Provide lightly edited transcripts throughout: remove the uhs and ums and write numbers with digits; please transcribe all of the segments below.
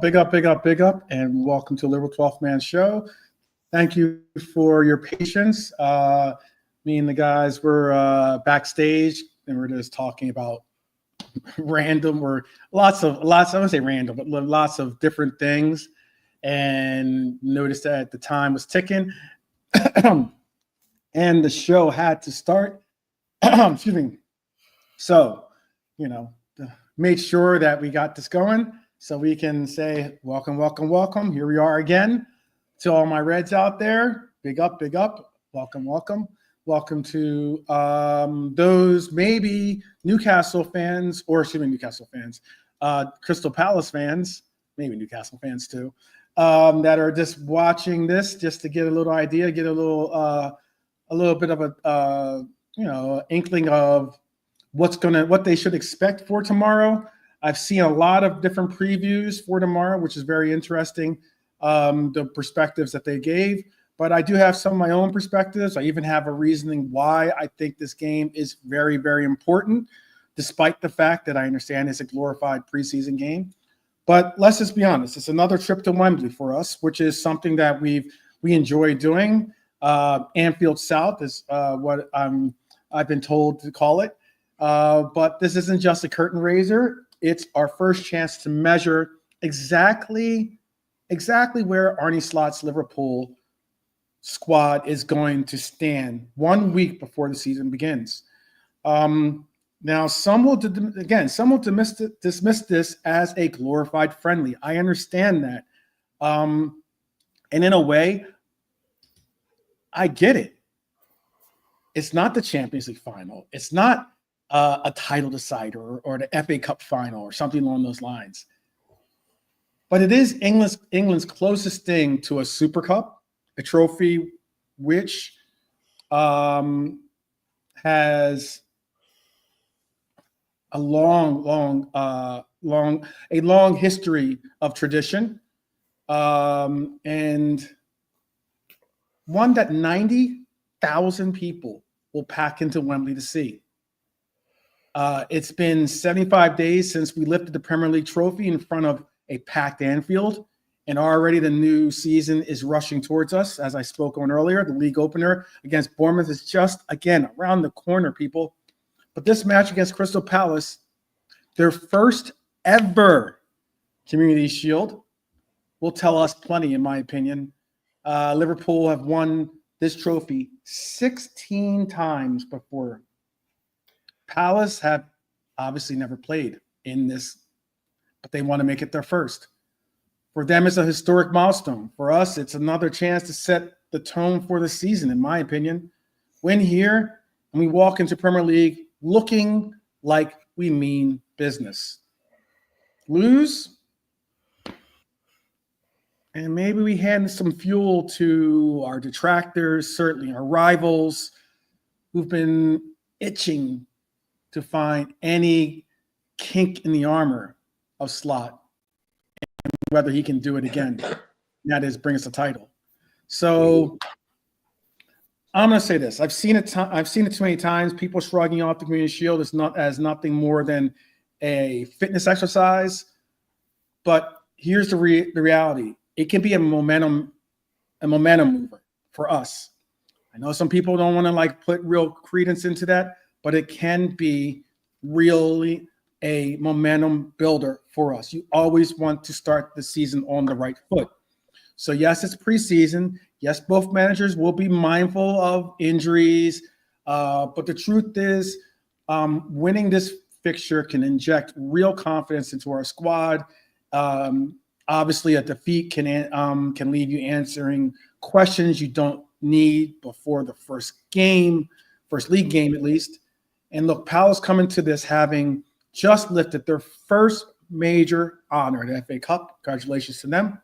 big up, and welcome to Liverpool 12th Man Show. Thank you for your patience. Me and the guys were backstage, and we're just talking about random or lots. I wouldn't say random, but lots of different things, and noticed that the time was ticking, and the show had to start. Excuse me. So, made sure that we got this going so we can say welcome. Here we are again. To all my Reds out there, big up. Welcome to those maybe Crystal Palace fans, maybe Newcastle fans too, that are just watching this just to get a little idea, get a little bit of a inkling of what they should expect for tomorrow. I've seen a lot of different previews for tomorrow, which is very interesting, the perspectives that they gave. But I do have some of my own perspectives. I even have a reasoning why I think this game is very, very important, despite the fact that I understand it's a glorified preseason game. But let's just be honest. It's another trip to Wembley for us, which is something that we enjoy doing. Anfield South is what I've been told to call it. But this isn't just a curtain raiser. It's our first chance to measure exactly where Arne Slot's Liverpool squad is going to stand 1 week before the season begins. Now, some will dismiss this as a glorified friendly. I understand that. And in a way, I get it. It's not the Champions League final. It's not a title decider or the FA Cup final or something along those lines. But it is England's closest thing to a Super Cup, a trophy which has a long history of tradition, and one that 90,000 people will pack into Wembley to see. It's been 75 days since we lifted the Premier League trophy in front of a packed Anfield, and already the new season is rushing towards us. As I spoke on earlier, the league opener against Bournemouth is just, again, around the corner, people. But this match against Crystal Palace, their first ever Community Shield, will tell us plenty, in my opinion. Liverpool have won this trophy 16 times before. Palace have obviously never played in this, but they want to make it their first. For them, it's a historic milestone. For us, it's another chance to set the tone for the season, in my opinion. Win here, and we walk into Premier League looking like we mean business. Lose, and maybe we hand some fuel to our detractors, certainly our rivals, who've been itching to find any kink in the armor of Slot, and whether he can do it again. That is, bring us a title. So I'm going to say this: I've seen it too many times. People shrugging off the Community Shield as nothing more than a fitness exercise. But here's the reality: it can be a momentum mover for us. I know some people don't want to put real credence into that, but it can be really a momentum builder for us. You always want to start the season on the right foot. So yes, it's preseason. Yes, both managers will be mindful of injuries. But the truth is, winning this fixture can inject real confidence into our squad. Obviously, a defeat can leave you answering questions you don't need before the first league game at least. And look, Palace coming to this having just lifted their first major honor, the FA Cup. Congratulations to them.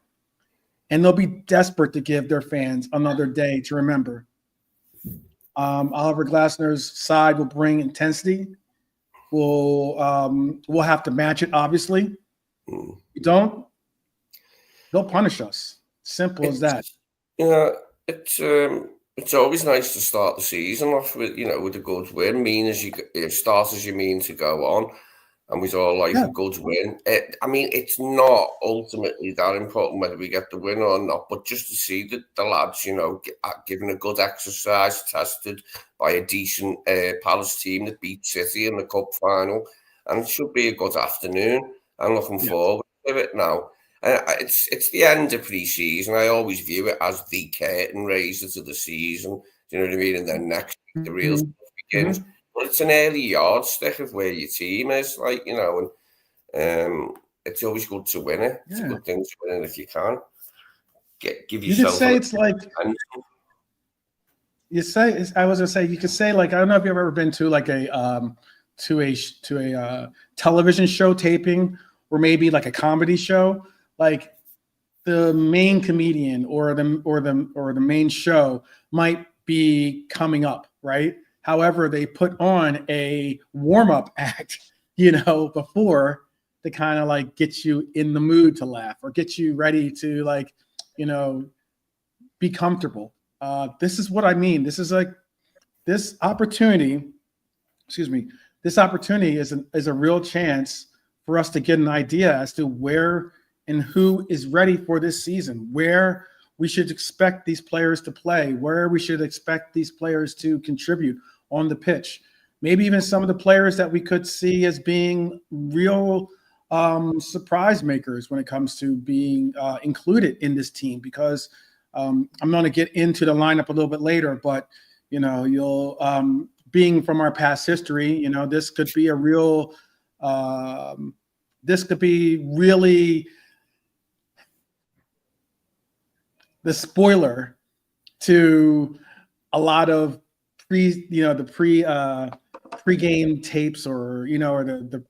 And they'll be desperate to give their fans another day to remember. Oliver Glasner's side will bring intensity. We'll have to match it, obviously. If we don't, they'll punish us. Simple as that. It's always nice to start the season off with a good win. Start as you mean to go on. and we'd all like a good win. I mean, it's not ultimately that important whether we get the win or not, but just to see the lads, you know, given a good exercise, tested by a decent Palace team that beat City in the cup final, and it should be a good afternoon. I'm looking forward to it now. It's the end of pre-season. I always view it as the curtain raiser to the season. Do you know what I mean? And then next week the real stuff begins. But it's an early yardstick of where your team is, like, you know, and it's always good to win it. It's a good thing to win it if you can. Give yourself. You could say it's like you say. I was gonna say you could say like I don't know if you've ever been to like a television show taping or maybe like a comedy show. Like the main comedian or the main show might be coming up, right? However, they put on a warm-up act, you know, before to kind of like get you in the mood to laugh or get you ready to like, you know, be comfortable. This is what I mean. This is like this opportunity. Excuse me. This opportunity is a real chance for us to get an idea as to where and who is ready for this season, where we should expect these players to play, where we should expect these players to contribute on the pitch. Maybe even some of the players that we could see as being real surprise makers when it comes to being included in this team, because I'm going to get into the lineup a little bit later, but, you know, you'll being from our past history, you know, this could be a real this could be really the spoiler to a lot of pre-game tapes, or, you know, or the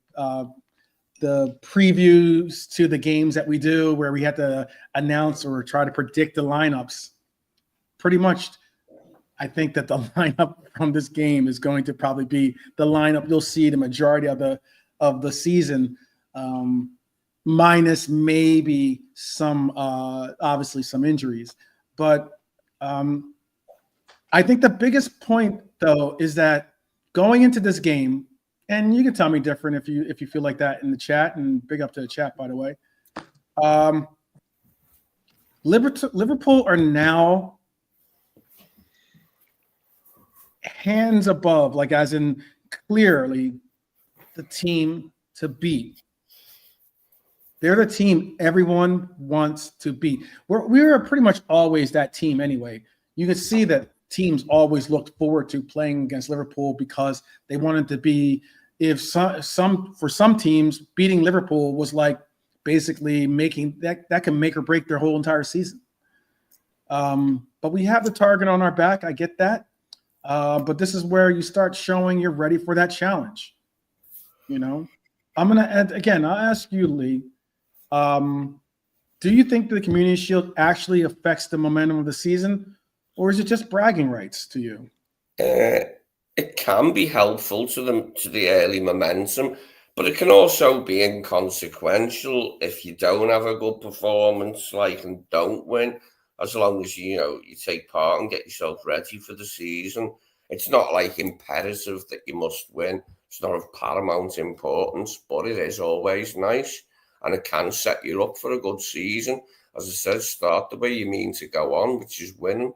previews to the games that we do where we have to announce or try to predict the lineups. Pretty much, I think that the lineup from this game is going to probably be the lineup you'll see the majority of the season, minus maybe some obviously some injuries. But I think the biggest point, though, is that going into this game, and you can tell me different if you feel like that in the chat, and big up to the chat, by the way. Liverpool are now hands above, like as in clearly the team to beat. They're the team everyone wants to beat. We're pretty much always that team anyway. You can see that teams always looked forward to playing against Liverpool because they wanted to be, if for some teams, beating Liverpool was like basically making that can make or break their whole entire season. But we have the target on our back. I get that. But this is where you start showing you're ready for that challenge. You know, I'm going to add again, I'll ask you, Lee, do you think the Community Shield actually affects the momentum of the season, or is it just bragging rights to you? It can be helpful to the early momentum, but it can also be inconsequential if you don't have a good performance, like, and don't win. As long as you take part and get yourself ready for the season. It's not like imperative that you must win. It's not of paramount importance, but it is always nice, and it can set you up for a good season. As I said, start the way you mean to go on, which is winning.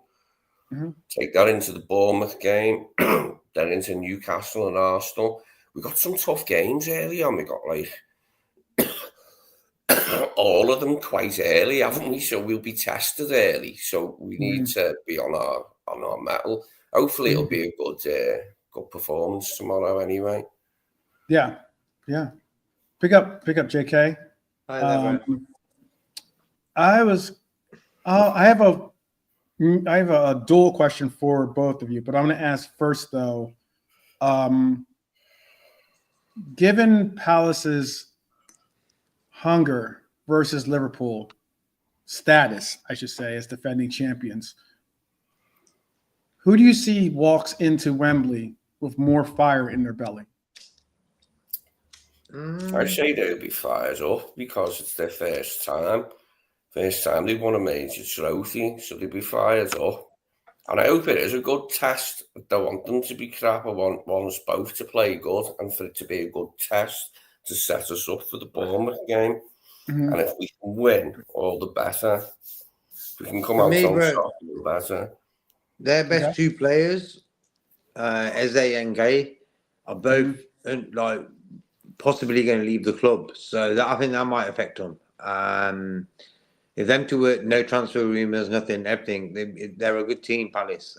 Mm-hmm. Take that into the Bournemouth game, then into Newcastle and Arsenal. We got some tough games early on. We got like all of them quite early, haven't we? So we'll be tested early. So we need to be on our mettle. Hopefully, it'll be a good performance tomorrow. Anyway. Yeah. Pick up, JK. I have a dual question for both of you, but I'm going to ask first though. Given Palace's hunger versus Liverpool status, I should say, as defending champions, who do you see walks into Wembley with more fire in their belly? I say they'll be fired up because it's their first time. First time they've won a major trophy, so they'll be fired up. And I hope it is a good test. I don't want them to be crap. I want us both to play good and for it to be a good test. to set us up for the Bournemouth game. Mhm. And if we can win, all the better. If we can come For out me, on bro, top, all the better. their best Okay. two players, Eze and Guéhi, are both like possibly going to leave the club. So I think that might affect them. If them two were no transfer rumours, nothing, everything, they're a good team, Palace.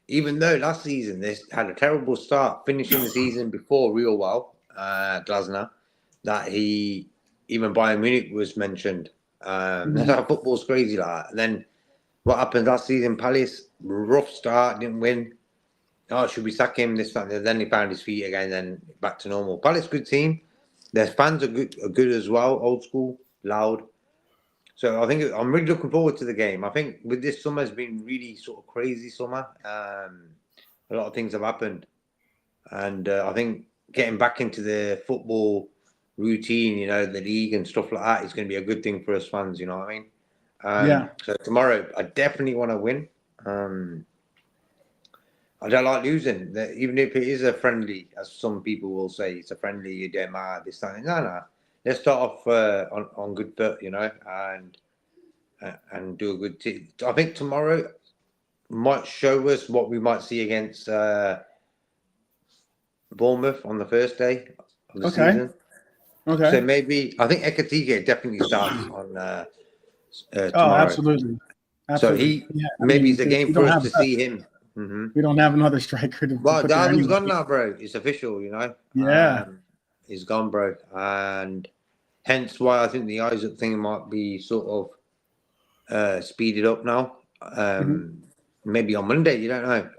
Even though last season they had a terrible start, finishing the season before real well, Glasner, that even Bayern Munich was mentioned. That's how football's crazy like that. And then what happened last season? Palace, rough start, didn't win. Oh, should we sack him? This, that, then he found his feet again, then back to normal. Palace, good team. Their fans are good as well, old school, loud. So I think I'm really looking forward to the game. I think with this summer, it's been really sort of crazy summer. A lot of things have happened. And I think getting back into the football routine, the league and stuff like that is going to be a good thing for us fans, you know what I mean? Yeah. So tomorrow, I definitely want to win. I don't like losing, even if it is a friendly, as some people will say, it's a friendly, you don't matter, this, that. No. Let's start off on good foot, and do a good team. I think tomorrow might show us what we might see against Bournemouth on the first day of the season. Okay. So maybe, I think Ekitiké definitely starts on Oh, tomorrow. absolutely. So maybe it's a game for us to see him. We don't have another striker to Well, put there Darwin's anyway. gone now, bro. It's official, Yeah. He's gone, bro. And hence why I think the Isak thing might be sort of speeded up now. Maybe on Monday, you don't know.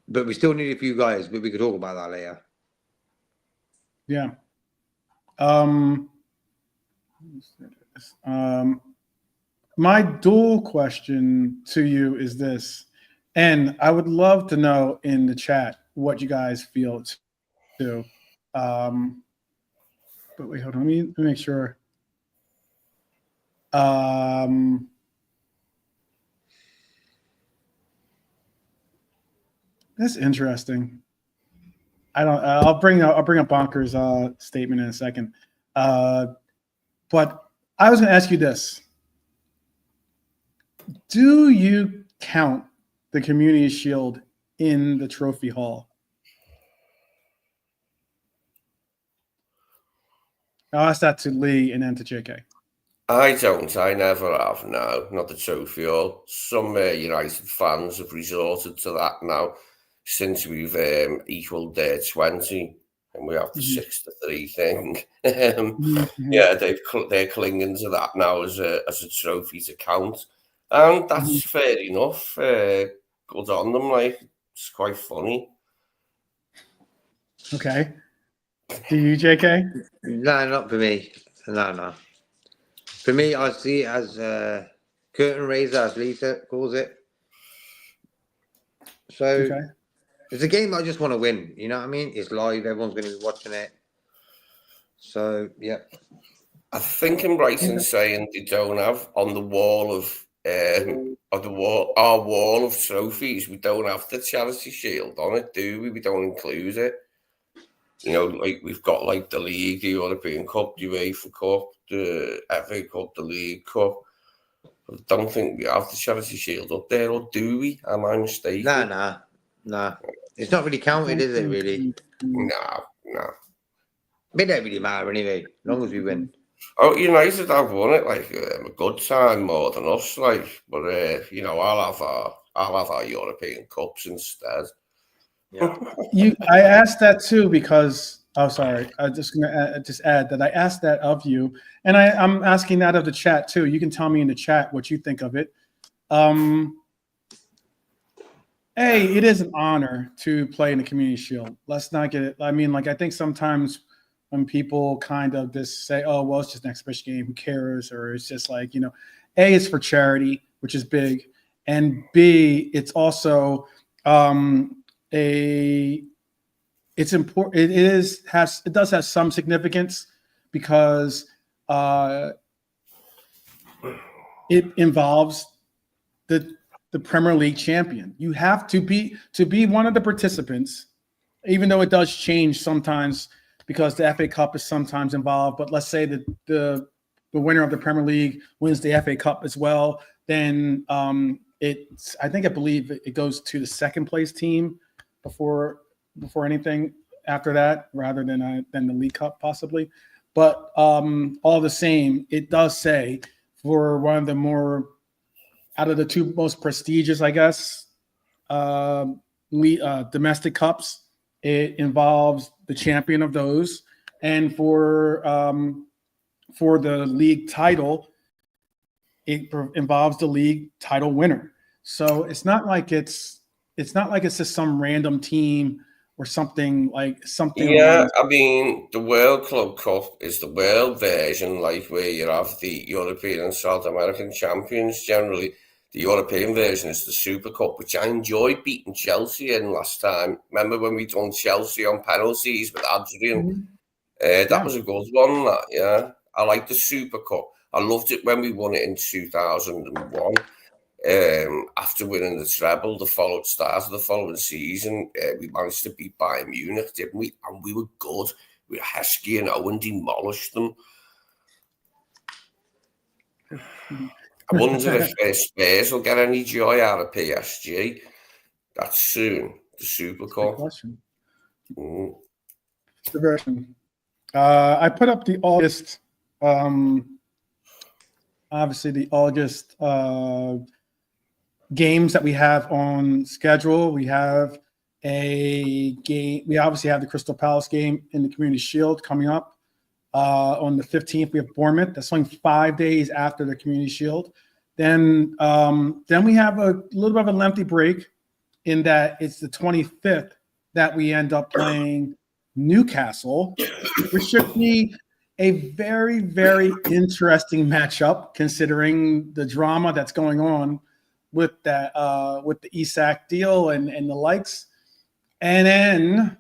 But we still need a few guys, but we could talk about that later. Yeah. My dual question to you is this, and I would love to know in the chat what you guys feel too. But wait, hold on. Let me make sure. That's interesting. I'll bring up Bonker's statement in a second. But I was going to ask you this: do you count the Community Shield in the Trophy Hall? I'll ask that to Lee and then to JK. I don't. I never have. No, not the Trophy Hall. Some United fans have resorted to that now since we've equalled their 20 and we have the 6-3 thing. Yeah, they're clinging to that now as a trophy to count, and that's fair enough. Good on them. Like, it's quite funny. Okay. Do you, JK? No, not for me. No. For me, I see it as curtain raiser, as Lisa calls it. So it's a game I just want to win. You know what I mean? It's live. Everyone's going to be watching it. So, yeah. I think I'm right in saying they don't have on the wall of our wall of trophies. We don't have the Charity Shield on it, do we? We don't include it. Like we've got like the League, the European Cup, the UEFA Cup, the FA Cup, the League Cup. I don't think we have the Charity Shield up there, or do we? Am I mistaken? Nah. It's not really counted, is it, really? No. It don't really matter anyway, as long as we win. Oh, United have won it like a good time more than us, like. But I'll have our European Cups instead. Yeah. I asked that too because sorry, I'm just gonna just add that I asked that of you, and I'm asking that of the chat too. You can tell me in the chat what you think of it. It is an honor to play in the Community Shield. Let's not get it. I mean, like, I think sometimes when people kind of just say, "Oh, well, it's just an exhibition game. Who cares?" Or it's just like, A, it's for charity, which is big, and B, it's also it's important. It does have some significance because it involves the Premier League champion. You have to be one of the participants, even though it does change sometimes because the FA Cup is sometimes involved. But let's say that the winner of the Premier League wins the FA Cup as well, then I believe it goes to the second place team before anything after that, rather than the League Cup possibly. But all the same, it does say for one of the more out of the two most prestigious, I guess, domestic cups, it involves the champion of those, and for the league title, it involves the league title winner. So it's not like it's just some random team or something like something. Yeah, I mean, the World Club Cup is the world version, like where you have the European and South American champions. Generally, the European version is the Super Cup, which I enjoyed beating Chelsea in last time. Remember when we done Chelsea on penalties with Adrian? That was a good one. Yeah, I like the Super Cup. I loved it when we won it in 2001. After winning the treble, the start of the following season, we managed to beat Bayern Munich, didn't we? And we were good. We were Heskey and Owen demolished them. I wonder if Spurs will get any joy out of PSG. That's soon. The Super Cup. I put up the August. Obviously, the August games that we have on schedule. We have a game. We obviously have the Crystal Palace game in the Community Shield coming up on the 15th. We have Bournemouth. That's only 5 days after the Community Shield. Then we have a little bit of a lengthy break in that it's the 25th that we end up playing Newcastle, which should be a very, very interesting matchup considering the drama that's going on with that with the Isak deal and the likes. And then,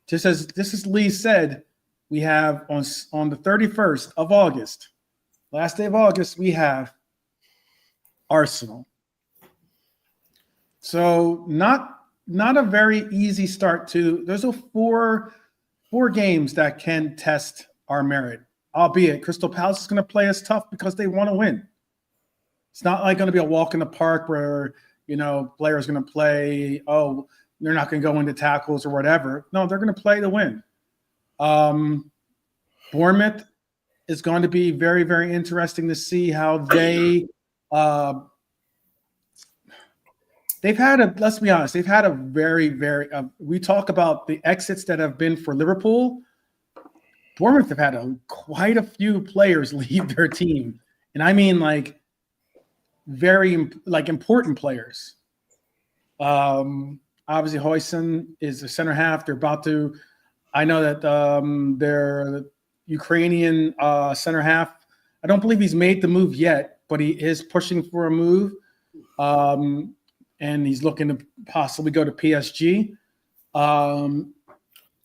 just as Lee said, we have on the 31st of August, last day of August, we have Arsenal. So not a very easy start to. There's four games that can test our merit, albeit Crystal Palace is going to play us tough because they want to win. It's not like going to be a walk in the park where, players going to play, they're not going to go into tackles or whatever. No, they're going to play to win. Bournemouth is going to be very, very interesting to see how they've had let's be honest, they've had a very, very, we talk about the exits that have been for Liverpool. Bournemouth have had quite a few players leave their team. And I mean very important players. Obviously Højlund is the center half. They're about to, I know that their Ukrainian center half, I don't believe he's made the move yet, but he is pushing for a move. And he's looking to possibly go to PSG.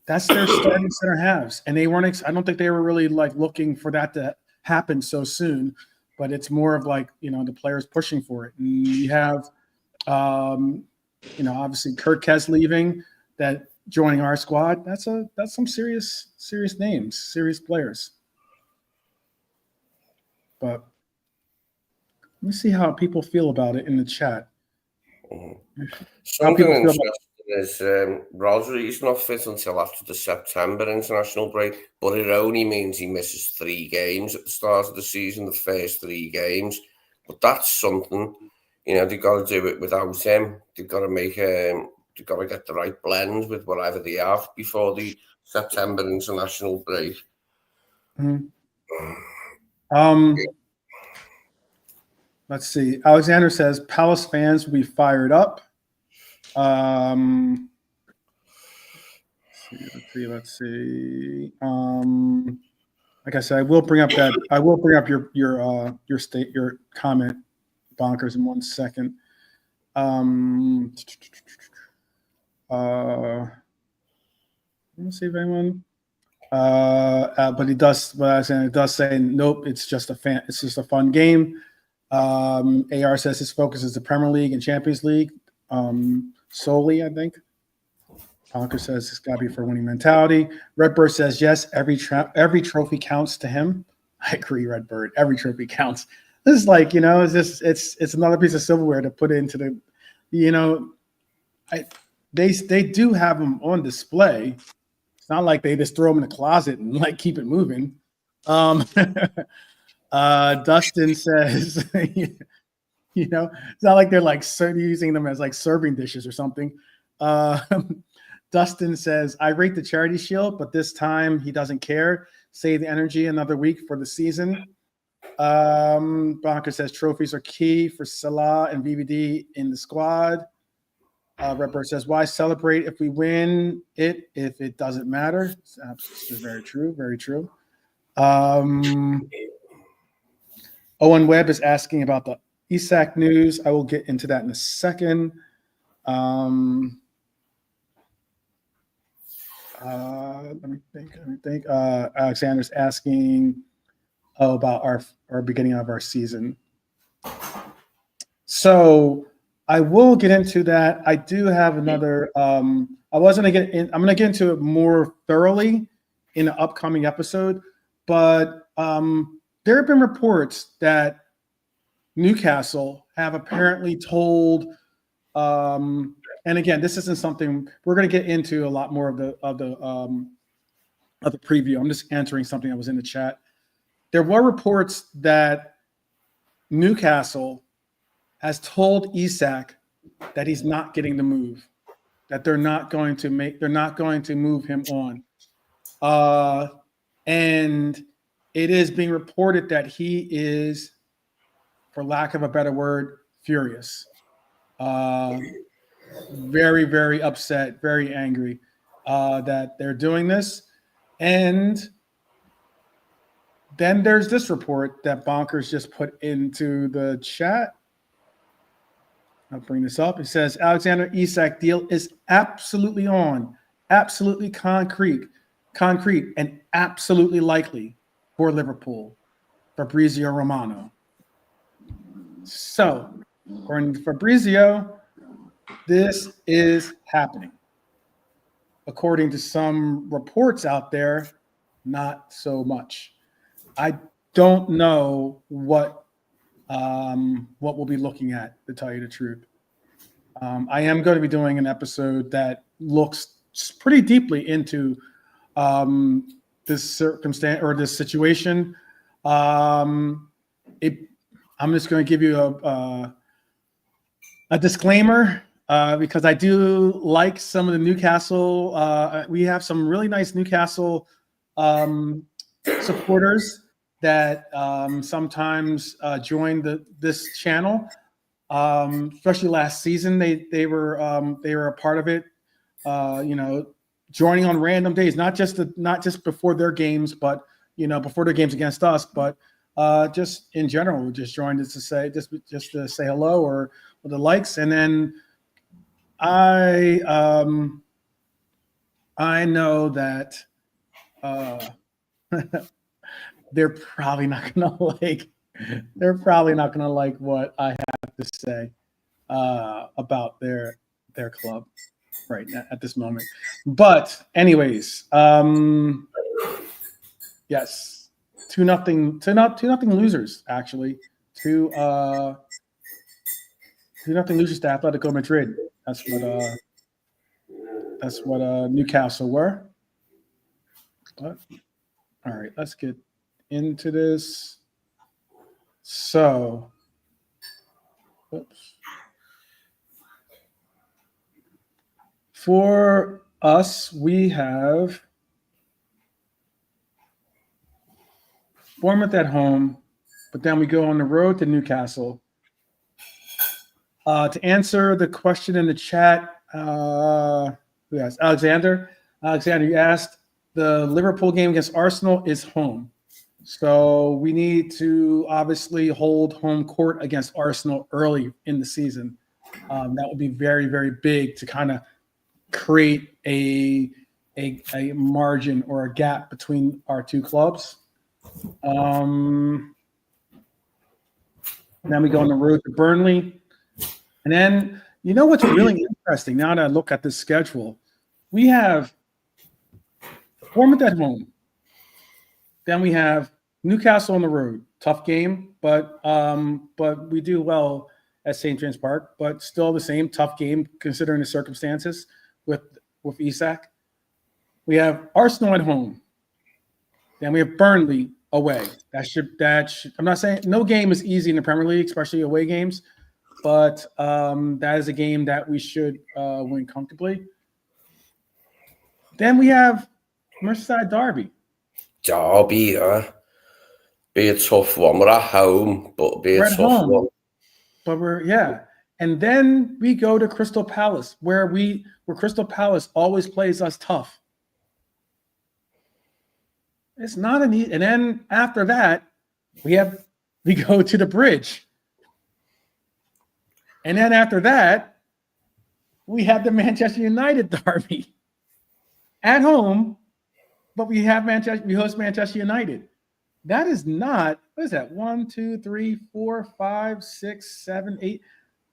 That's their starting center halves. And they weren't, I don't think they were really looking for that to happen so soon. But it's more of the players pushing for it. And you have, obviously Kerkez leaving, that joining our squad. That's some serious names, serious players. But let me see how people feel about it in the chat. Something interesting is Rodri's not fit until after the September international break, but it only means he misses 3 games at the start of the season, the first 3 games. But that's something, they've got to do it without him. They've got to they've got to get the right blend with whatever they have before the September international break. Let's see. Alexander says Palace fans will be fired up. Let's see. Like I said, I will bring up your comment, Bonkers, in 1 second. Let me see if anyone. But it does. It does say nope. It's just a fun game. AR says his focus is the Premier League and Champions League solely, I think. Ponker says it's got to be for winning mentality. Redbird says yes. Every trophy counts to him. I agree, Redbird. Every trophy counts. This is like, it's another piece of silverware to put into the, they do have them on display. It's not like they just throw them in the closet and like keep it moving. Dustin says, it's not like they're like using them as like serving dishes or something. Dustin says, I rate the charity shield, but this time he doesn't care. Save the energy another week for the season. Bonker says trophies are key for Salah and VVD in the squad. Redbird says, why celebrate if we win it if it doesn't matter? It's absolutely very true. Very true. Owen Webb is asking about the Isak news. I will get into that in a second. Let me think. Alexander's asking about our beginning of our season. So I will get into that. I do have another. I'm going to get into it more thoroughly in an upcoming episode. But there have been reports that Newcastle have apparently told. And again, this isn't something we're going to get into a lot more of the preview. I'm just answering something that was in the chat. There were reports that Newcastle has told Isak that he's not getting the move, that they're not going to move him on. And it is being reported that he is, for lack of a better word, furious. Very, very upset, very angry that they're doing this. And then there's this report that Bonkers just put into the chat. I'll bring this up. It says, Alexander Isak deal is absolutely on, absolutely concrete, and absolutely likely for Liverpool. Fabrizio Romano. So, according to Fabrizio, this is happening. According to some reports out there, not so much. I don't know what we'll be looking at, to tell you the truth. I am going to be doing an episode that looks pretty deeply into this circumstance or this situation. I'm just going to give you a disclaimer because I do like some of the Newcastle. We have some really nice Newcastle supporters that sometimes join this channel. Especially last season, they were a part of it. Joining on random days, not just before their games, but before their games against us, but just in general, we just joined us to say just to say hello or the likes. And then I know that they're probably not gonna like what I have to say about their club right now at this moment. But anyways, yes, 2-0 losers actually. 2-0 losers to Atletico Madrid. That's what Newcastle were. But, all right, let's get into this. So, for us, we have Bournemouth at home, but then we go on the road to Newcastle. To answer the question in the chat, who asked? Alexander, you asked, the Liverpool game against Arsenal is home. So we need to obviously hold home court against Arsenal early in the season. That would be very, very big to kind of create a margin or a gap between our two clubs. Then we go on the road to Burnley. And then, what's really interesting now that I look at this schedule, we have Bournemouth at home. Then we have Newcastle on the road. Tough game, but we do well at St. James Park, but still the same tough game considering the circumstances with Isak. We have Arsenal at home. Then we have Burnley away. That should I'm not saying no game is easy in the Premier League, especially away games, but that is a game that we should win comfortably. Then we have Merseyside Derby. Derby, be a tough one. We're at home, but be a tough one. But and then we go to Crystal Palace, where Crystal Palace always plays us tough. It's not an easy, and then after that, we go to the Bridge. And then after that, we have the Manchester United derby at home, but we host Manchester United. That is not, what is that? 1, 2, 3, 4, 5, 6, 7, 8.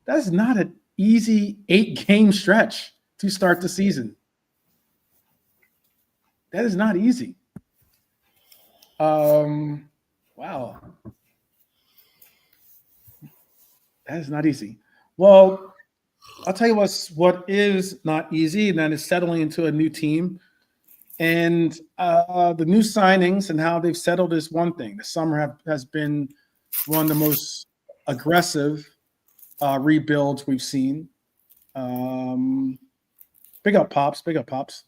That's not an easy 8-game stretch to start the season. That is not easy. Wow. That is not easy. Well, I'll tell you what is not easy, and that is settling into a new team. And the new signings and how they've settled is one thing. The summer has been one of the most aggressive rebuilds we've seen. Big up, Pops. Big up, Pops.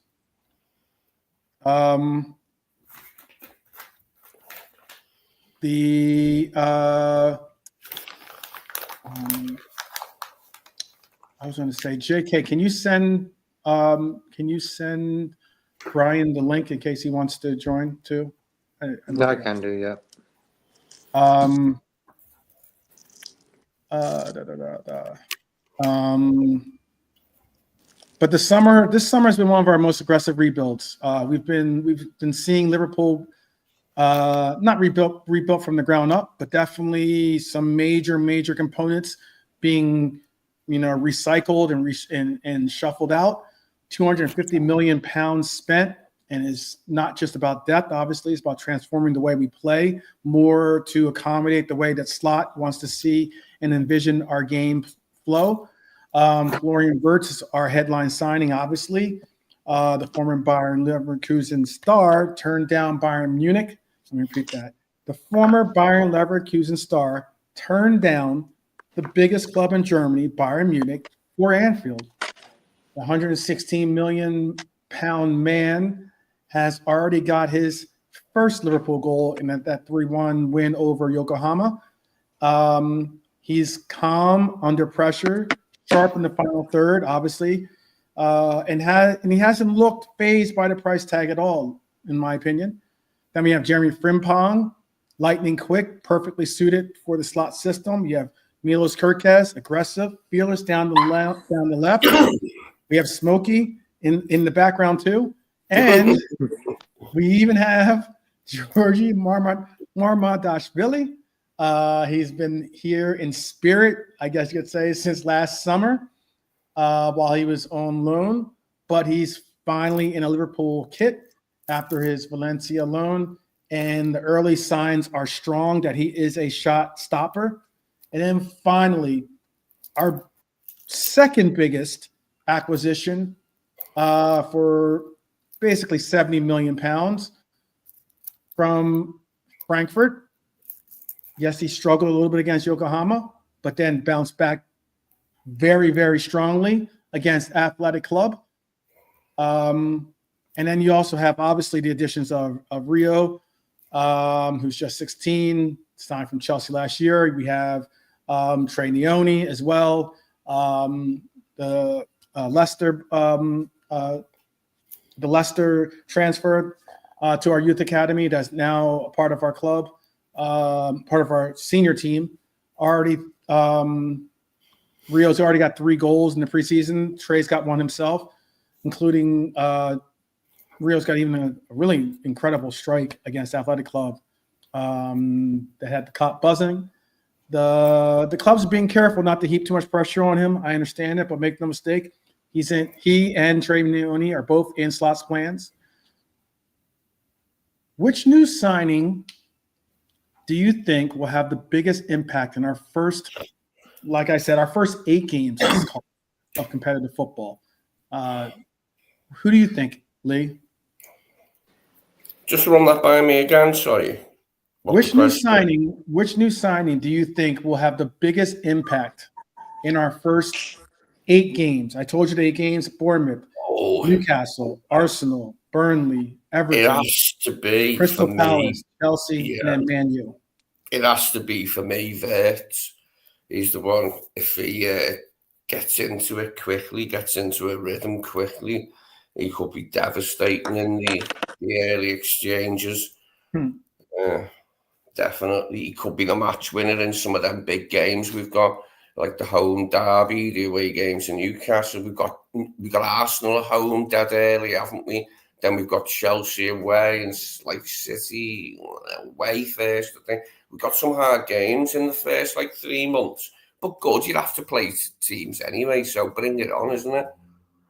I was going to say, JK, can you send Brian the link in case he wants to join too? I can do, yeah. But this summer has been one of our most aggressive rebuilds. We've been seeing Liverpool not rebuilt from the ground up, but definitely some major components being recycled and shuffled out. 250 million pounds spent, and it's not just about depth. Obviously, it's about transforming the way we play more to accommodate the way that Slot wants to see and envision our game flow. Florian Wirtz is our headline signing, obviously. The former Bayern Leverkusen star turned down Bayern Munich. Let me repeat that. The former Bayern Leverkusen star turned down the biggest club in Germany, Bayern Munich, for Anfield. The 116 million pound man has already got his first Liverpool goal in that 3-1 win over Yokohama. He's calm under pressure, sharp in the final third, obviously, and he hasn't looked fazed by the price tag at all, in my opinion. Then we have Jeremie Frimpong, lightning quick, perfectly suited for the Slot system. You have Milos Kerkez, aggressive, fearless down the left. We have Smokey in the background too. And we even have Giorgi Mamardashvili. He's been here in spirit, I guess you could say, since last summer while he was on loan. But he's finally in a Liverpool kit after his Valencia loan. And the early signs are strong that he is a shot stopper. And then finally, our second biggest acquisition for basically 70 million pounds from Frankfurt. Yes, he struggled a little bit against Yokohama, but then bounced back very strongly against Athletic Club. And then you also have obviously the additions of Rio, who's just 16, signed from Chelsea last year. We have Trey Neone as well. The Leicester transfer to our youth academy that's now a part of our club, part of our senior team. Rio's already got 3 goals in the preseason. Trey's got 1 himself, including Rio's got even a really incredible strike against Athletic Club that had the cop buzzing. The club's being careful not to heap too much pressure on him. I understand it, but make no mistake, He and Trey Neone are both in Slot's plans. Which new signing do you think will have the biggest impact in our first, like I said, our first 8 games of competitive football? Who do you think, Lee? Just run that by me again. Sorry. Which new signing do you think will have the biggest impact in our first 8 games? I told you the 8 games: Bournemouth, Newcastle, Arsenal, Burnley, Everton. It has to be Crystal for Palace, me. Chelsea, and then Man U. It has to be for me. Wirtz. He's the one. If he gets into it quickly, gets into a rhythm quickly, he could be devastating in the early exchanges. Definitely, he could be the match winner in some of them big games we've got, like the home derby, the away games in Newcastle. We've got Arsenal at home dead early, haven't we? Then we've got Chelsea away and like City away first. I think we've got some hard games in the first 3 months. But good, you'd have to play teams anyway, so bring it on, isn't it?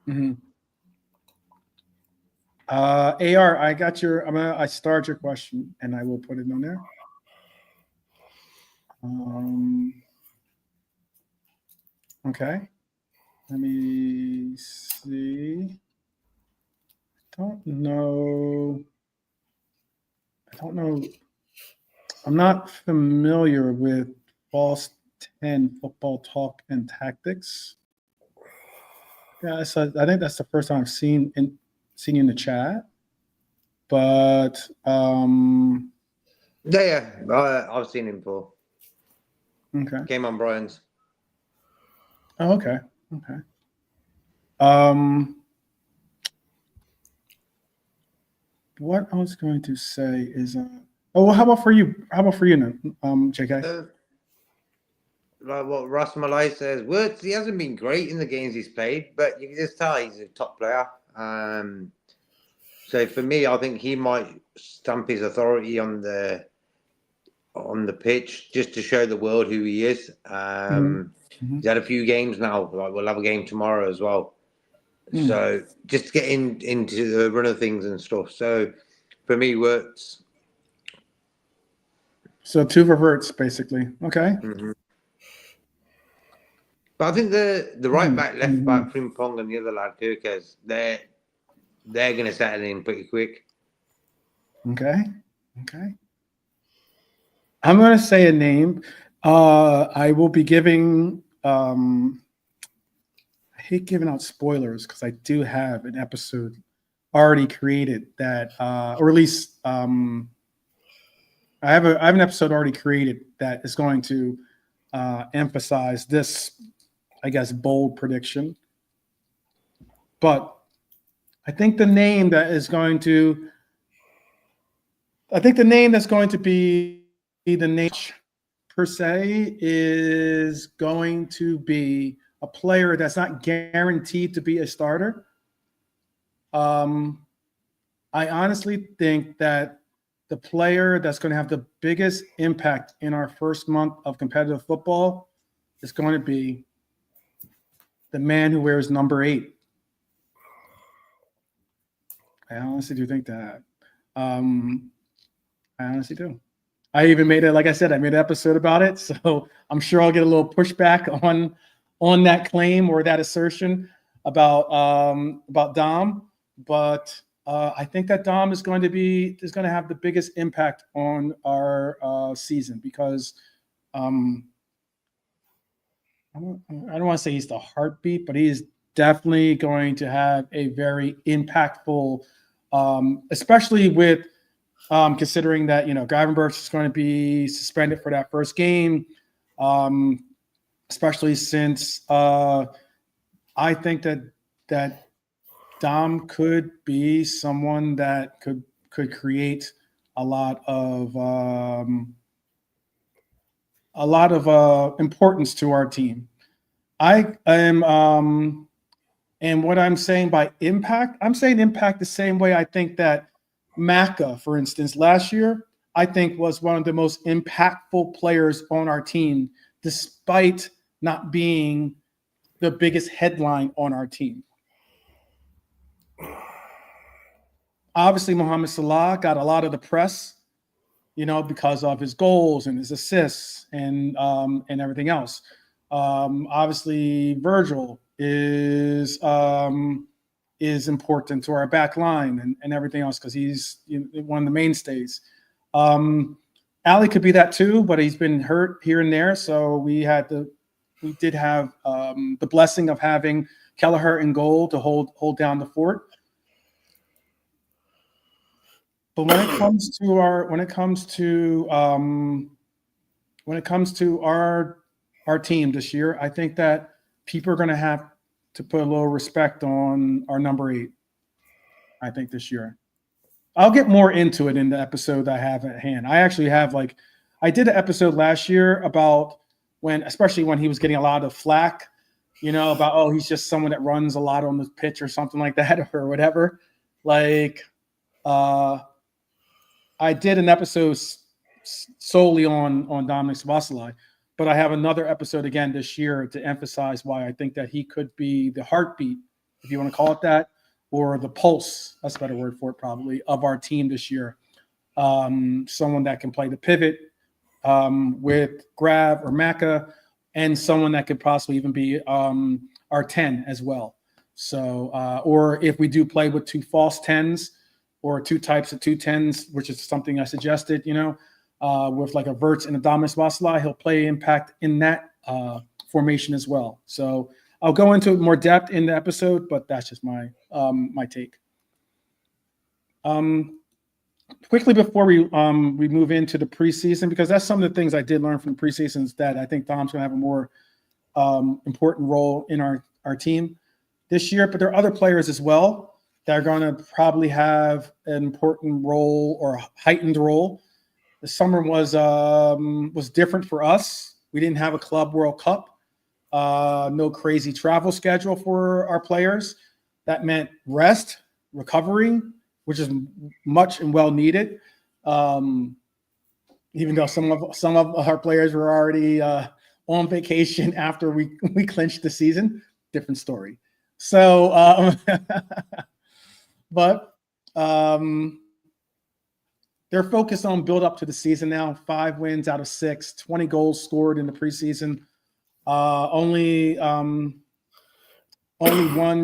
Mm-hmm. AR, I got I starred your question and I will put it on there. Okay. Let me see. I don't know. I'm not familiar with False 10 football talk and tactics. Yeah, so I think that's the first time I've seen you in the chat. But yeah, I've seen him before. Okay. Came on Brian's. Oh, okay. What I was going to say is, how about for you? How about for you now, JK? Like what Ross Malay says, Wirtz, he hasn't been great in the games he's played, but you can just tell he's a top player. So for me, I think he might stamp his authority on the pitch just to show the world who he is. He's had a few games now. Like we'll have a game tomorrow as well. So just get into the run of things and stuff. So for me, Wirtz. So 2 for Wirtz, basically. Okay. But I think the right back, left back, Frimpong, and the other lad, Kerkez, they're going to settle in pretty quick. Okay. I'm going to say a name. I will be giving. I hate giving out spoilers because I do have an episode already created that, or at least I have an episode already created that is going to emphasize this, I guess, bold prediction. But I think the name that's going to be the name per se is going to be a player that's not guaranteed to be a starter. I honestly think that the player that's going to have the biggest impact in our first month of competitive football is going to be the man who wears number 8. I honestly do think that. I honestly do. I even made it, like I said, I made an episode about it, so I'm sure I'll get a little pushback on that claim or that assertion about Dom. But I think that Dom is going to have the biggest impact on our season because I don't want to say he's the heartbeat, but he is definitely going to have a very impactful, especially with considering that Gravenberch is going to be suspended for that first game, especially since I think that Dom could be someone that could create a lot of importance to our team. I am, and what I'm saying by impact, I'm saying impact the same way I think that Maka, for instance, last year, I think was one of the most impactful players on our team, despite not being the biggest headline on our team. obviously Mohamed Salah got a lot of the press, because of his goals and his assists and everything else. Obviously, Virgil is important to our back line and everything else because he's one of the mainstays. Ali could be that too, but he's been hurt here and there. So we did have the blessing of having Kelleher in goal to hold down the fort. But when it comes to our team this year, I think that people are going to have to put a little respect on our number 8. I think this year. I'll get more into it in the episode I have at hand. I actually have I did an episode last year about especially when he was getting a lot of flack, about, he's just someone that runs a lot on the pitch or something like that or whatever. I did an episode solely on Dominic Szoboszlai, but I have another episode again this year to emphasize why I think that he could be the heartbeat, if you want to call it that, or the pulse, that's a better word for it probably, of our team this year. Someone that can play the pivot with Grav or Maka, and someone that could possibly even be our 10 as well. So, or if we do play with 2 false 10s or 2 types of 2 10s, which is something I suggested, with a Wirtz and a Dominic Szoboszlai, he'll play impact in that formation as well. So I'll go into more depth in the episode, but that's just my take. Quickly before we move into the preseason, because that's some of the things I did learn from the preseasons that I think Dom's going to have a more important role in our team this year. But there are other players as well that are going to probably have an important role or a heightened role. The summer was different for us. We didn't have a Club World Cup, no crazy travel schedule for our players. That meant rest, recovery, which is much and well needed. Even though some of our players were already on vacation after we clinched the season, different story. So, but they're focused on build up to the season now. 5 wins out of 6, 20 goals scored in the preseason. Only one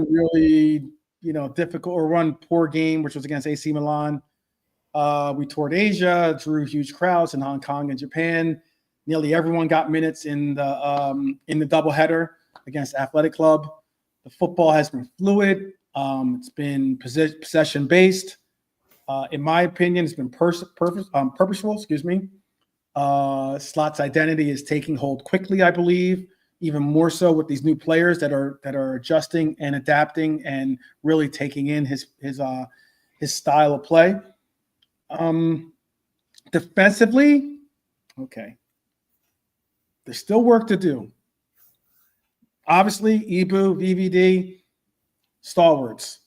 really, difficult or one poor game, which was against AC Milan. We toured Asia, drew huge crowds in Hong Kong and Japan. Nearly everyone got minutes in the doubleheader against Athletic Club. The football has been fluid. It's been possession based. In my opinion, it's been purposeful. Slot's identity is taking hold quickly, I believe, even more so with these new players that are adjusting and adapting and really taking in his style of play. Defensively, okay, there's still work to do. Obviously, Ibu, VVD, stalwarts.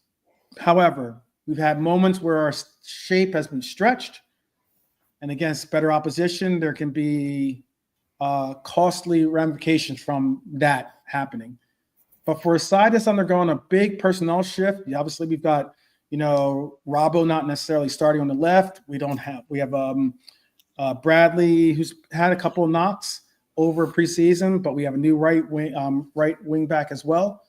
However, we've had moments where our shape has been stretched, and against better opposition, there can be costly ramifications from that happening. But for a side that's undergoing a big personnel shift, obviously we've got, Robbo not necessarily starting on the left. We have Bradley, who's had a couple of knocks over preseason, but we have a new right wing back as well.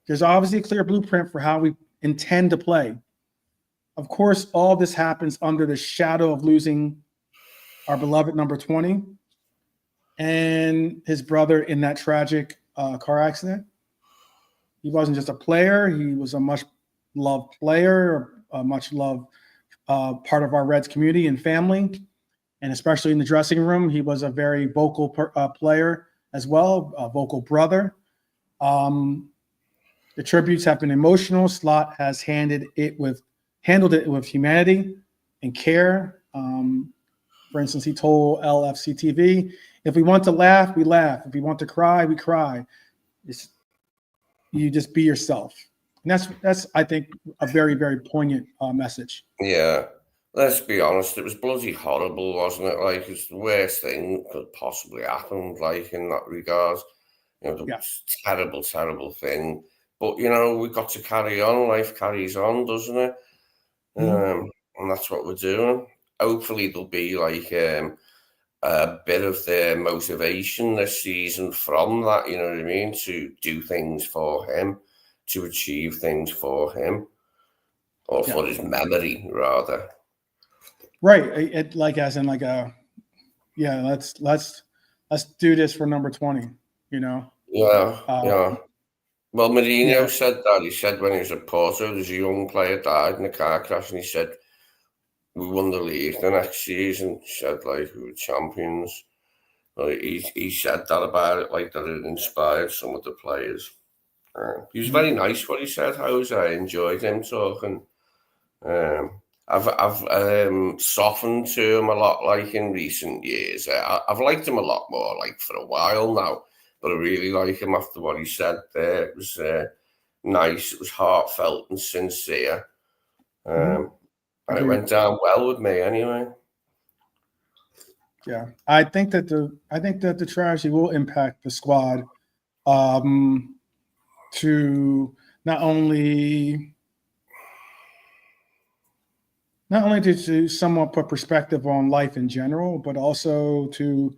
There's obviously a clear blueprint for how we intend to play. Of course, all this happens under the shadow of losing our beloved number 20 and his brother in that tragic car accident. He wasn't just a player. He was a much-loved player, a much-loved part of our Reds community and family, and especially in the dressing room. He was a very vocal player as well, a vocal brother. The tributes have been emotional. Slot has handled it with humanity and care. For instance, he told LFC TV, if we want to laugh, we laugh. If we want to cry, we cry. You just be yourself. And that's I think, a very, very poignant message. Yeah. Let's be honest, it was bloody horrible, wasn't it? It's the worst thing that could possibly happen, in that regard. Terrible, terrible thing. But, you know, we've got to carry on. Life carries on, doesn't it? And that's what we're doing. Hopefully there'll be like a bit of the motivation this season from that, you know what I mean, to do things for him, to achieve things for him, or for his memory, rather. Right. It like as in like let's do this for number 20, you know? Yeah. Well, Mourinho said that. He said when he was at Porto, there's a young player died in a car crash, and he said, we won the league the next season. He said, like, we were champions. Like, he said that about it, like, that it inspired some of the players. He was very nice what he said, Jose. I enjoyed him talking. I've softened to him a lot, like, in recent years. I've liked him a lot more, like, for a while now. But I really like him after what he said there. It was nice. It was heartfelt and sincere. And it went down well with me anyway. Yeah, I think that the tragedy will impact the squad to not only to somewhat put perspective on life in general, but also to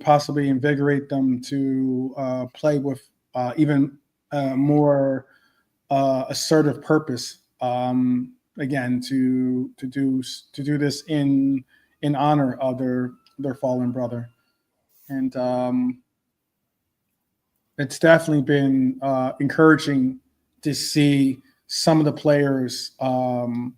possibly invigorate them to play with even more assertive purpose. Again, to do this in honor of their fallen brother, and it's definitely been encouraging to see some of the players the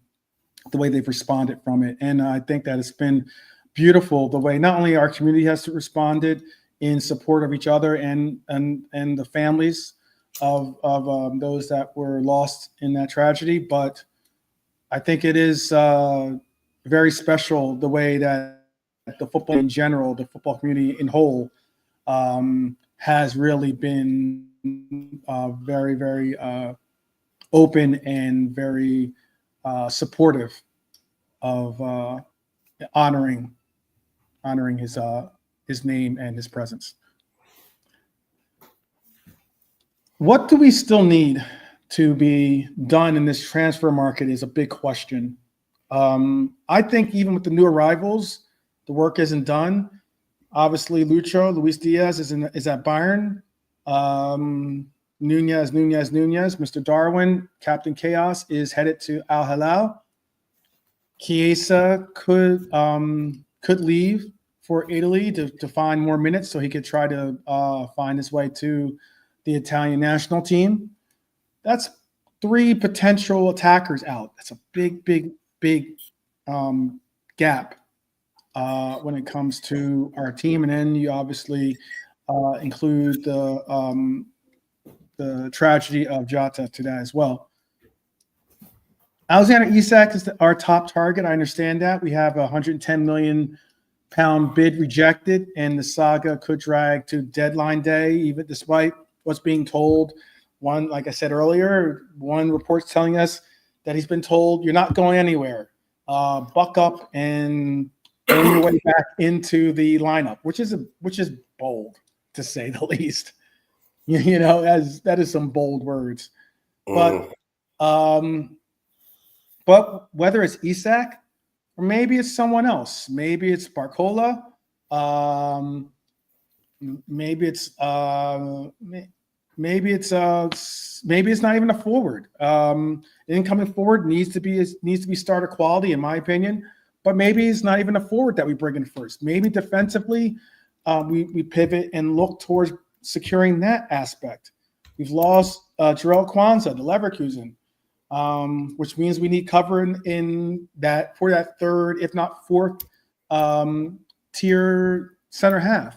way they've responded from it, and I think that it's been beautiful the way not only our community has responded in support of each other and the families of those that were lost in that tragedy, but I think it is very special the way that the football in general, the football community in whole, has really been very, very open and very supportive of honoring his name and his presence. What do we still need to be done in this transfer market is a big question. I think even with the new arrivals, the work isn't done. Obviously, Luis Diaz is at Bayern. Nunez, Mr. Darwin, Captain Chaos is headed to Al Hilal. Chiesa could leave for Italy to find more minutes so he could try to find his way to the Italian national team. That's 3 potential attackers out. That's a big gap when it comes to our team. And then you obviously include the tragedy of Jota to that as well. Alexander Isak is our top target. I understand that. We have a £110 million bid rejected, and the saga could drag to deadline day, even despite what's being told. One, like I said earlier, one report's telling us that he's been told, you're not going anywhere. Buck up and earn your way back into the lineup, which is bold, to say the least. You know, that is some bold words. But whether it's Isak or maybe it's someone else, maybe it's Barcola, maybe it's not even a forward. Incoming forward needs to be starter quality, in my opinion. But maybe it's not even a forward that we bring in first. Maybe defensively, we pivot and look towards securing that aspect. We've lost Jarrell Kwanzaa, the Leverkusen, which means we need cover in that for that third, if not fourth, tier center half.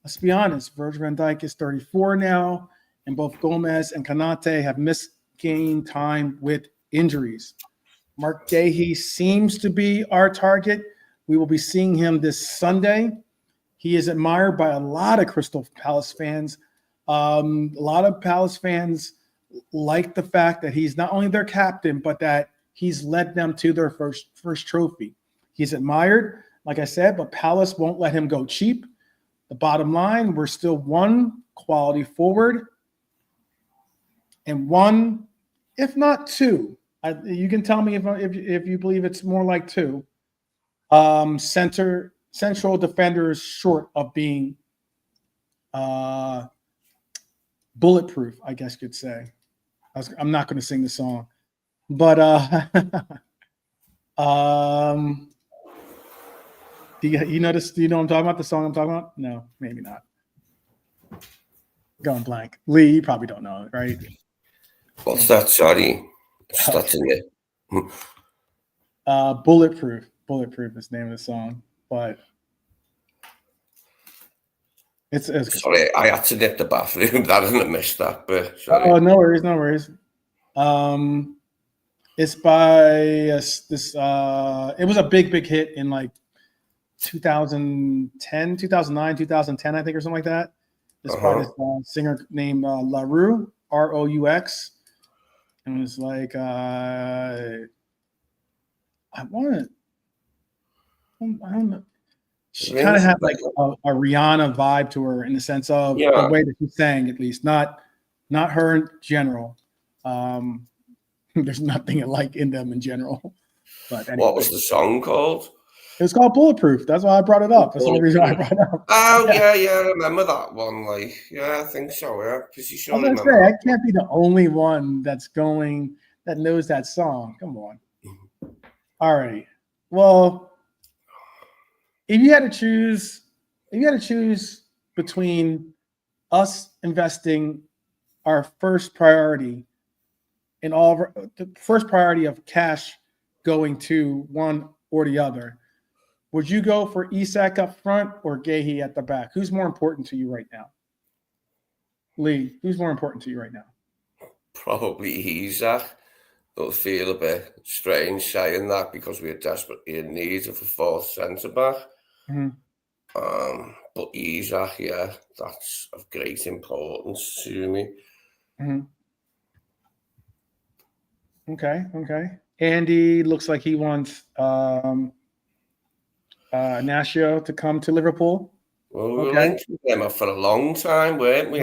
Let's be honest, Virgil van Dijk is 34 now, and both Gomez and Kanate have missed game time with injuries. Marc Guéhi seems to be our target. We will be seeing him this Sunday. He is admired by a lot of Crystal Palace fans. A lot of Palace fans like the fact that he's not only their captain, but that he's led them to their first trophy. He's admired, like I said, but Palace won't let him go cheap. The bottom line, we're still one quality forward and one, if not two, you can tell me if you believe it's more like two. Central defenders short of being bulletproof, I guess you could say. I'm not going to sing the song, but do you notice? Do you know what I'm talking about? The song I'm talking about? No, maybe not. Going blank. Lee, you probably don't know it, right? What's that? Sorry, stuttering it. Bulletproof. Bulletproof is the name of the song, but it's sorry, I had to nip the bathroom. That didn't miss that bit. Sorry. Oh, no worries, no worries. It's by this. It was a big hit in like 2010, 2009, 2010, I think, or something like that. It's by this singer named LaRue, R-O-U-X. And it was like, I don't know. She kind of had like a Rihanna vibe to her in the sense of the way that she sang, at least. Not her in general. There's nothing alike in them in general. But anyway. What was the song called? It was called Bulletproof. That's why I brought it up. That's the only reason I brought it up. Oh, yeah, I remember that one. Like, yeah, I think so, yeah. Because you surely remember. I can't be the only one that knows that song. Come on. All right. Well, if you had to choose between us investing our first priority in all of the first priority of cash going to one or the other, would you go for Isak up front or Guéhi at the back? Who's more important to you right now? Lee, who's more important to you right now? Probably Isak. It'll feel a bit strange saying that because we're desperately in need of a fourth centre-back. Mm-hmm. But Isak, yeah, that's of great importance to me. Mm-hmm. Okay. Andy looks like he wants Nashio to come to Liverpool. Well, we were linked with them for a long time, weren't we?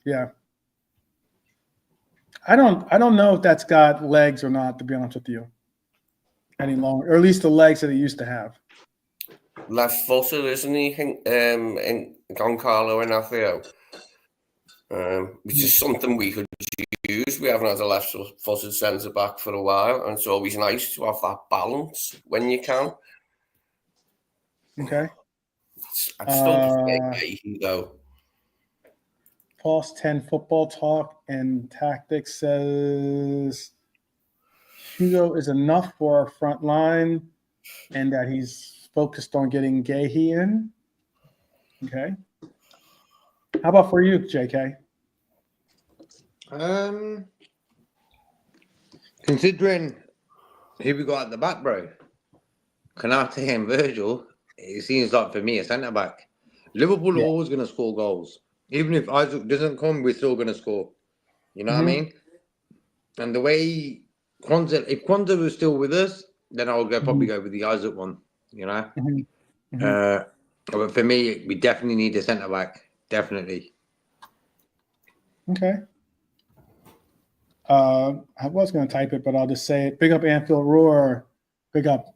Yeah. I don't know if that's got legs or not, to be honest with you, any longer, or at least the legs that he used to have. Left-footed, isn't he? In Goncalo Inacio, which is something we could use. We haven't had a left-footed centre-back for a while, and it's always nice to have that balance when you can. Okay. I'd still prefer Guéhi, though. Pulse 10 Football Talk and Tactics says Hugo is enough for our front line and that he's focused on getting Guéhi in. Okay. How about for you, JK? Considering who we got at the back, bro, Konate and Virgil, it seems like for me a centre back. Liverpool are always going to score goals. Even if Isak doesn't come, we're still going to score. You know what I mean? And the way if Kwanzaa was still with us, then I'll probably go with the Isak one. You know? But for me, we definitely need a centre back. Definitely. Okay. I was going to type it, but I'll just say it. Big up Anfield Roar. Big up.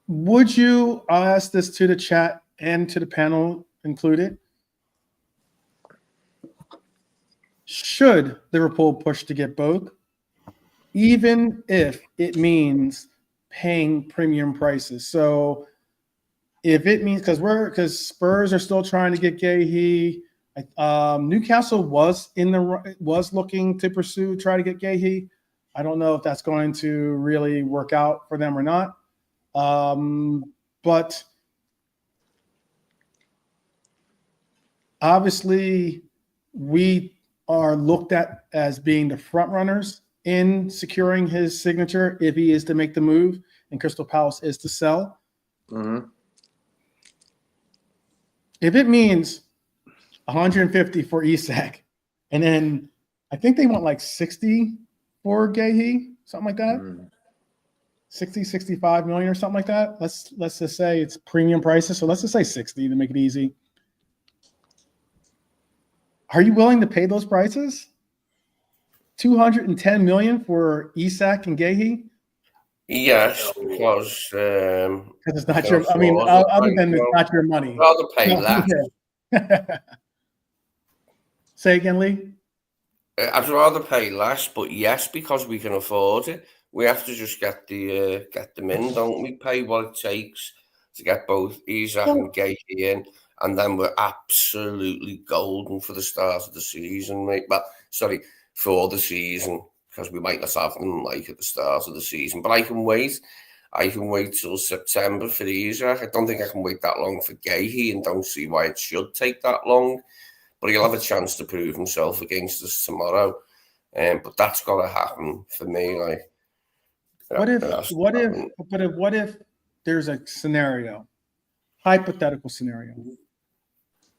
Would you, I'll ask this to the chat and to the panel included, should Liverpool push to get both, even if it means paying premium prices? So if it means, because Spurs are still trying to get Guéhi, Newcastle was looking to try to get Guéhi. I don't know if that's going to really work out for them or not. But obviously we are looked at as being the front runners in securing his signature if he is to make the move and Crystal Palace is to sell. If it means 150 for Isak, and then I think they want like 60 for Guéhi, something like that. 60, 65 million or something like that. Let's just say it's premium prices. So let's just say 60 to make it easy. Are you willing to pay those prices? 210 million for Isak and Guéhi? Yes, because Because it's not can your. I mean, afford it, other like, than you it's know. not your money. I'd rather pay less. Yeah. Say again, Lee. I'd rather pay less, but yes, because we can afford it. We have to just get them in, don't we? Pay what it takes to get both Isak and Guéhi in, and then we're absolutely golden for the start of the season, mate. But sorry, for the season, because we might not have them like at the start of the season. But I can wait. I can wait till September for Isak. I don't think I can wait that long for Guéhi, and don't see why it should take that long. But he'll have a chance to prove himself against us tomorrow. But that's got to happen for me. Like, What if there's a scenario, hypothetical scenario,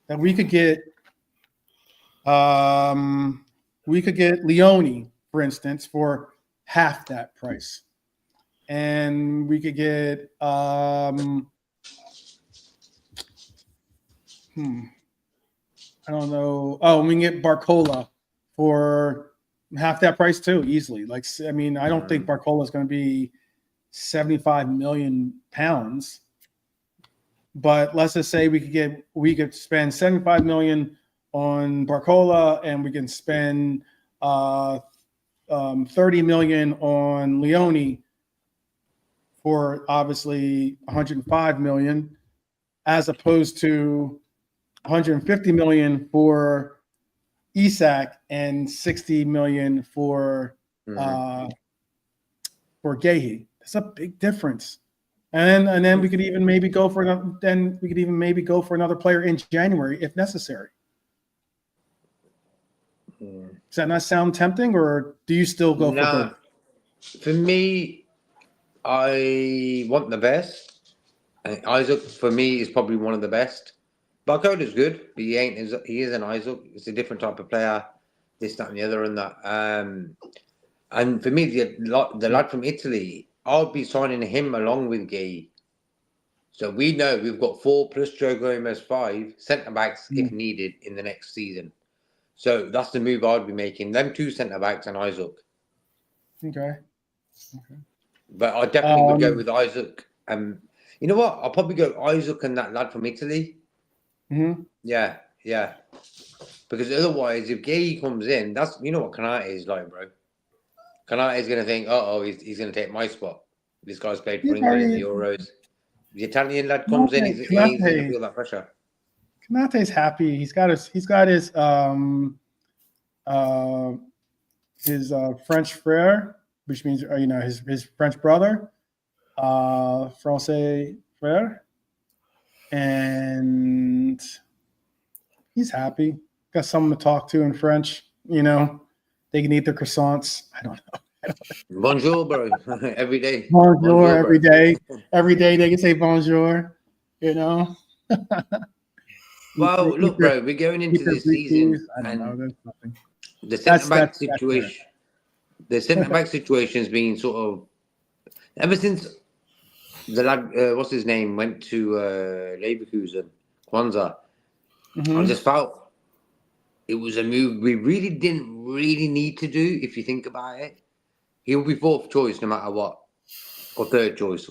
that we could get Leone, for instance, for half that price, and we could get I don't know. Oh, we can get Barcola for half that price too, easily. Like, I mean, I don't think Barcola is going to be 75 million pounds, but let's just say we could spend 75 million on Barcola, and we can spend 30 million on Leone for obviously 105 million, as opposed to 150 million for Isak and 60 million for Guéhi. That's a big difference. And then we could even maybe go for another player in January if necessary. Does that not sound tempting, or do you still go for both? For me, I want the best. And Isak, for me, is probably one of the best. Barcola's good, but he is an Isak. It's a different type of player, this, that, and the other, and that. And for me, the lad from Italy, I'll be signing him along with Guéhi. So we know we've got 4 plus Joe Gomez 5 centre backs if needed in the next season. So that's the move I'd be making. Them 2 centre backs and Isak. Okay. But I definitely would go with Isak. You know what? I'll probably go Isak and that lad from Italy. Mm-hmm. Yeah. Because otherwise, if Guéhi comes in, that's, you know what Kanate is like, bro. Kanate is going to think, he's going to take my spot. This guy's played for England in the Euros. The Italian lad comes in, he's going to feel that pressure. Kanate's happy. He's got his French frère, which means his French brother, Français frère, and he's happy. Got someone to talk to in French. They can eat their croissants. I don't know. Bonjour, bro. Every day. Bonjour every day. Every day they can say bonjour. Well, look, bro, we're going into this season. I don't know. There's nothing. The centre-back situation. The centre-back situation has been sort of ever since the lad, what's his name, went to Leverkusen, Kwanzaa. I just felt it was a move we really didn't need to do. If you think about it, he'll be 4th choice no matter what, or 3rd choice.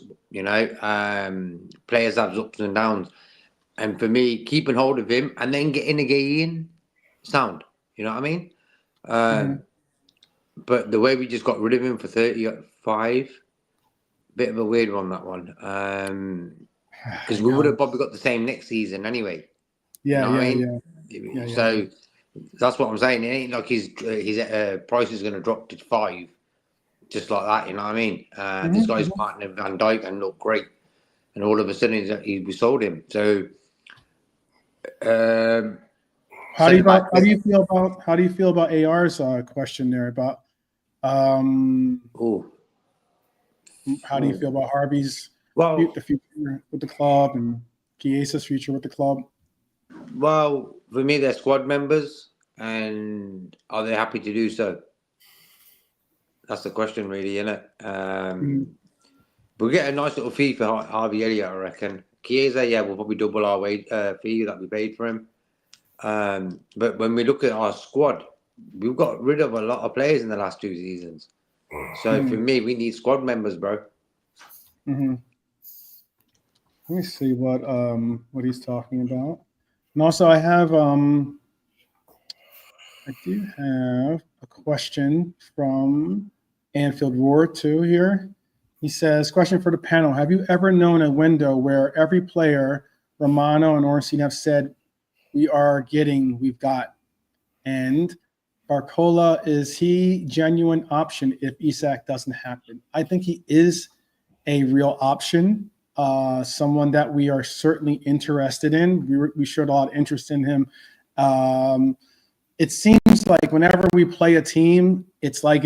Players have ups and downs. And for me, keeping hold of him and then getting a Guéhi in, sound. You know what I mean? But the way we just got rid of him for 35, bit of a weird one, that one. Because we would have probably got the same next season anyway. Yeah, you know what I mean? So that's what I'm saying. It ain't like his price is going to drop to 5, just like that. You know what I mean? This guy's partner Van Dijk and looked great, and all of a sudden we sold him. So. How do you feel about AR's question there about how do you feel about Harvey's the future with the club and Chiesa's future with the club? Well, for me, they're squad members, and are they happy to do so? That's the question, really, isn't it? We'll get a nice little fee for Harvey Elliott, I reckon. Chiesa, we'll probably double our fee that we paid for him. But when we look at our squad, we've got rid of a lot of players in the last 2 seasons. So for me, we need squad members, bro. Mm-hmm. Let me see what he's talking about. And also, I do have a question from Anfield Roar too here. He says, question for the panel. Have you ever known a window where every player, Romano and Ornstein, have said, we've got? And Barcola, is he genuine option if Isak doesn't happen? I think he is a real option, someone that we are certainly interested in. We showed a lot of interest in him. It seems like whenever we play a team, it's like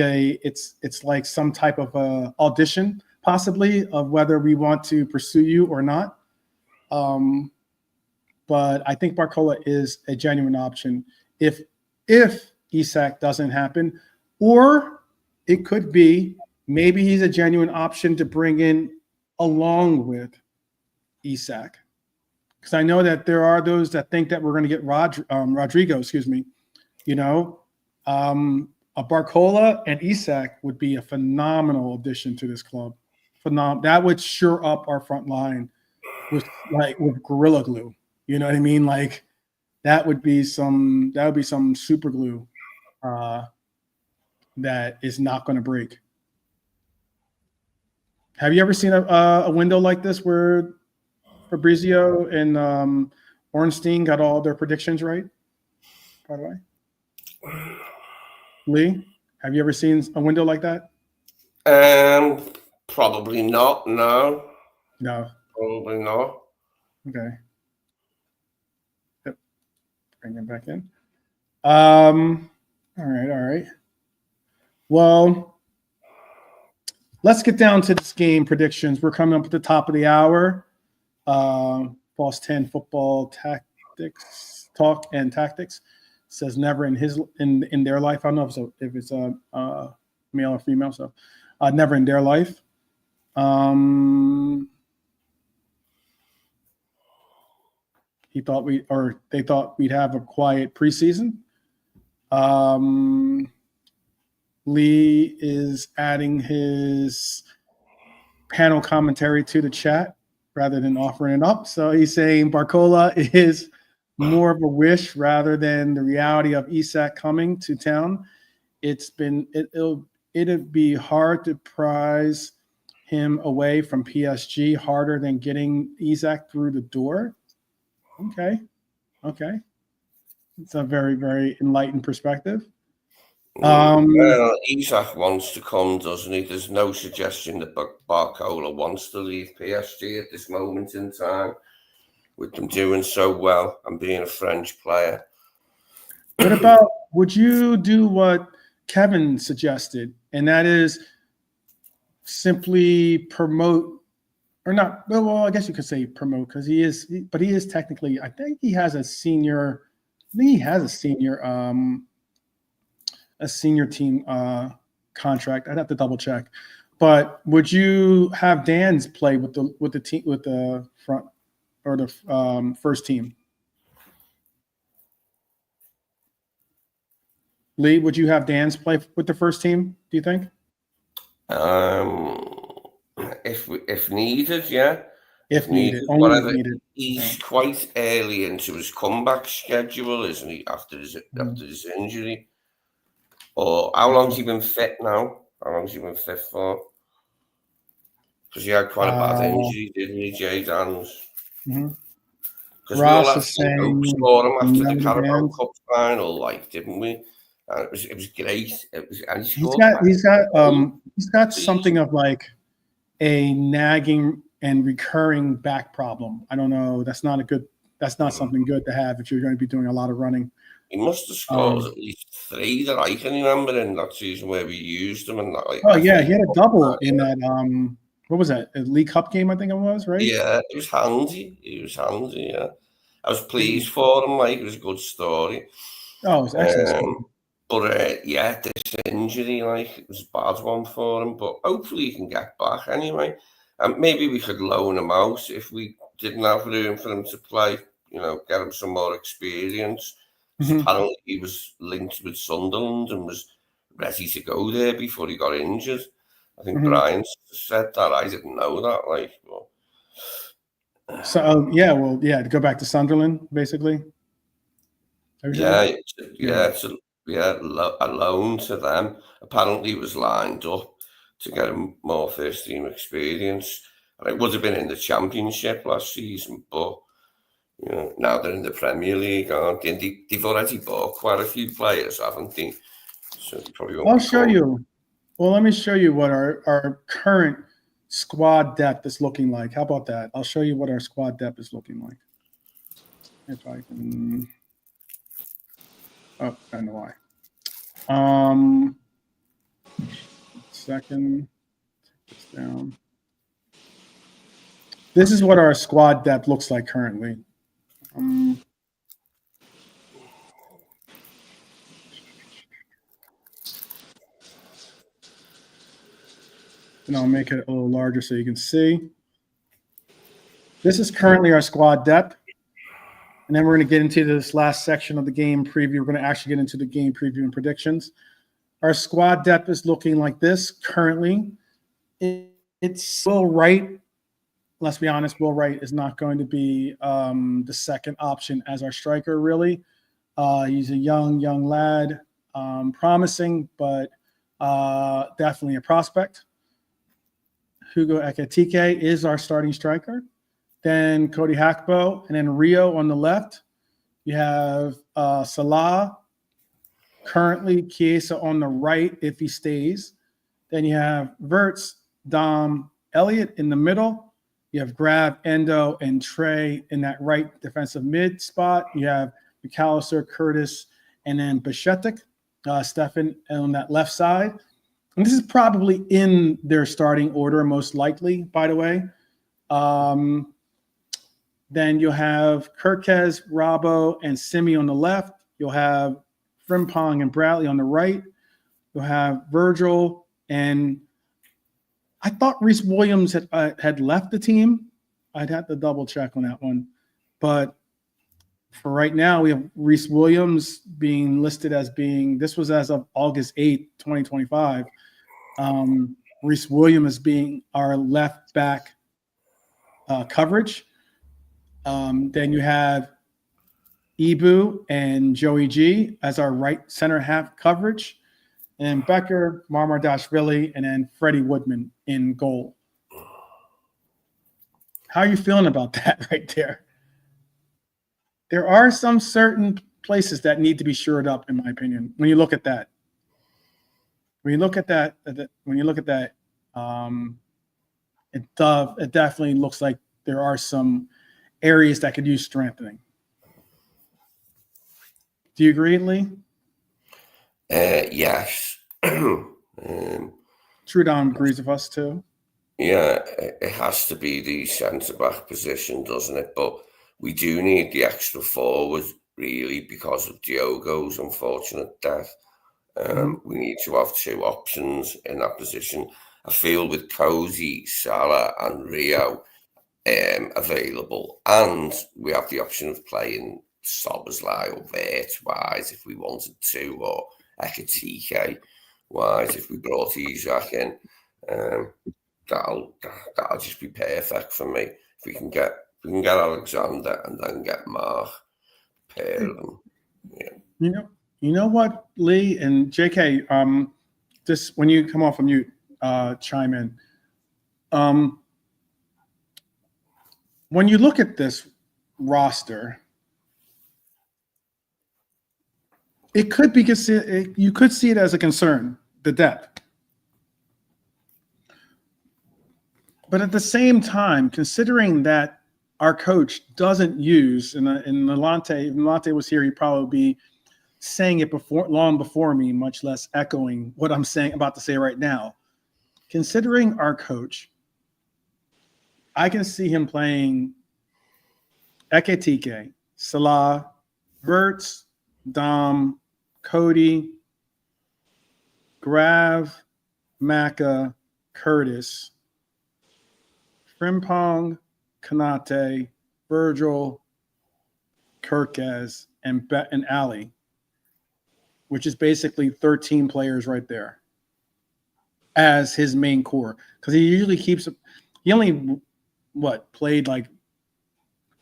some type of audition, possibly, of whether we want to pursue you or not. But I think Barcola is a genuine option if Isak doesn't happen, or it could be maybe he's a genuine option to bring in along with Isak, because I know that there are those that think that we're going to get Rodrigo. A Barcola and Isak would be a phenomenal addition to this club. That would shore up our front line with Gorilla Glue. You know what I mean? Like that would be some super glue that is not going to break. Have you ever seen a window like this where Fabrizio and Ornstein got all their predictions right? By the way, Lee, have you ever seen a window like that? Probably not. No. Probably not. Okay. Yep. Bring it back in. All right. Well, let's get down to this game predictions. We're coming up at the top of the hour. False 10 football tactics talk and tactics says never in their life. I don't know if it's a male or female, so never in their life. They thought we'd have a quiet preseason. Lee is adding his panel commentary to the chat rather than offering it up. So he's saying Barcola is more of a wish rather than the reality of Isak coming to town. It'd be hard to prize him away from PSG, harder than getting Isak through the door. Okay. It's a very, very enlightened perspective. Isak wants to come, doesn't he? There's no suggestion that Barcola wants to leave PSG at this moment in time, with them doing so well and being a French player. What about, would you do what Kevin suggested, and that is simply promote, or not? Well, I guess you could say promote, because he is technically, I think he has a senior team contract. I'd have to double check. But would you have Dan's play with the team, with the front or the first team? Lee, would you have Dan's play with the first team, do you think? If needed, yeah. If needed. Whatever. Needed. He's quite early into his comeback schedule, isn't he, after his injury? Or how long's he been fit now? How long's he been fit for? Because he had quite a bad injury, didn't he, Jay Dans? Because we all had hopes for him after the Carabao Cup final, didn't we? It was great. He's got something of like a nagging and recurring back problem. I don't know. That's not something good to have if you're going to be doing a lot of running. He must have scored at least 3 that I can remember in that season where we used him. And he had a double in that. What was that? A League Cup game, I think it was, right? Yeah, it was handy. Yeah. I was pleased for him. It was a good story. Oh, it was excellent. But this injury, it was a bad one for him. But hopefully he can get back anyway. And maybe we could loan him out if we didn't have room for him to play. get him some more experience. Mhm. Apparently, he was linked with Sunderland and was ready to go there before he got injured. I think Brian said that. I didn't know that. So to go back to Sunderland, basically. It's a loan to them. Apparently, he was lined up to get him more first team experience. And it would have been in the Championship last season, but now they're in the Premier League, aren't they? And they've already bought quite a few players, haven't they? So they probably won't. I'll show you. Well, let me show you what our current squad depth is looking like. How about that? I'll show you what our squad depth is looking like. If I can. Oh, I know why. Second, take this down. This is what our squad depth looks like currently. And I'll make it a little larger so you can see. This is currently our squad depth. And then we're going to get into this last section of the game preview. We're going to actually get into the game preview and predictions. Our squad depth is looking like this currently. It's Will Wright. Let's be honest, Will Wright is not going to be the second option as our striker, really. He's a young lad, promising, but definitely a prospect. Hugo Ekitiké is our starting striker. Then Cody Hakpo, and then Rio on the left. You have Salah, currently Chiesa on the right if he stays. Then you have Wirtz, Dom, Elliott in the middle. You have Grab, Endo, and Trey in that right defensive mid spot. You have McAllister, Curtis, and then Bashetic, Stefan on that left side. And this is probably in their starting order, most likely, by the way. Then you'll have Kerkez, Robbo, and Simi on the left. You'll have Frimpong and Bradley on the right. You'll have Virgil, and I thought Reece Williams had left the team. I'd have to double check on that one. But for right now, we have Reece Williams being listed as being, this was as of August 8th, 2025. Reece Williams being our left back coverage. Then you have Ibu and Joey G as our right center half coverage. And Becker, Mamardashvili, and then Freddie Woodman in goal. How are you feeling about that right there? There are some certain places that need to be shored up, in my opinion, when you look at that. It definitely looks like there are some areas that could use strengthening. Do you agree, Lee? Yes. Trudon agrees with us too. Yeah, it has to be the centre-back position, doesn't it? But we do need the extra forward, really, because of Diogo's unfortunate death. We need to have two options in that position. I feel with Cozy, Salah and Rio available, and we have the option of playing Szoboszlai or Wirtz if we wanted to, or Ekitiké wise if we brought Isak in. That'll just be perfect for me. If we can get Alexander and then get Marc, pair them. Yeah. You know what, Lee and JK, just when you come off of mute, chime in. When you look at this roster, it could be you could see it as a concern, the depth. But at the same time, considering that our coach doesn't use, and Lante was here, he'd probably be saying it long before me, much less echoing what I'm about to say right now. Considering our coach, I can see him playing Ekitiké, Salah, Wirtz, Dom, Cody, Grav, Maka, Curtis, Frimpong, Kanate, Virgil, Kerkez, and Ali, which is basically 13 players right there as his main core. Because he only played like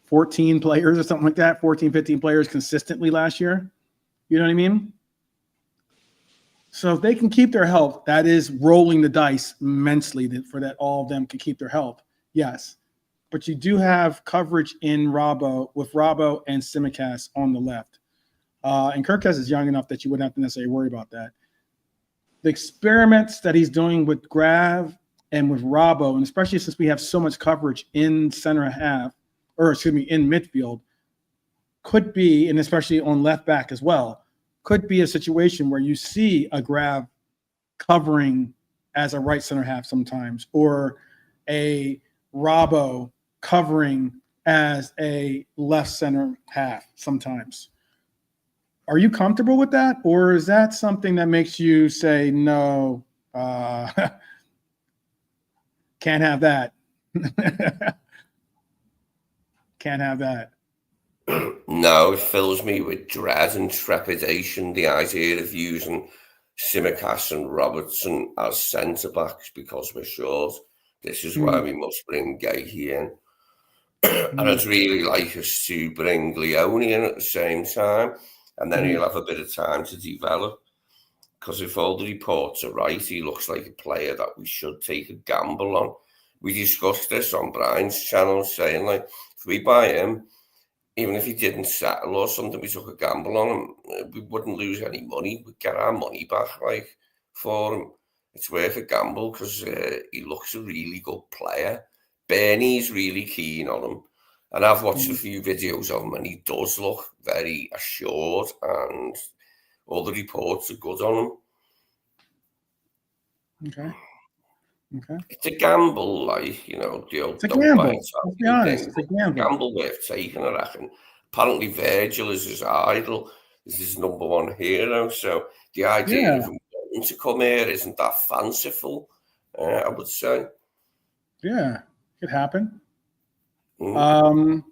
14 players or something like that, 14, 15 players consistently last year. You know what I mean? So if they can keep their health, that is rolling the dice immensely for that all of them can keep their health. Yes. But you do have coverage in with Robbo and Tsimikas on the left. And Kerkez is young enough that you wouldn't have to necessarily worry about that. The experiments that he's doing with Grav and with Robbo, and especially since we have so much coverage in center half, in midfield, could be, and especially on left back as well, could be a situation where you see a Grav covering as a right center half sometimes, or a Robbo covering as a left center half sometimes. Are you comfortable with that, or is that something that makes you say no? Can't have that. Can't have that. No, it fills me with dread and trepidation, the idea of using Tsimikas and Robertson as centre-backs because we're short. This is why we must bring Guéhi in. And I'd really like us to bring Leone in at the same time, and then he'll have a bit of time to develop. Because if all the reports are right, he looks like a player that we should take a gamble on. We discussed this on Brian's channel, saying, like, if we buy him, even if he didn't settle or something, we took a gamble on him, we wouldn't lose any money. We'd get our money back, like, for him. It's worth a gamble because he looks a really good player. Bernie's really keen on him. And I've watched a few videos of him, and he does look very assured, and all the reports are good on him. Okay. It's a gamble, like, the old it's a gamble. Let's be honest. It's a gamble worth taking, I reckon. Apparently, Virgil is his idol, is his number one hero. So the idea of him wanting to come here isn't that fanciful, I would say. Yeah, it could happen. Well,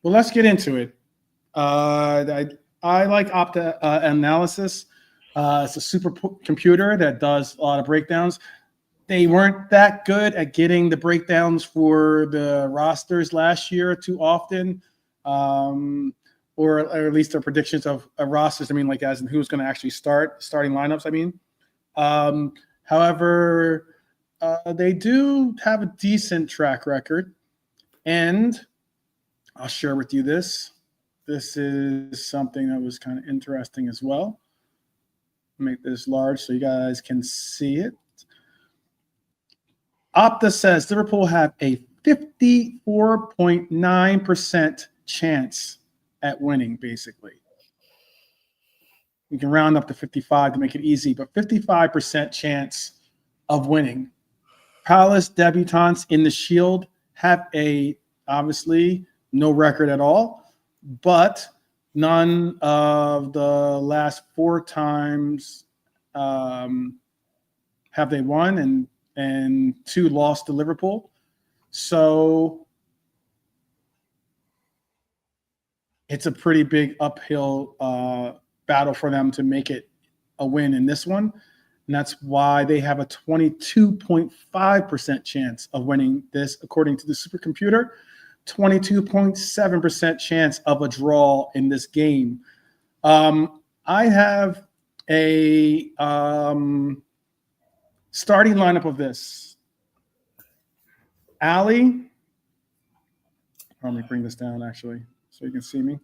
let's get into it. I like Opta analysis. It's a supercomputer that does a lot of breakdowns. They weren't that good at getting the breakdowns for the rosters last year too often, or at least their predictions of rosters. I mean, like as in who's going to actually starting lineups. I mean, however, they do have a decent track record, and I'll share with you this. This is something that was kind of interesting as well. Make this large so you guys can see it. Opta says Liverpool have a 54.9% chance at winning, basically. We can round up to 55 to make it easy, but 55% chance of winning. Palace debutants in the Shield have obviously no record at all, but none of the last 4 times have they won, and 2 lost to Liverpool. So it's a pretty big uphill battle for them to make it a win in this one. And that's why they have a 22.5% chance of winning this, according to the supercomputer. 22.7% chance of a draw in this game. I have a starting lineup of this. Ali. Let me bring this down, actually, so you can see me.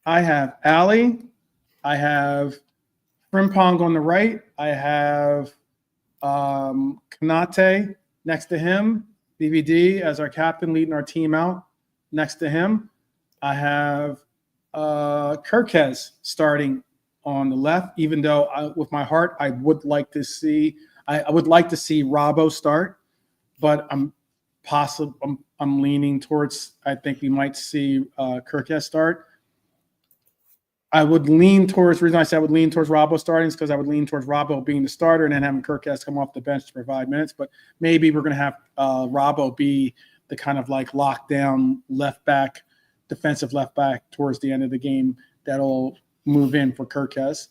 I have Ali. I have Frimpong on the right. I have Konate next to him. BVD as our captain leading our team out next to him. I have Kerkez starting on the left, even though with my heart, I would like to see Robbo start, but I'm leaning towards, I think we might see Kerkez start. I would lean towards, the reason I said I would lean towards Robbo starting is because I would lean towards Robbo being the starter and then having Kerkez come off the bench to provide minutes. But maybe we're going to have Robbo be the kind of like lockdown left back, defensive left back towards the end of the game that'll move in for Kerkez.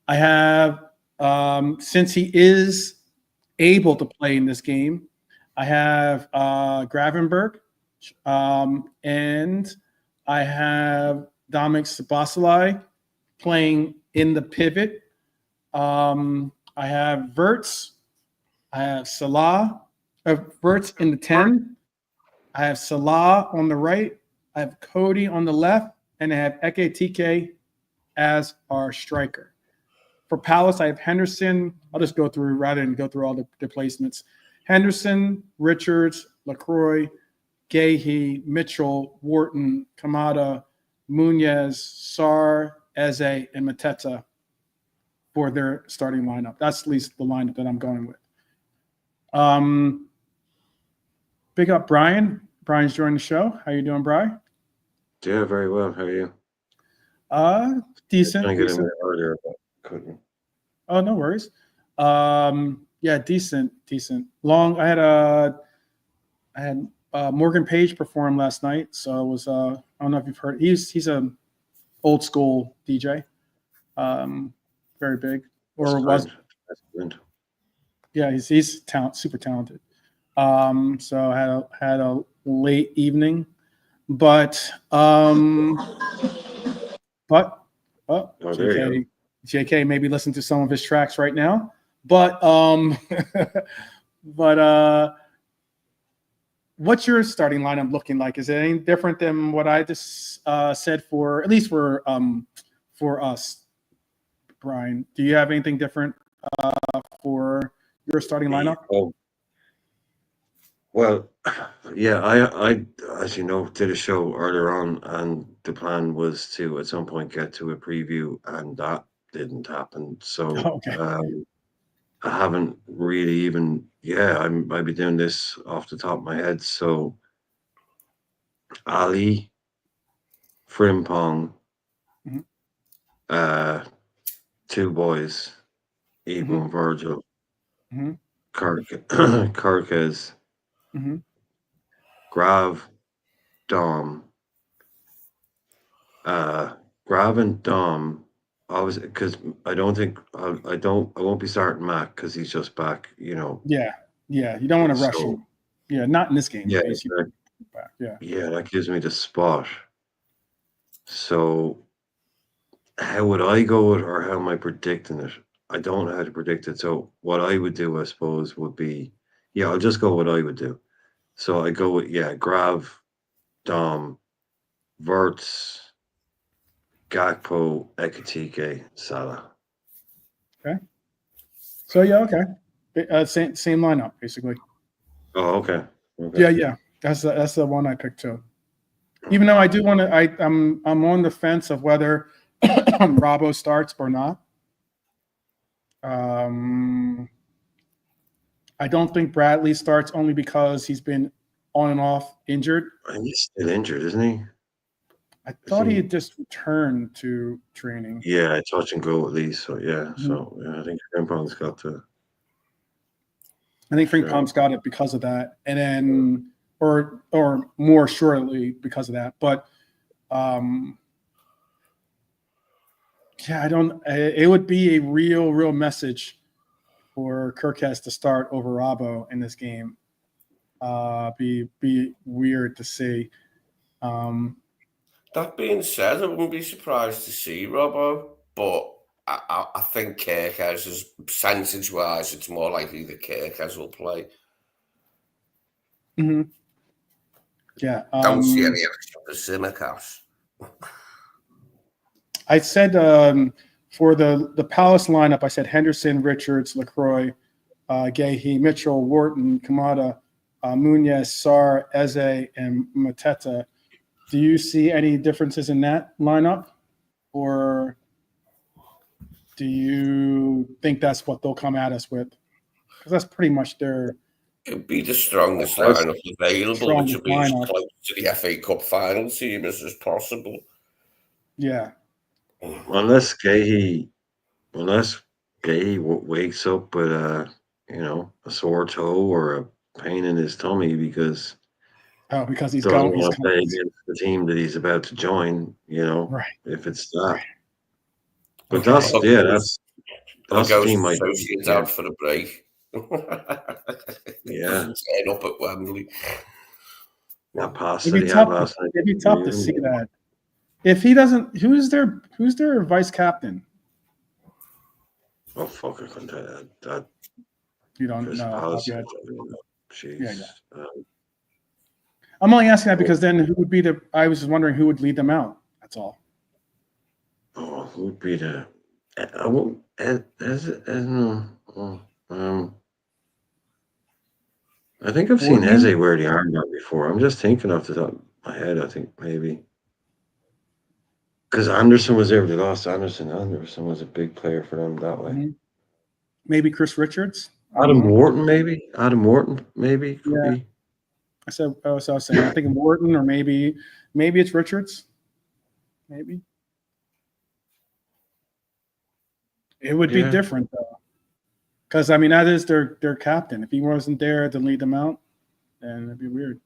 I have, since he is able to play in this game, I have Gravenberg, and I have Dominic Szoboszlai playing in the pivot. I have Wirtz. I have Salah. Wirtz in the 10. I have Salah on the right. I have Cody on the left. And I have Ekitiké as our striker. For Palace, I have Henderson. I'll just go through rather than go through all the placements. Henderson, Richards, LaCroix, Guéhi, Mitchell, Wharton, Kamada, Munez, Sarr, Eze, and Mateta for their starting lineup. That's at least the lineup that I'm going with. Big up Brian. Brian's joining the show. How you doing, Brian? Yeah, very well. How are you? Decent. I get in Decent. there earlier, but couldn't. Oh, no worries. Yeah, decent. Long. I had Morgan Page perform last night, so it was. I don't know if you've heard. He's a old school DJ. Very big. Or was. That's good. Yeah, he's super talented. So I had a late evening, but JK maybe listen to some of his tracks right now. But what's your starting lineup looking like? Is it any different than what I just said for at least for us, Brian? Do you have anything different for your starting lineup? Oh, well, yeah, I, as you know, did a show earlier on, and the plan was to at some point get to a preview, and that didn't happen. So, Okay. I haven't really even. Yeah, I might be doing this off the top of my head. So, Ali, Frimpong, Mhm. two boys, Evo and Virgil, Mhm. Kerkez, Mhm. Grav, Dom, Grav and Dom. Obviously, because I don't think I won't be starting Mac because he's just back. You know. Yeah. You don't want to rush him. Yeah, not in this game. Yeah, Back. Yeah. yeah, that gives me the spot. So, how would I go it, or how am I predicting it? I don't know how to predict it. So, what I would do, I suppose, would be, yeah, I'll just go what I would do. So I go with Grav, Dom, Wirtz, Gakpo, Ekitiké, Salah. Okay. So yeah, okay. Same lineup basically. Oh, okay. Okay. Yeah. That's the one I picked too. Even though I do want to, I'm on the fence of whether Robbo starts or not. I don't think Bradley starts only because he's been on and off injured. And he's still injured, isn't he? I thought he had just returned to training. Yeah, touch and go at least. So yeah, so yeah, I think Frimpong's got to. I think Frimpong's got it because of that, and then or more shortly because of that. But yeah, I don't. It would be a real message for Kerkez to start over Robbo in this game. Be weird to see. That being said, I wouldn't be surprised to see Robbo, but I think Kerkez, percentage-wise, it's more likely that Kerkez will play. Mm-hmm. Yeah. Don't see any extra for Simicast. I said for the Palace lineup, I said Henderson, Richards, LaCroix, Guéhi, Mitchell, Wharton, Kamada, Munez, Sarr, Eze, and Mateta. Do you see any differences in that lineup? Or do you think that's what they'll come at us with? Because that's pretty much their... It would be the strongest lineup available, which would be as close to the FA Cup final team as possible. Yeah. Unless Guéhi wakes up with a sore toe or a pain in his tummy, because Oh, because he's doesn't going. He's want to play coming. against the team that he's about to join. You know, Right. if it's that. Right. But Okay. that's I'll the go team I associates yeah. out for the break. Yeah. Doesn't turn up at Wembley. That pass It'd that be he had tough. last night. It'd be tough to see that. If he doesn't, who's their vice captain? Oh fuck! I couldn't tell you that. You don't Chris know. Palace, Yeah. Jeez. I'm only asking that because then who would be the? I was just wondering who would lead them out. That's all. Oh, who would be the? I won't. No. I think I've seen Eze wear the armband before. I'm just thinking off the top of my head. I think maybe because Anderson was there. They lost Anderson. Anderson was a big player for them that way. Mm-hmm. Maybe Chris Richards. Adam Wharton, maybe. Adam Wharton, maybe could be. I was saying. I'm thinking Wharton, or maybe it's Richards. Maybe it would be different though, because I mean that is their captain. If he wasn't there to lead them out, then it'd be weird.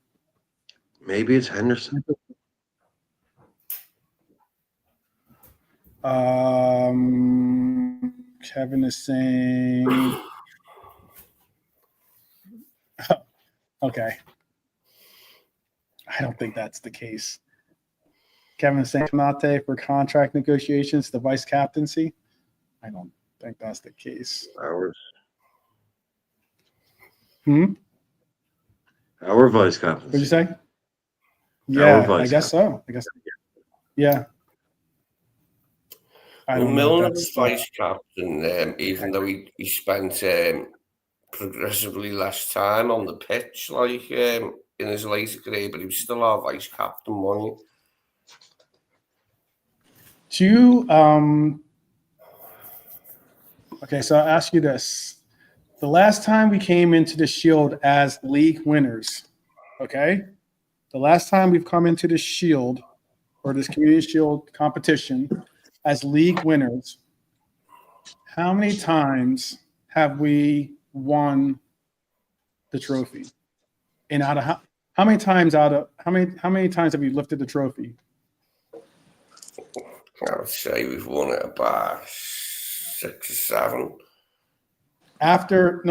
Maybe it's Henderson. Kevin is saying. Okay. I don't think that's the case. Kevin is saying Konate for contract negotiations, the vice captaincy. I don't think that's the case. Our vice captain. What'd you say? Yeah, I guess so. Yeah. Well, Milner's vice captain, even though he spent progressively less time on the pitch, like in his later career, but he was still our vice captain, wasn't he? Okay, so I'll ask you this. The last time we came into the Shield as league winners, okay? The last time we've come into the Shield or this Community Shield competition as league winners, how many times have we won the trophy? And out of how many times have you lifted the trophy? I would say we've won it about 6 or 7. After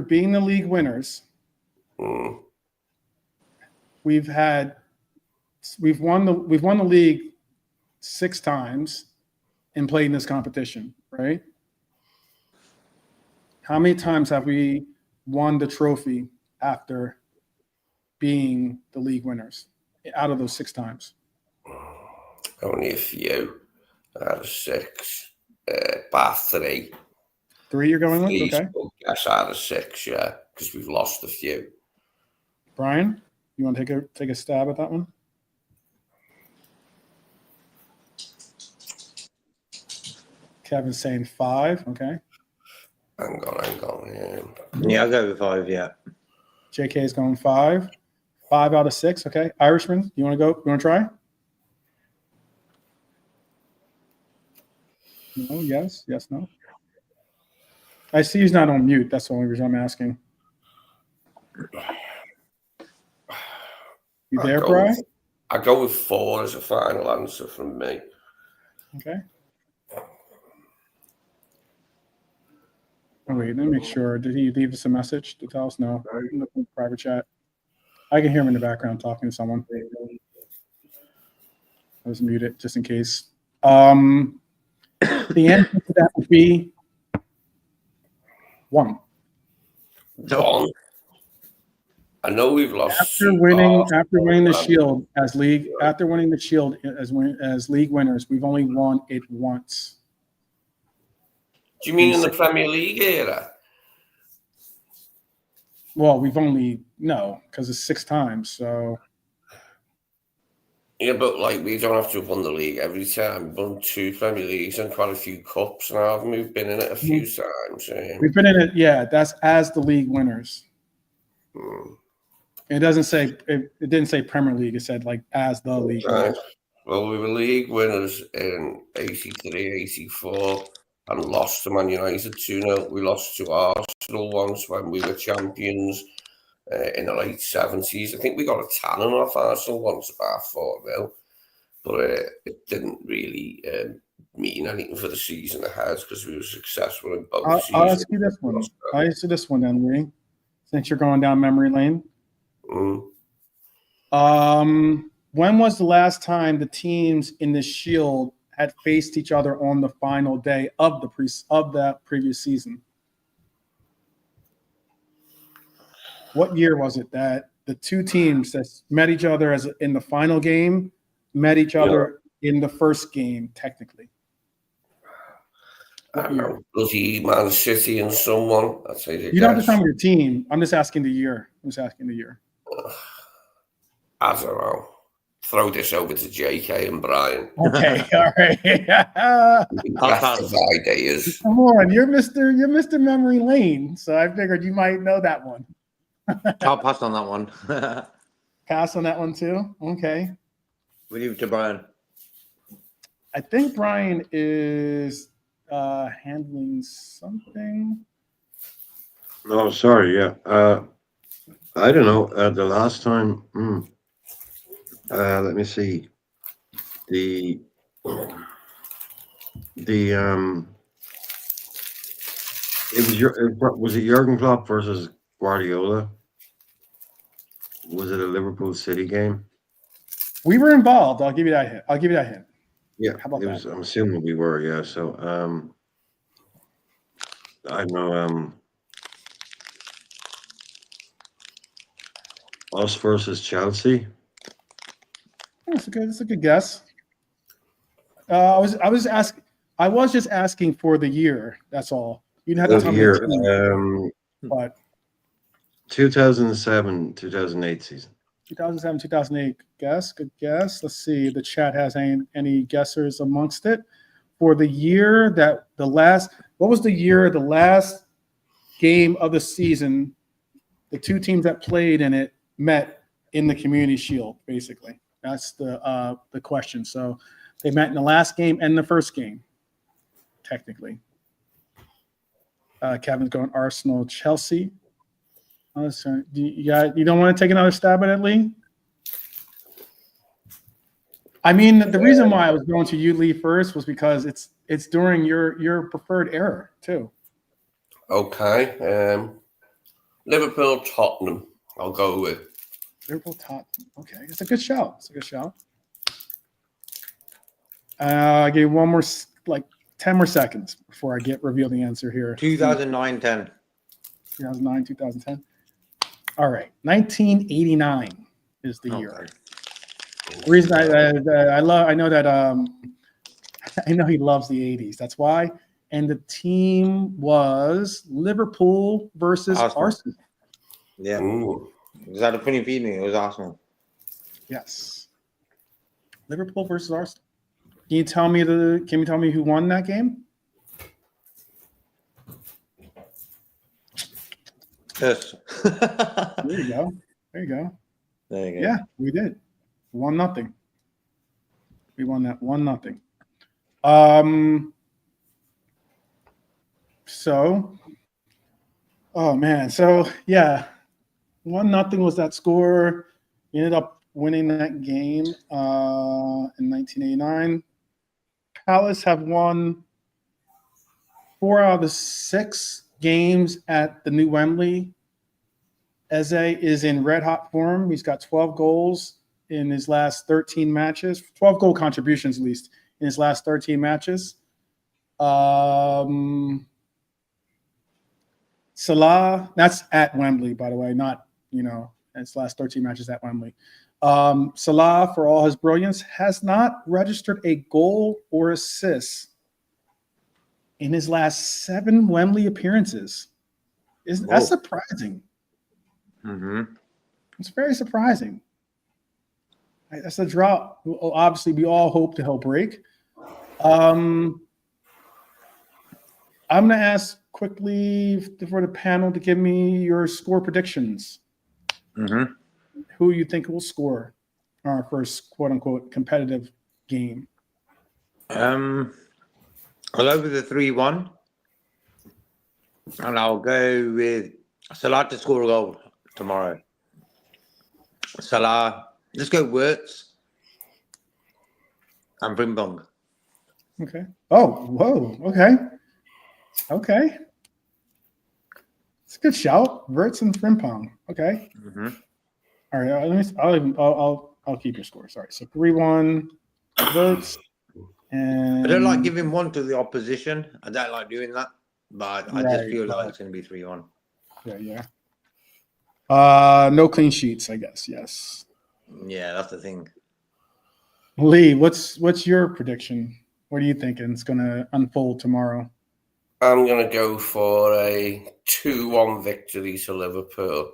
being the league winners, we've won the league 6 times and played in this competition, right? How many times have we won the trophy after being the league winners out of those 6 times? Only a few out of 6. About 3. 3 you're going with? Okay. Yes, out of 6, yeah, because we've lost a few. Brian, you want to take a stab at that one? Kevin's saying 5. Okay. Hang on. Yeah, I'll go with 5. Yeah. JK is going 5. 5 out of 6. Okay. Irishman, you want to go? You want to try? No. Yes. No. I see he's not on mute. That's the only reason I'm asking. You there, Brian? I go with 4 as a final answer from me. Okay. Oh, wait, let me make sure. Did he leave us a message to tell us? No. Private chat. I can hear him in the background talking to someone. I was muted just in case. The answer to that would be 1. 1. I know we've lost after winning the Shield as league winners. We've only won it once. Do you mean in the Premier League era? Well, because it's 6 times. So yeah, but like we don't have to have won the league every time. We've won 2 Premier Leagues and quite a few cups now. Haven't we? We've been in it a few times. We've been in it. Yeah, that's as the league winners. It doesn't say it didn't say Premier League. It said like as the league winners. Well, we were league winners in 83, 84 and lost to Man United 2-0. We lost to Arsenal once when we were champions in the late 70s. I think we got a tanning off Arsenal once, about 4-0, but it didn't really mean anything for the season ahead because we were successful in both seasons. I'll ask you this one. I'll ask you this one then, Lee, since you're going down memory lane. When was the last time the teams in the Shield had faced each other on the final day of that previous season? What year was it that the two teams that met each other in the final game met each other in the first game, technically? I don't know. Bloody Man City and someone. I'd say you don't have to tell me your team. I'm just asking the year. I don't know. Throw this over to JK and Brian. Okay, all right. That's the ideas. Come on, you're Mr. Memory Lane, so I figured you might know that one. I'll pass on that one. Pass on that one too? Okay. We leave it to Brian. I think Brian is handling something. No, sorry. Yeah. I don't know. The last time. Let me see. The was it Jurgen Klopp versus Guardiola? Was it a Liverpool City game? We were involved. I'll give you that hint. Yeah, How about that? I'm assuming we were. Yeah. So I don't know. Us versus Chelsea. That's a good guess. I was just asking for the year. That's all. You didn't have to tell me the team, but 2007, 2008 season. 2007, 2008 guess. Good guess. Let's see. The chat has any guessers amongst it for the year that what was the year the last game of the season? The two teams that played in it met in the Community Shield, basically. That's the question. So they met in the last game and the first game, technically. Kevin's going Arsenal, Chelsea. Oh, sorry. You don't want to take another stab at it, Lee? I mean, the reason why I was going to you, Lee, first was because it's during your preferred era too. Okay. Liverpool, Tottenham. I'll go with Liverpool, Tottenham. Okay, it's a good shout. I give you one more, like 10 more seconds before I reveal the answer here. 2009-10. 2009, 2010. All right, 1989 is the year. The reason I know that I know he loves the 80s. That's why. And the team was Liverpool versus Arsenal. Yeah. Ooh. Was that a funny feeling? It was Arsenal. Yes. Liverpool versus Arsenal. Can you tell me who won that game? Yes. There you go. Yeah, we did. 1-0. We won that 1-0. So, oh man. So yeah, 1-0 was that score. We ended up winning that game in 1989. Palace have won 4 out of the 6 games at the new Wembley. Eze is in red hot form. He's got 12 goals in his last 13 matches, 12 goal contributions at least in his last 13 matches. Salah, that's at Wembley, by the way, not, his last 13 matches at Wembley. Salah, for all his brilliance, has not registered a goal or assist in his last 7 Wembley appearances. That's surprising. Mm-hmm. It's very surprising. That's a drought. Obviously, we all hope to help break. I'm going to ask quickly for the panel to give me your score predictions. Mm-hmm. Who you think will score our first quote-unquote competitive game? I'll go with the 3-1. And I'll go with Salah to score a goal. tomorrow. Salah. Let's go Wirtz and Frimpong. Okay. Oh, whoa. Okay. Okay. It's a good shout. Wirtz and Frimpong. Okay. Mm-hmm. All right. I'll keep your score. Sorry. So 3-1 Wirtz. And I don't like giving one to the opposition. I don't like doing that. But I just Right, feel like right. it's going to be 3-1. Yeah. No clean sheets, I guess. Yes. Yeah, that's the thing. Lee, what's your prediction? What are you thinking is going to unfold tomorrow? I'm going to go for a 2-1 victory to Liverpool.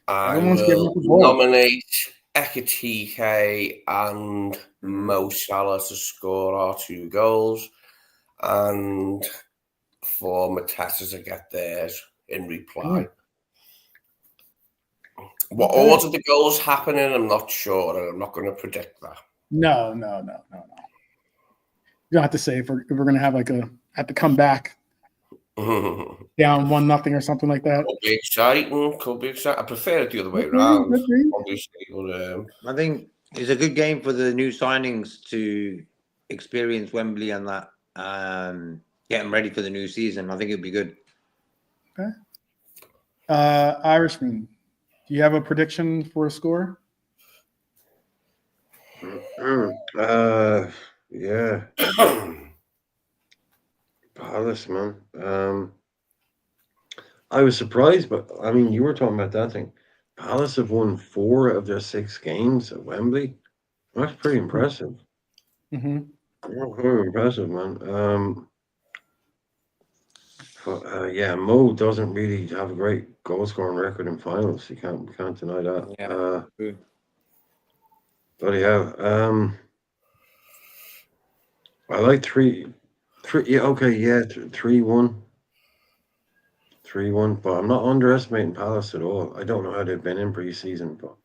I Everyone's giving will up the ball. nominate Ekitiké and Mo Salah to score our 2 goals, and for Mateta to get theirs in reply. What order the goals happen in, I'm not sure, and I'm not going to predict that. No. You don't have to say if we're going to have have to come back down 1-0 or something like that. Could be exciting. I prefer it the other way around, obviously. But I think it's a good game for the new signings to experience Wembley and that. Get them ready for the new season. I think it'd be good. Okay. Irishman, do you have a prediction for a score? Yeah. Palace, man. I was surprised, but I mean, you were talking about that thing. Palace have won 4 of their 6 games at Wembley. That's pretty impressive. Mm-hmm. Very impressive, man. Yeah, Mo doesn't really have a great goal scoring record in finals. You can't deny that. Yeah. But yeah, I like 3. Yeah, okay, yeah, 3-1. 3-1, but I'm not underestimating Palace at all. I don't know how they've been in preseason, but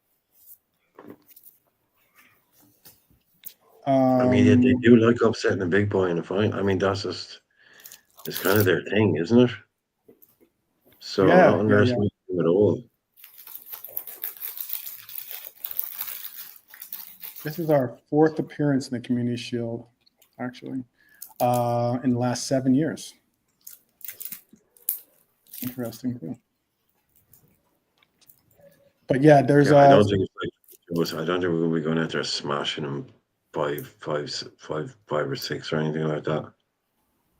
I mean, they do like upsetting the big boy in the final. I mean, it's kind of their thing, isn't it? So I'm not underestimating them at all. This is our 4th appearance in the Community Shield, actually, in the last 7 years. Interesting too. But yeah, there's I don't think I don't think we're going to be going out there smashing them 5 or 6 or anything like that.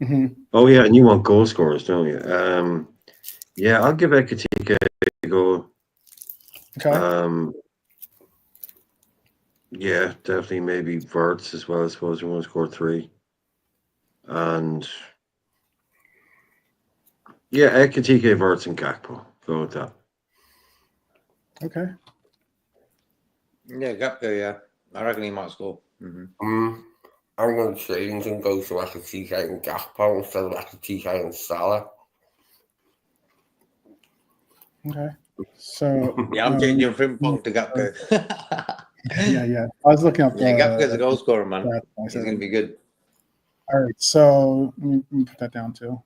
Mm-hmm. Oh yeah, and you want goal scorers, don't you? Yeah, I'll give Ekitiké a go. Okay. Yeah, definitely maybe Wirtz as well. I suppose you want to score 3, and yeah, Ekitiké, Wirtz, and Gakpo. Go with that. Okay. Yeah, Gakpo, yeah. I reckon he might score. Mm-hmm. I'm going to change and go to Ekitiké and Gakpo instead of Ekitiké and Salah. Okay. So yeah, I'm changing Frimpong to Gakpo. yeah. I was looking up. Yeah, Gakpo's a goal scorer, man. He's going to be good. All right, so let me put that down too.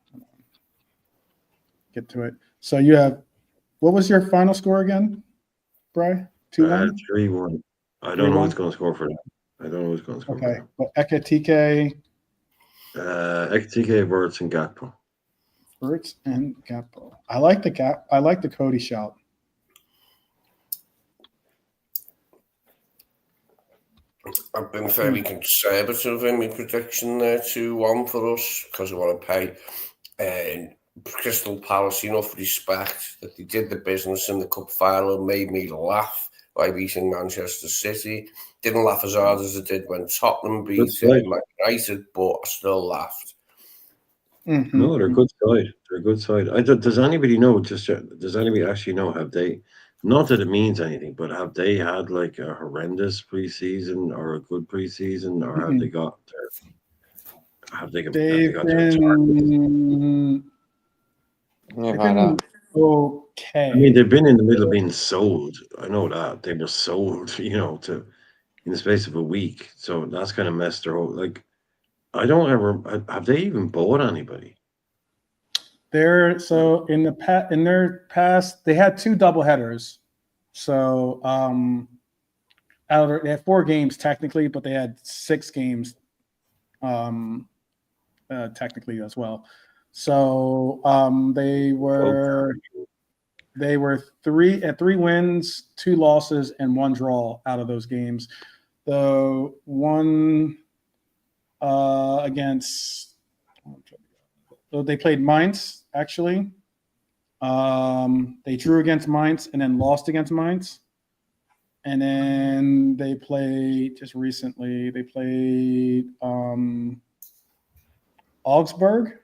Get to it. So you have, what was your final score again, Bri? 2-1? 3-1. I don't know who's going to score for that. I don't know who's going to score for Okay, that. but Ekitiké. Ekitiké, Wirtz, and Gakpo. Wirtz and Gakpo. I like the Cody shout. I've been very conservative in my prediction there, 2-1 for us, because I want to pay Crystal Palace enough respect that they did the business in the cup final and made me laugh by beating Manchester City. Didn't laugh as hard as I did when Tottenham beat Man United, but I still laughed. Mm-hmm. No, they're a good side. They're a good side. Does anybody know? Does anybody actually know? Have they? Not that it means anything, but have they had like a horrendous preseason or a good preseason, or have they got their? Have they got their target? They've been okay. I mean, they've been in the middle of being sold. I know that they were sold, in the space of a week. So that's kind of messed their whole. Like, I don't ever. Have they even bought anybody? They're so in their past they had 2 doubleheaders. So they had 4 games technically, but they had 6 games technically as well. So they were 3 wins, 2 losses, and 1 draw out of those games. The one against they played Mainz actually. They drew against Mainz and then lost against Mainz. And then they played just recently. They played Augsburg.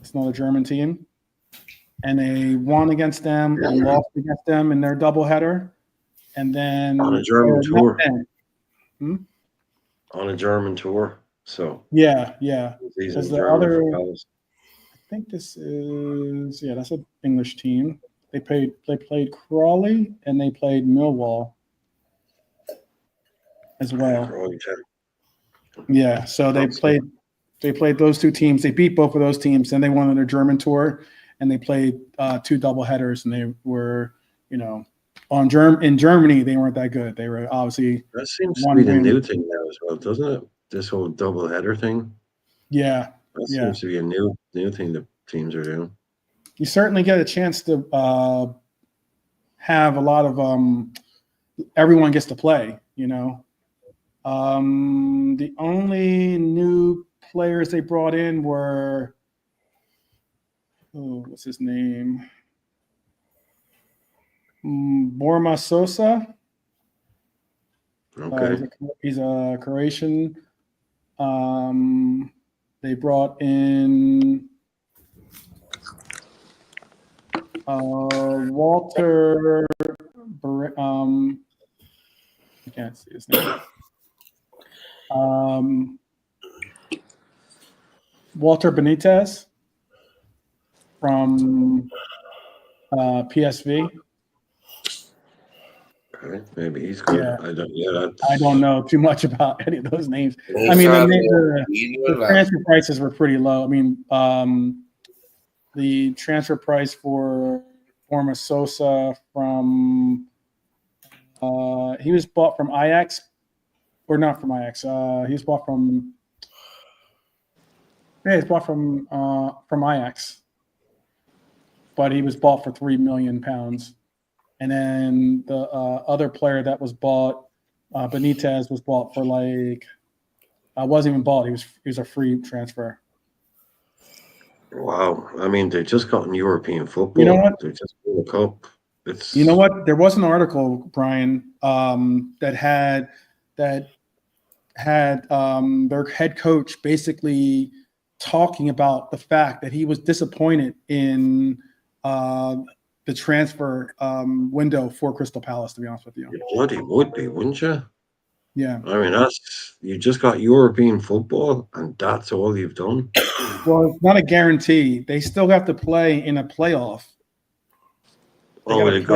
It's not a German team, and they won against them and lost against them in their doubleheader. And then on a German tour. Hmm? On a German tour. So yeah. Because the other, I think this is that's an English team. They played Crawley and they played Millwall as well. Yeah, so they played those 2 teams. They beat both of those teams, and they won on their German tour, and they played 2 doubleheaders, and they were, in Germany they weren't that good. They were obviously that seems to be the new thing now as well, doesn't it? This whole double header thing. Yeah, that seems to be a new thing that teams are doing. You certainly get a chance to have a lot of everyone gets to play. The only new players they brought in were what's his name? Borma Sosa. Okay. He's a Croatian. They brought in Walter. I can't see his name. Walter Benitez from PSV. Okay, maybe he's good. Yeah. I don't know too much about any of those names. I mean, the transfer prices were pretty low. I mean, the transfer price for Borma Sosa from he was bought from Ajax, or not from Ajax. He was bought from from Ajax, but he was bought for £3 million. And then the other player that was bought, Benitez, was bought for wasn't even bought. He was a free transfer. Wow, I mean, they just got in European football. You know what? They just won a cup. You know what? There was an article, Brian, that had their head coach basically talking about the fact that he was disappointed in the transfer window for Crystal Palace, to be honest with you. You bloody would be, wouldn't you? Yeah. I mean, you just got European football, and that's all you've done. Well, it's not a guarantee. They still have to play in a playoff. But they've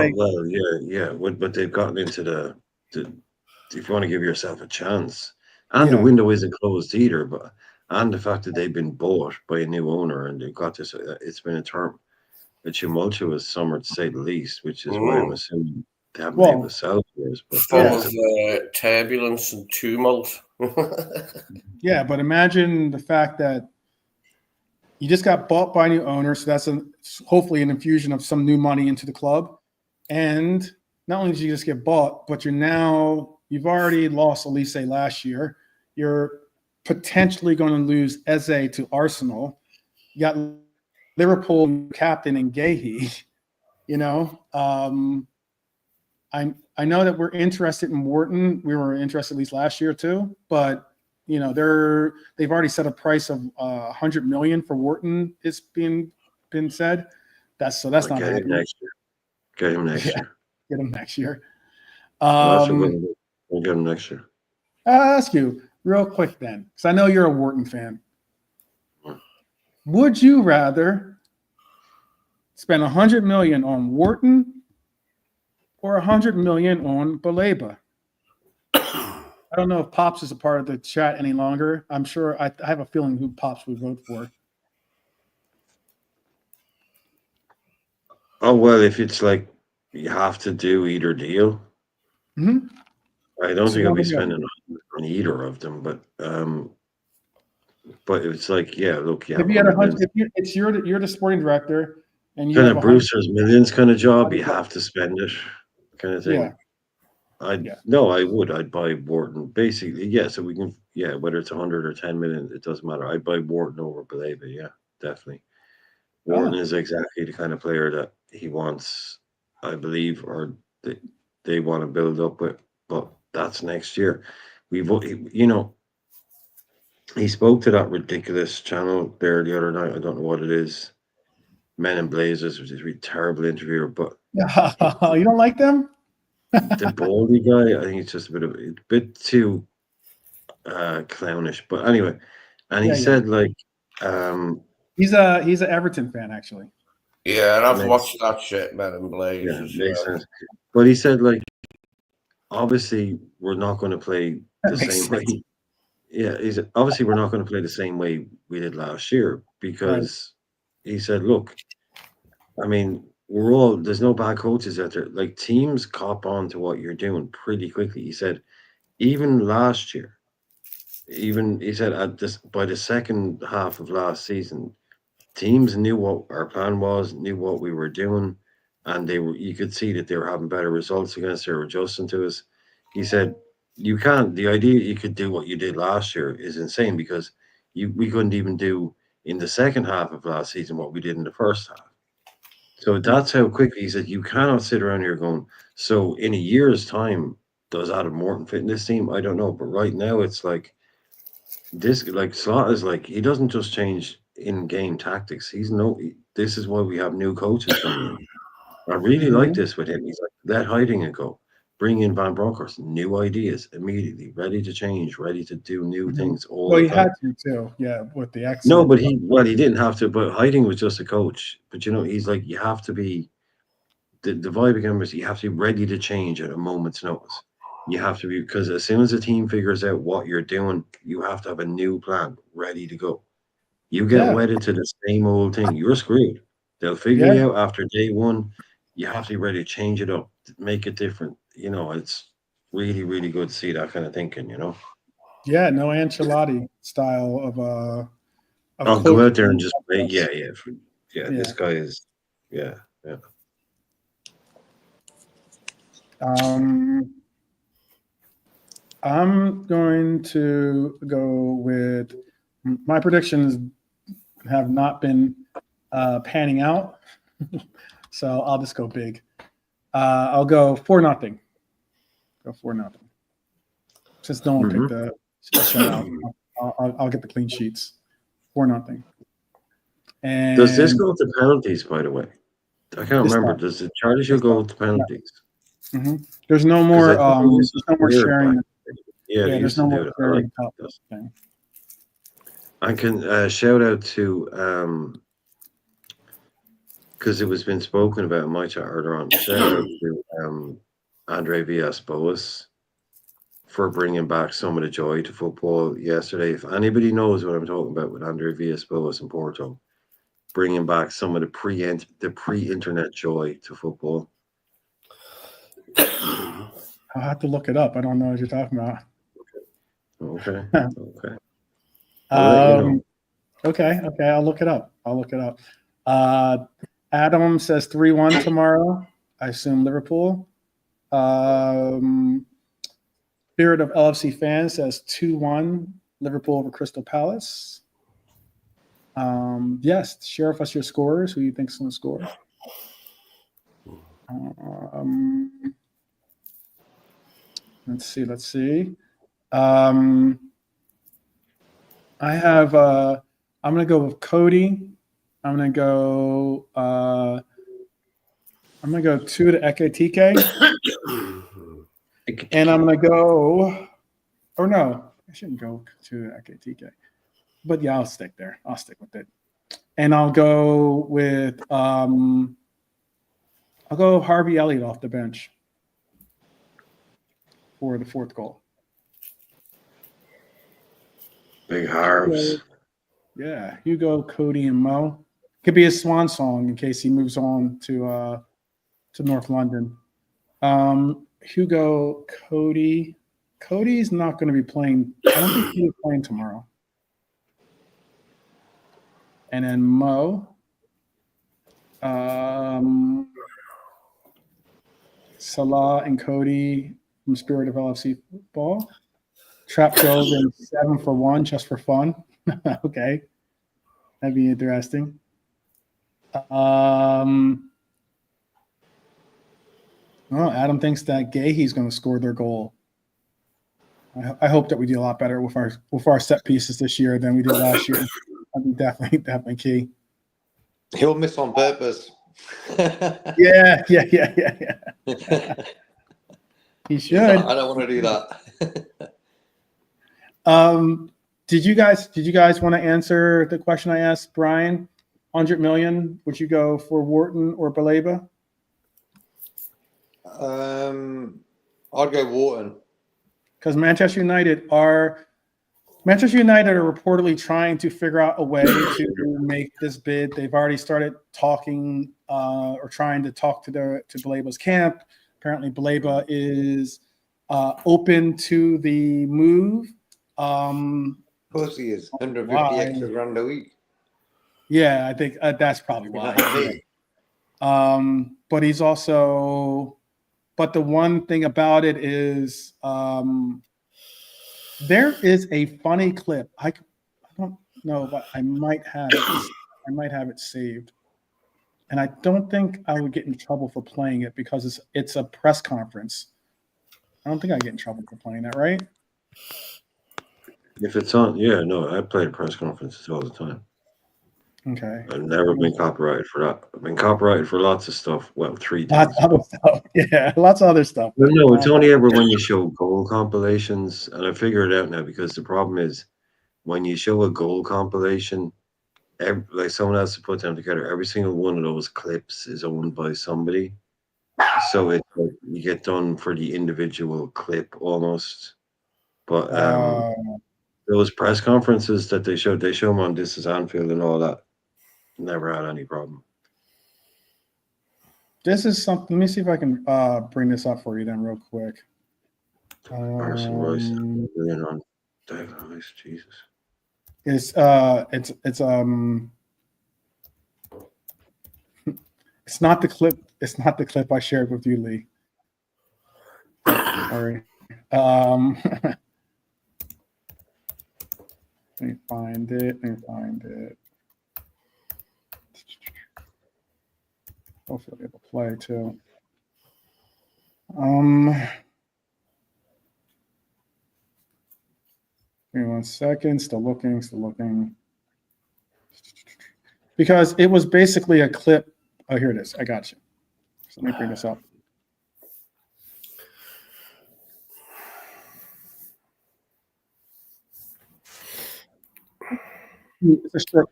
gotten into the if you want to give yourself a chance, and the window isn't closed either. And the fact that they've been bought by a new owner and they've got this, it's been a tumultuous summer to say the least, which is why I'm assuming they haven't been able to sell players. Full of turbulence and tumult. Yeah, but imagine the fact that you just got bought by a new owner, so that's hopefully an infusion of some new money into the club. And not only did you just get bought, but you've already lost Elise last year. You're potentially going to lose Eze to Arsenal. You got Liverpool captain and Guéhi. I know that we're interested in Wharton. We were interested at least last year too, but they've already set a price of 100 million for Wharton. It's been said. That's not happening. Get him next year. Get him next year. We'll get him next year. I'll ask you real quick then, because I know you're a Wharton fan. Would you rather spend 100 million on Wharton or 100 million on Baleba? I don't know if Pops is a part of the chat any longer. I'm sure I have a feeling who Pops would vote for. Oh well, if it's like you have to do either deal, Mm-hmm. I don't So think I'll one be or the other. spending on either of them. But it's like, yeah, look, you If have you had 100 million. it's you're the sporting director, and you Kind have of 100. Brewster's millions kind of job, you have to spend it, kind of Yeah, thing. I yeah. No, I would. I'd buy Wharton. Basically, yeah. So we can, yeah. Whether it's 100 or 10 million, it doesn't matter. I'd buy Wharton over Baleba. Yeah, definitely. Wharton Oh, is exactly the kind of player that he wants, I believe, or they want to build up with. But that's next year. You know, he spoke to that ridiculous channel there the other night. I don't know what it is. Men in Blazers, which is a really terrible interviewer. But yeah. You don't like them? the Baldy guy, I think it's just a bit too clownish. But anyway, and he Yeah, yeah. said like, um, He's an Everton fan, actually. Yeah, and I've makes, watched that shit, Men in yeah, Blazers. makes sense. But he said like, obviously we're not going to play That the makes same way. sense. Yeah, he said obviously we're not going to play the same way we did last year Right. because he said, look, I mean, we're all there's no bad coaches out there. Like teams cop on to what you're doing pretty quickly. He said even last year, even he said at this by the second half of last season, teams knew what our plan was, knew what we were doing, and they were you could see that they were having better results against us, they were adjusting to us. He said, you can't the idea you could do what you did last year is insane because we couldn't even do in the second half of last season what we did in the first half. So that's how quickly he said you cannot sit around here going, so in a year's time, does Adam Morton fit in this team? I don't know. But right now it's like this like Slot is like he doesn't just change in-game tactics. This is why we have new coaches coming in. I really like Mhm. this with him. He's like, let Heidingen go. Bring in Van Bronckhorst, new ideas immediately, ready to change, ready to do new Mhm. things all Well, the you had time. to too. Yeah, with the No, exit. but he didn't have to, but Heidingen was just a coach. But he's like, you have to be the vibe again was you have to be ready to change at a moment's notice. You have to be because as soon as the team figures out what you're doing, you have to have a new plan ready to go. You get Yeah, wedded to the same old thing, you're screwed. They'll figure yeah, you out after day one. You have to be ready to change it up, make it different. It's really, really good to see that kind of thinking. yeah. No Ancelotti style of I'll go out there coaching. and just play. Yeah, yeah. Yeah, Yeah. this guy is, yeah, yeah. Um, I'm going to go with my predictions have not been panning out, so I'll just go big. I'll go 4-0. Go 4-0. Since no one picked a shutout, I'll get the clean sheets. 4-0. Does this And go to penalties, by the way? I can't this remember. time, Does the Charlie should this go time, to yeah. penalties? There's no Because I more. think they used to There's no more clear it back. sharing. Yeah, they Yeah, there's used to no do more it. I sharing like the top this. thing. I can shout out to because it was been spoken about in my chat earlier on. Shout out to Andre Villas-Boas for bringing back some of the joy to football yesterday. If anybody knows what I'm talking about with Andre Villas-Boas in Porto, bringing back some of the pre-internet joy to football. I'll have to look it up. I don't know what you're talking about. Okay. Okay. I'll let you know. Okay. I'll look it up. Adam says 3-1 tomorrow. I assume Liverpool. Spirit of LFC fans says 2-1 Liverpool over Crystal Palace. Yes, share with us your scores. Who you think's going to score? Let's see. I have. I'm going to go with Cody. I'm going to go 2 to Ekitiké. And I'm going to go. Or no, I shouldn't go to Ekitiké. But yeah, I'll stick there. I'll stick with it. And I'll go with Harvey Elliott off the bench for the 4th goal. Big Harves. Yeah, Hugo, Cody, and Mo. Could be his swan song in case he moves on to North London. Hugo, Cody. Cody's not going to be playing. I don't think he's playing tomorrow. And then Mo. Salah and Cody from Spirit of LFC Football. Trap Joe's in 7 for 1 just for fun. Okay. That'd be interesting. Well, Adam thinks that Guéhi's going to score their goal. I hope that we do a lot better with our set pieces this year than we did last year. That'd be definitely key. He'll miss on purpose. Yeah. He should. I don't want to do that. Did you guys want to answer the question I asked Brian? 100 million, would you go for Wharton or Baleba? I'd go Wharton. Because Manchester United are reportedly trying to figure out a way to make this bid. They've already started talking or trying to talk to Baleba's camp. Apparently, Baleba is open to the move. Of course he is. 150 extra grand a week. Yeah, I think that's probably why. But he's also. But the one thing about it is there is a funny clip. I don't know, but I might have it saved. And I don't think I would get in trouble for playing it because it's a press conference. I don't think I get in trouble for playing that, right? If it's on, yeah, no, I play press conferences all the time. Okay. I've never been copyrighted for that. I've been copyrighted for lots of stuff. Well, 3 times. Lots of other stuff. Yeah, lots of other stuff. But no, it's only ever when you show goal compilations, and I figure it out now because the problem is when you show a goal compilation, like someone has to put them together. Every single one of those clips is owned by somebody, so it's like you get done for the individual clip almost. But those press conferences that they show them on This Is Anfield and all that. Never had any problem. This is something. Let me see if I can bring this up for you then real quick. Arsenal Rice on David Rice, Jesus. It's not the clip. It's not the clip I shared with you, Lee. Sorry. Let me find it. Hopefully I'll be able to play too. Give me 1 second. Still looking. Because it was basically a clip. Oh, here it is. I got you. So let me bring this up. It's a short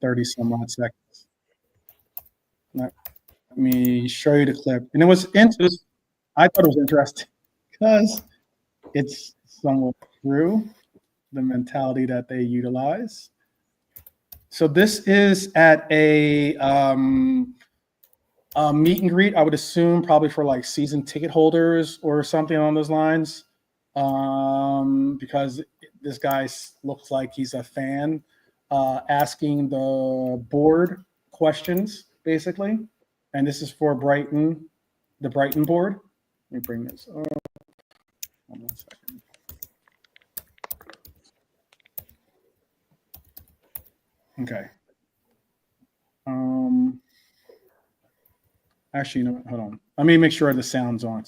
30 some odd seconds. Let me show you the clip. And it was interesting. I thought it was interesting because it's somewhat true, the mentality that they utilize. So this is at a meet and greet, I would assume probably for like season ticket holders or something along those lines, because this guy looks like he's a fan, asking the board questions, basically. And this is for Brighton, the Brighton board. Let me bring this up. 1 second. Okay. Actually, you know what? Hold on. Let me make sure the sound's on.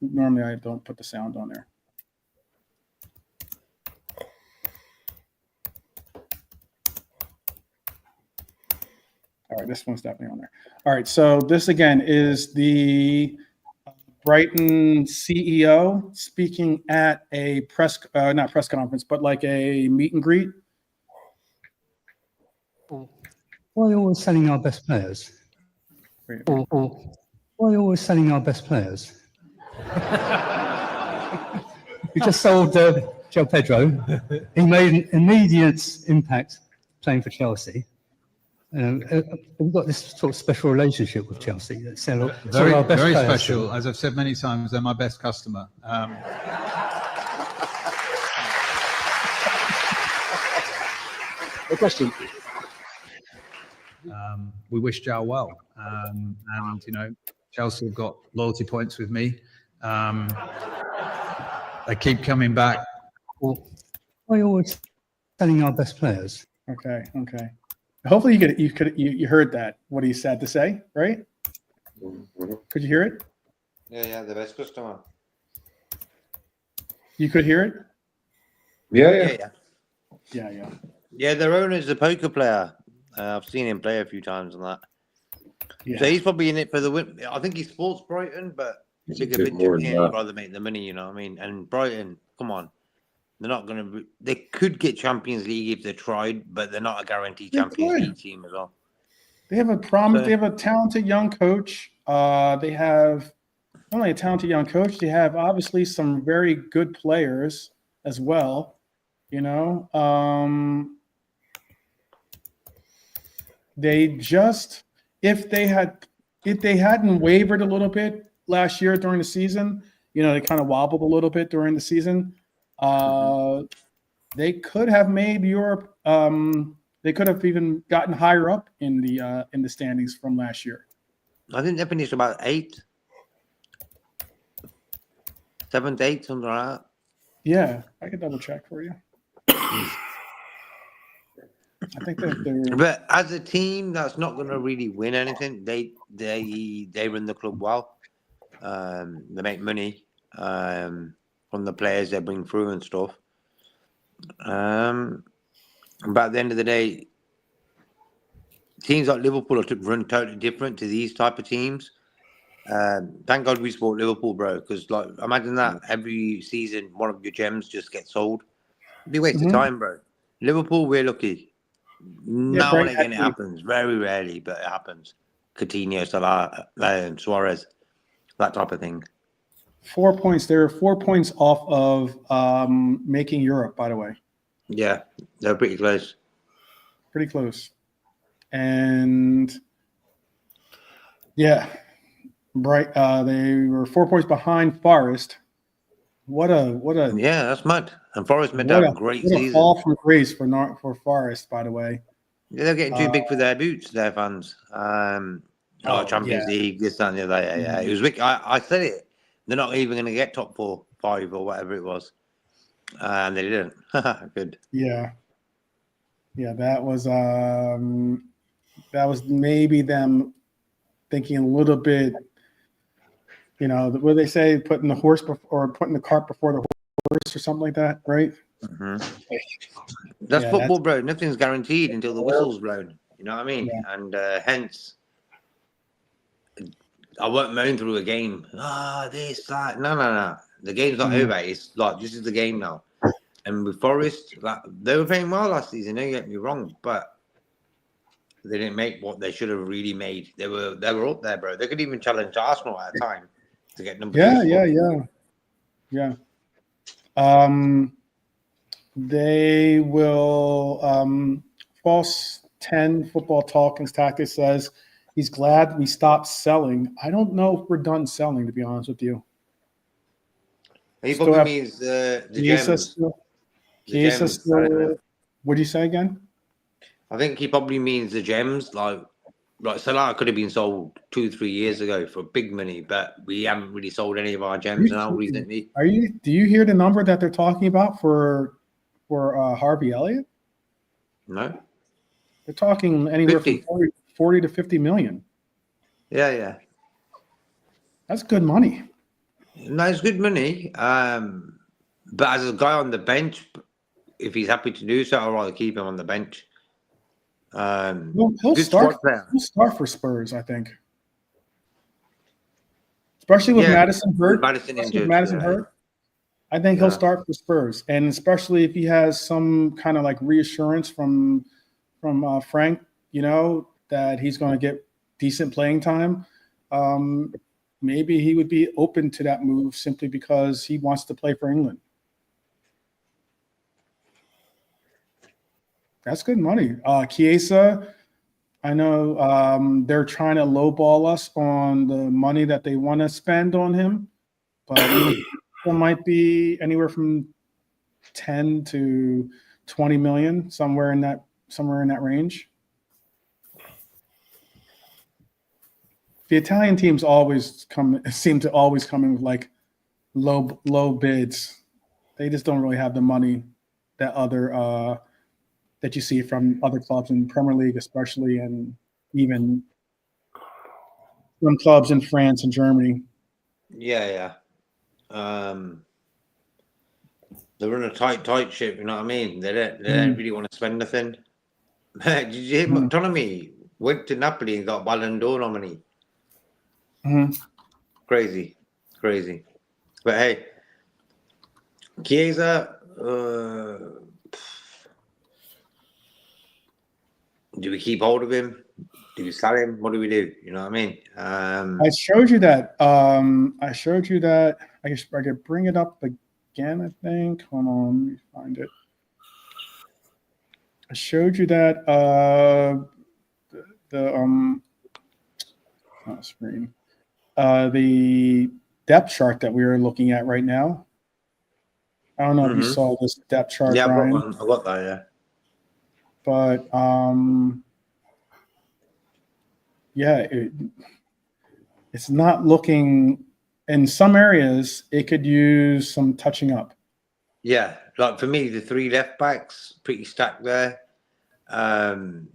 Normally I don't put the sound on there. All right, this one's definitely on there. All right, so this again is the Brighton CEO speaking at a not press conference, but like a meet and greet. Why are you always selling our best players? Or why are you always selling our best players? We just sold João Pedro. He made an immediate impact playing for Chelsea. We've got this sort of special relationship with Chelsea. That sell Very, our best very players. special. As I've said many times, they're my best customer. The question. We wish Joe well, and you know, Chelsea have got loyalty points with me. They keep coming back. Why are you always selling our best players? Okay. Hopefully you heard that, what he said to say, right? Could you hear it? Yeah, the best customer. You could hear it? Yeah. Yeah. Their owner's a poker player. I've seen him play a few times on that. Yeah. So he's probably in it for the win. I think he supports Brighton, but It's a bigger bit more than picture, he'd that. rather make the money, you know what I mean? And Brighton, come on. They're not going to... They could get Champions League if they tried, but they're not a guaranteed They Champions could. League team as well. They have they have a talented young coach. They have not only a talented young coach, they have obviously some very good players as well. You know, they just if they hadn't wavered a little bit last year during the season, you know, they kind of wobbled a little bit during the season. They could have made Europe. They could have even gotten higher up in the standings from last year. I think they finished about 8th. 7th, 8th, something like that. Yeah, I could double check for you. I think that they're. But as a team that's not going to really win anything, they run the club well. They make money from the players they bring through and stuff. But at the end of the day, teams like Liverpool are run totally different to these type of teams. Thank God we support Liverpool, bro. Because like, imagine that every season one of your gems just gets sold. It'd be a waste of time, bro. Liverpool, we're lucky. Now and again, it happens. Very rarely, but it happens. Coutinho, Salah, Suarez, that type of thing. 4 points. They're 4 points off of making Europe, by the way. Yeah, they're pretty close. Pretty close. And yeah, they were 4 points behind Forest. What a Yeah, that's mad. And Forest made that a great season. Fall from grace for Forest, by the way. Yeah, they're getting too big for their boots, their fans. Champions League, this, that, and the other. Yeah. It was wicked. I said it. They're not even going to get top 4, 5, or whatever it was. And they didn't. Good. Yeah. Yeah, that was maybe them thinking a little bit, you know, what they say, putting the cart before the horse or something like that, right? That's football, bro. Nothing's guaranteed until the whistle's blown. You know what I mean? Yeah. And hence, I won't moan through a game. This, that. No. The game's not over. It's like, this is the game now. And with Forest, like, they were playing well last season, don't get me wrong, but they didn't make what they should have really made. They were up there, bro. They could even challenge Arsenal at a time to get number 2. Yeah. They will false 10 football talk and tactics says he's glad we stopped selling. I don't know if we're done selling, to be honest with you. He probably means the gems. What do you say again? I think he probably means the gems. Like Salah could have been sold 2-3 years ago for big money, but we haven't really sold any of our gems now recently. Do you hear the number that they're talking about for Harvey Elliott? No. They're talking anywhere 50. From 40 to 50 million. Yeah. That's good money. No, it's good money. But as a guy on the bench, if he's happy to do so, I'd rather keep him on the bench. He'll start for Spurs, I think. Especially with Madison hurt. Madison hurt. I think he'll start for Spurs, and especially if he has some kind of like reassurance from Frank, you know, that he's going to get decent playing time. Maybe he would be open to that move simply because he wants to play for England. That's good money. Chiesa, I know they're trying to lowball us on the money that they want to spend on him, but it might be anywhere from 10 to 20 million, somewhere in that range. The Italian teams seem to always come in with like low bids. They just don't really have the money that that you see from other clubs in Premier League, especially, and even from clubs in France and Germany. Yeah. They run a tight ship, you know what I mean? They don't really want to spend nothing. Did you hear McTominay went to Napoli and got Ballon d'Or nominee? Crazy. But hey, Chiesa, do we keep hold of him? Do we sell him? What do we do? You know what I mean? I showed you that. I guess I could bring it up again, I think. Hold on, let me find it. I showed you that screen. The depth chart that we are looking at right now. I don't know if you saw this depth chart, yeah, Brian. I got that, yeah. But it's not looking. In some areas, it could use some touching up. Yeah, like for me, the 3 left backs pretty stacked there. The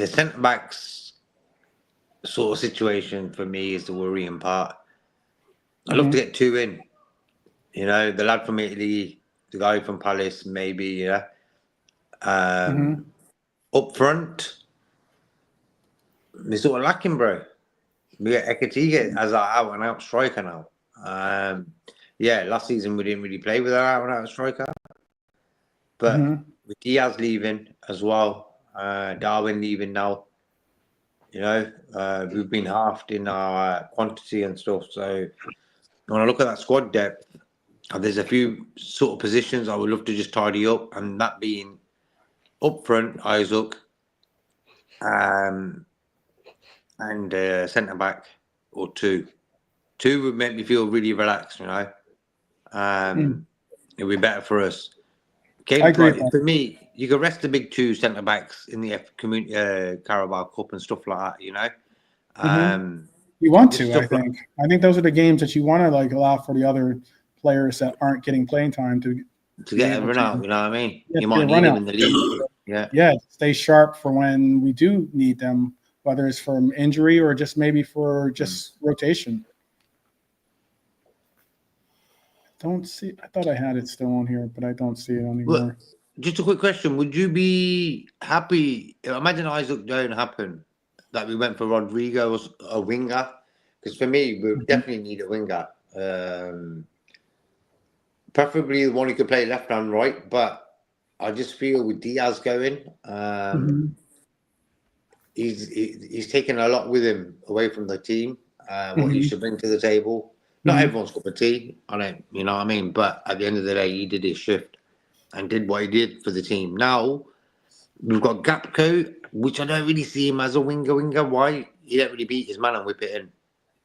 centre backs sort of situation for me is the worrying part. I'd love to get 2 in. You know, the lad from Italy, the guy from Palace, maybe, yeah. Up front, we're sort of lacking, bro. We got Ekitiké as our out-and-out striker now. Last season we didn't really play with our out-and-out striker. But with Diaz leaving as well, Darwin leaving now, you know, we've been halved in our quantity and stuff. So when I look at that squad depth, there's a few sort of positions I would love to just tidy up, and that being up front, Isak, and centre back or 2. 2 would make me feel really relaxed, you know. It'd be better for us. I agree. For me, you could rest the big 2 centre backs in the Carabao Cup and stuff like that, you know. You want to, I think. I think those are the games that you want to like allow for the other players that aren't getting playing time to get a run out. You know what I mean? Yeah, you might need them in the league. Yeah, stay sharp for when we do need them, whether it's from injury or just maybe for just rotation. Don't see. I thought I had it still on here, but I don't see it anymore. Well, just a quick question: would you be happy? Imagine Isak don't happen, that we went for Rodrigo as a winger, because for me, we definitely need a winger. Preferably the one who could play left and right, but I just feel with Diaz going, he's taken a lot with him away from the team. What he should bring to the table. Not everyone's cup of tea. You know what I mean? But at the end of the day, he did his shift and did what he did for the team. Now we've got Gakpo, which I don't really see him as a winger. Why? He don't really beat his man and whip it in.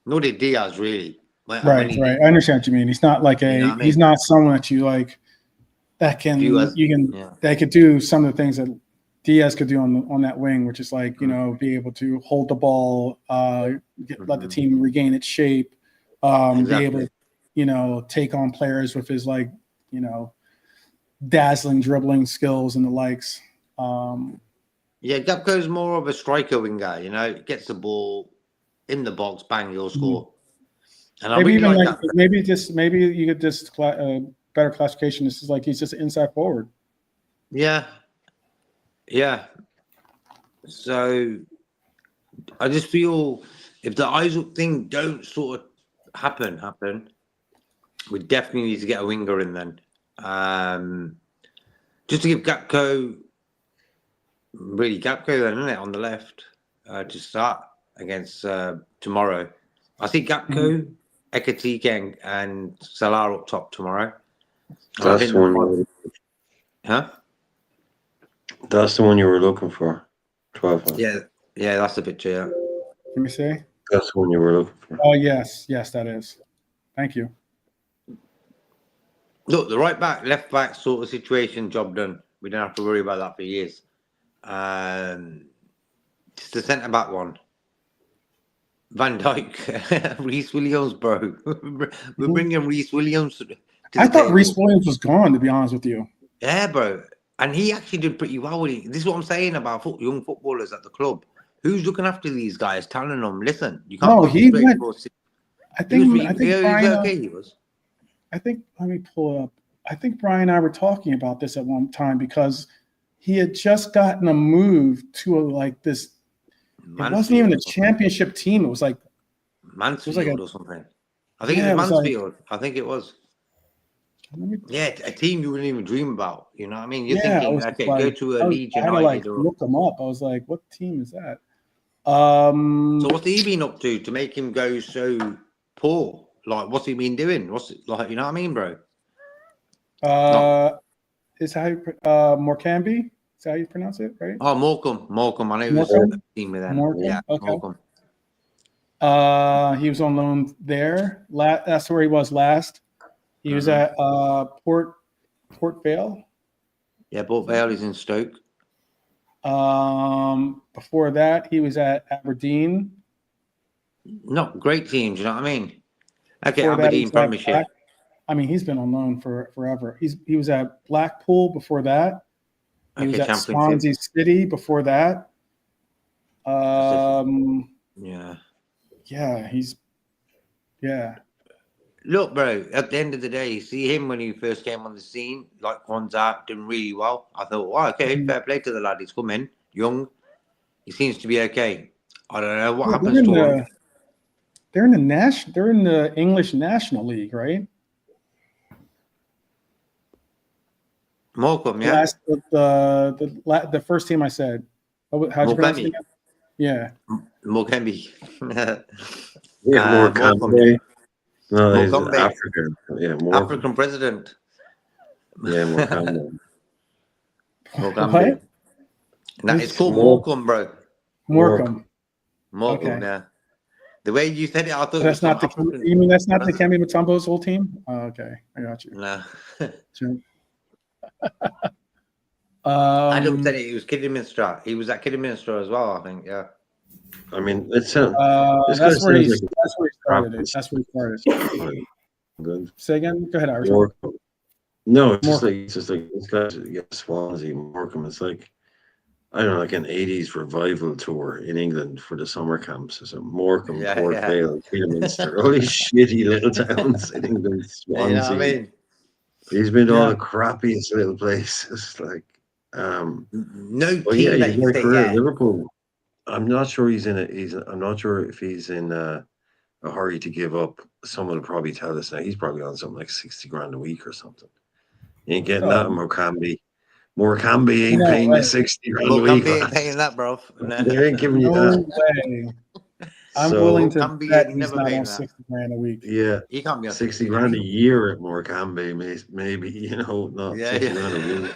Nor did Diaz really. Right. I understand what you mean. He's not like he's not someone that you like that that could do some of the things that Diaz could do on that wing, which is like, you know, be able to hold the ball, let the team regain its shape, be able to, you know, take on players with his like, you know, dazzling dribbling skills and the likes. Gakpo's more of a striker winger, you know, gets the ball in the box, bang, he'll score. And maybe even like maybe you get this better classification. This is like he's just inside forward. Yeah. So I just feel if the Isak thing don't sort of happen, we definitely need to get a winger in then. Just to give Gakpo then, isn't it, on the left to start against tomorrow. I see Gakpo, Ekitiké and Salah up top tomorrow. That's the one. Huh? That's the one you were looking for. 12. Yeah, Yeah, that's the picture. Yeah. Let me see. That's the one you were looking for. Oh, yes, that is. Thank you. Look, the right back, left back sort of situation, job done. We don't have to worry about that for years. Just the centre back one. Van Dijk, Reece Williams, bro. We're bringing Reece Williams to I the thought table. Reece Williams was gone, to be honest with you. Yeah, bro. And he actually did pretty well with it. This is what I'm saying about young footballers at the club. Who's looking after these guys, telling them, listen, you can't No, go he straight went. for I he was, think. I think he was Brian. okay. He was. I think. Let me pull it up. I think Brian and I were talking about this at one time because he had just gotten a move to this. It wasn't even a championship team. It was like Mansfield or something. I think Yeah, it was it was Mansfield. I think it was. Yeah, a team you wouldn't even dream about. You know what I mean? You're Yeah, I thinking, was okay, like- go to a Leeds I had to United or. look them up. I was like, what team is that? So what's he been up to make him go so poor? Like, what's he been doing? What's it like? You know what I mean, bro? Is how you Morkambi? Is that how you pronounce it, right? Oh, Morecambe. I know he was Morecambe? a team with them. Morecambe? Yeah, Okay. Morecambe. He was on loan there. That's where he was last. He was at Port Vale. Yeah, Port Vale is in Stoke. Before that, he was at Aberdeen. Not great teams, you know what I mean? Okay, Before that, he Aberdeen was at Premiership. he's been on loan for forever. He was at Blackpool before that. He was Okay, at Championship. Swansea City before that. Yeah. Yeah. Look, bro, at the end of the day, you see him when he first came on the scene, like one's out, doing really well. I thought, wow, okay, fair play to the lad. He's come in, young. He seems to be okay. I don't know what happens to him. They're in the English National League, right? Morecambe, yeah? The first team I said. How'd you pronounce it again? Yeah. Morecambe. Yeah, more Morecambe. No, he's Morecambe. African. Yeah, more. African president. Yeah, more Campbell. Morecambe. What? No, it's called Morecambe. Morecambe, bro. Morecambe. Morecambe, Okay. yeah. The way you said it, I thought So it was that's not African. you mean that's not the Kemi Mutombo's whole team? Oh, okay, I got you. No. Sure. I looked at it. He was Kidderminster. He was at Kidderminster as well, I think. Yeah. I mean, it sounds. That's where he sounds started. That's where he started. Good. Say again. Go ahead, Irish. Morecambe. No, it's Morecambe. just like this guy. Yeah, Swansea, Morecambe. It's like I don't know, like an '80s revival tour in England for the summer camps. So Morecambe, Yeah, Port yeah. Vale, Kidderminster, all these shitty little towns in England. Swansea. You know what I mean? He's been to all Yeah. the crappiest little places. Like, No but team yeah, that he's you very say, career at yeah. Liverpool. I'm not sure I'm not sure if he's in a hurry to give up. Someone will probably tell us now. He's probably on something like 60 grand a week or something. You ain't getting that in Morecambe. Morecambe ain't paying you 60 grand a week. Morecambe ain't paying that, bro. No. They ain't giving you No that. way. I'm So, willing to Morecambe bet ain't he's never not paying on that. 60 grand a week. Yeah, He can't be on 60 grand a year at Morecambe, maybe, you know, not 60 grand a week.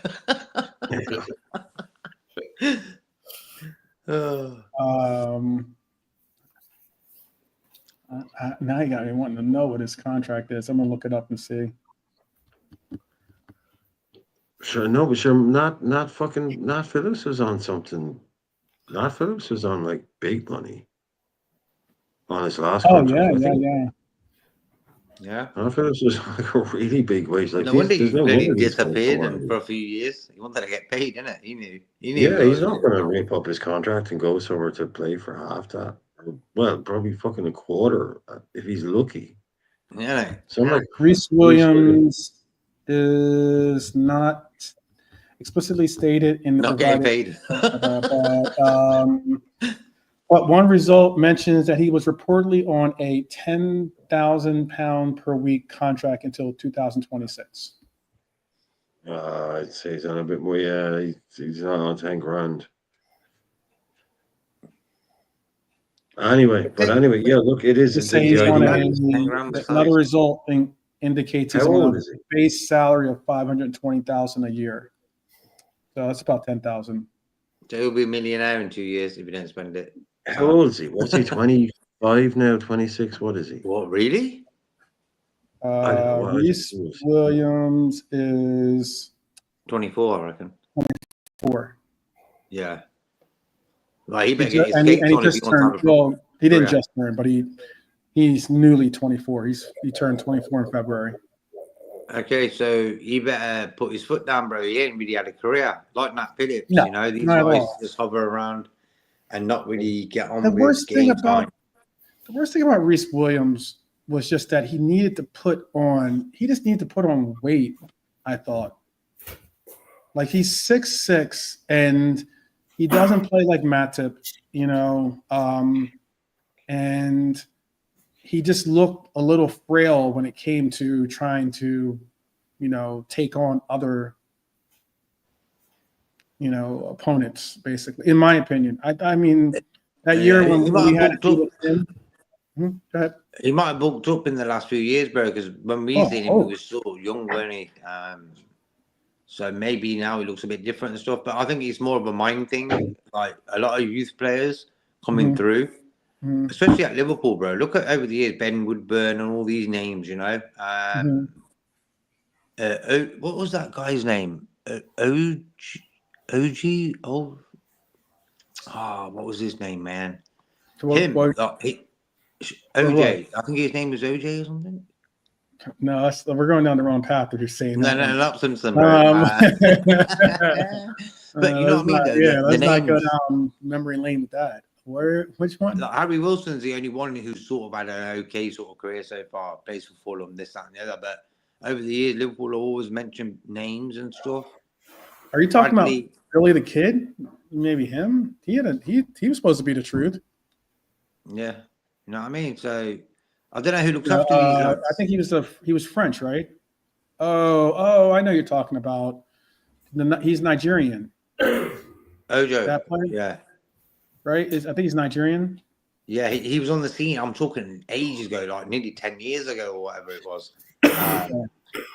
Now you got me wanting to know what his contract is. I'm gonna look it up and see. Sure, no, but sure, not Phillips was on something. Not Phillips was on like big money on his last Oh contract. Yeah. Not Phillips was like a really big wage. Like, No wonder he there's no really wonder he's disappeared going and for a few years. He wanted to get paid, didn't it? He knew. Yeah, he's not going to rip up his contract and go somewhere to play for half that. Well, probably fucking a quarter if he's lucky. Yeah. So I'm like, Reece Williams is not explicitly stated in the Not getting provided, paid. but one result mentions that he was reportedly on a £10,000 per week contract until 2026. I'd say he's on a bit more. Yeah, he's not on 10 grand. Anyway, yeah. Look, it is. They It's say like he's the on idea. another result indicates he's How on old a is he? base salary of $520,000 a year. So that's about 10,000. So he'll be a millionaire in 2 years if you don't spend it. How old is he? What's he? 25 now? 26? What is he? What, really? I don't know. What Reese he was. Williams is 24, I reckon. 4. Yeah. Like, he He better ju- get his and he, skates and he on if just he wants to turned. have a Well, he didn't career. just turn, but he's newly 24. He turned 24 in February. Okay, so he better put his foot down, bro. He ain't really had a career. Like Nat Phillips, No, you know, these not at guys all. just hover around and not really get on The with worst thing game time. about Reese Williams was just that he needed to put on. He just needed to put on weight. I thought, like, he's 6'6" and he doesn't play like Matip, you know, and he just looked a little frail when it came to trying to, you know, take on other, you know, opponents. Basically, in my opinion, I mean, that year Yeah, when he might we have had to bulked deal up. with him. Go ahead. He might have bulked up in the last few years, bro, because when we seen him, he was sort of young, weren't he? So maybe now he looks a bit different and stuff. But I think it's more of a mind thing. Like a lot of youth players coming Mhm. through, Mhm. especially at Liverpool, bro. Look at over the years, Ben Woodburn and all these names, you know. Mhm. What was that guy's name? OG? What was his name, man? So what, OJ. I think his name was OJ or something. no, we're going down the wrong path if you're saying No, that. no, one. not Simpson, bro. But you know what I let's mean, not- though. Yeah, The let's not go names. down memory lane with that. Which one? Like Harry Wilson's the only one who's sort of had an okay sort of career so far. Plays for Fulham, this, that, and the other. But over the years, Liverpool have always mentioned names and stuff. Are you talking Bradley, about Billy the Kid? Maybe him. He was supposed to be the truth. yeah, you know what I mean. So I don't know who looks after these lads. I think he was French, right? Oh, I know you're talking about. He's Nigerian. Ojo, That player, yeah, right? I think he's Nigerian. yeah. He was on the scene. I'm talking ages ago, like nearly 10 years ago or whatever it was.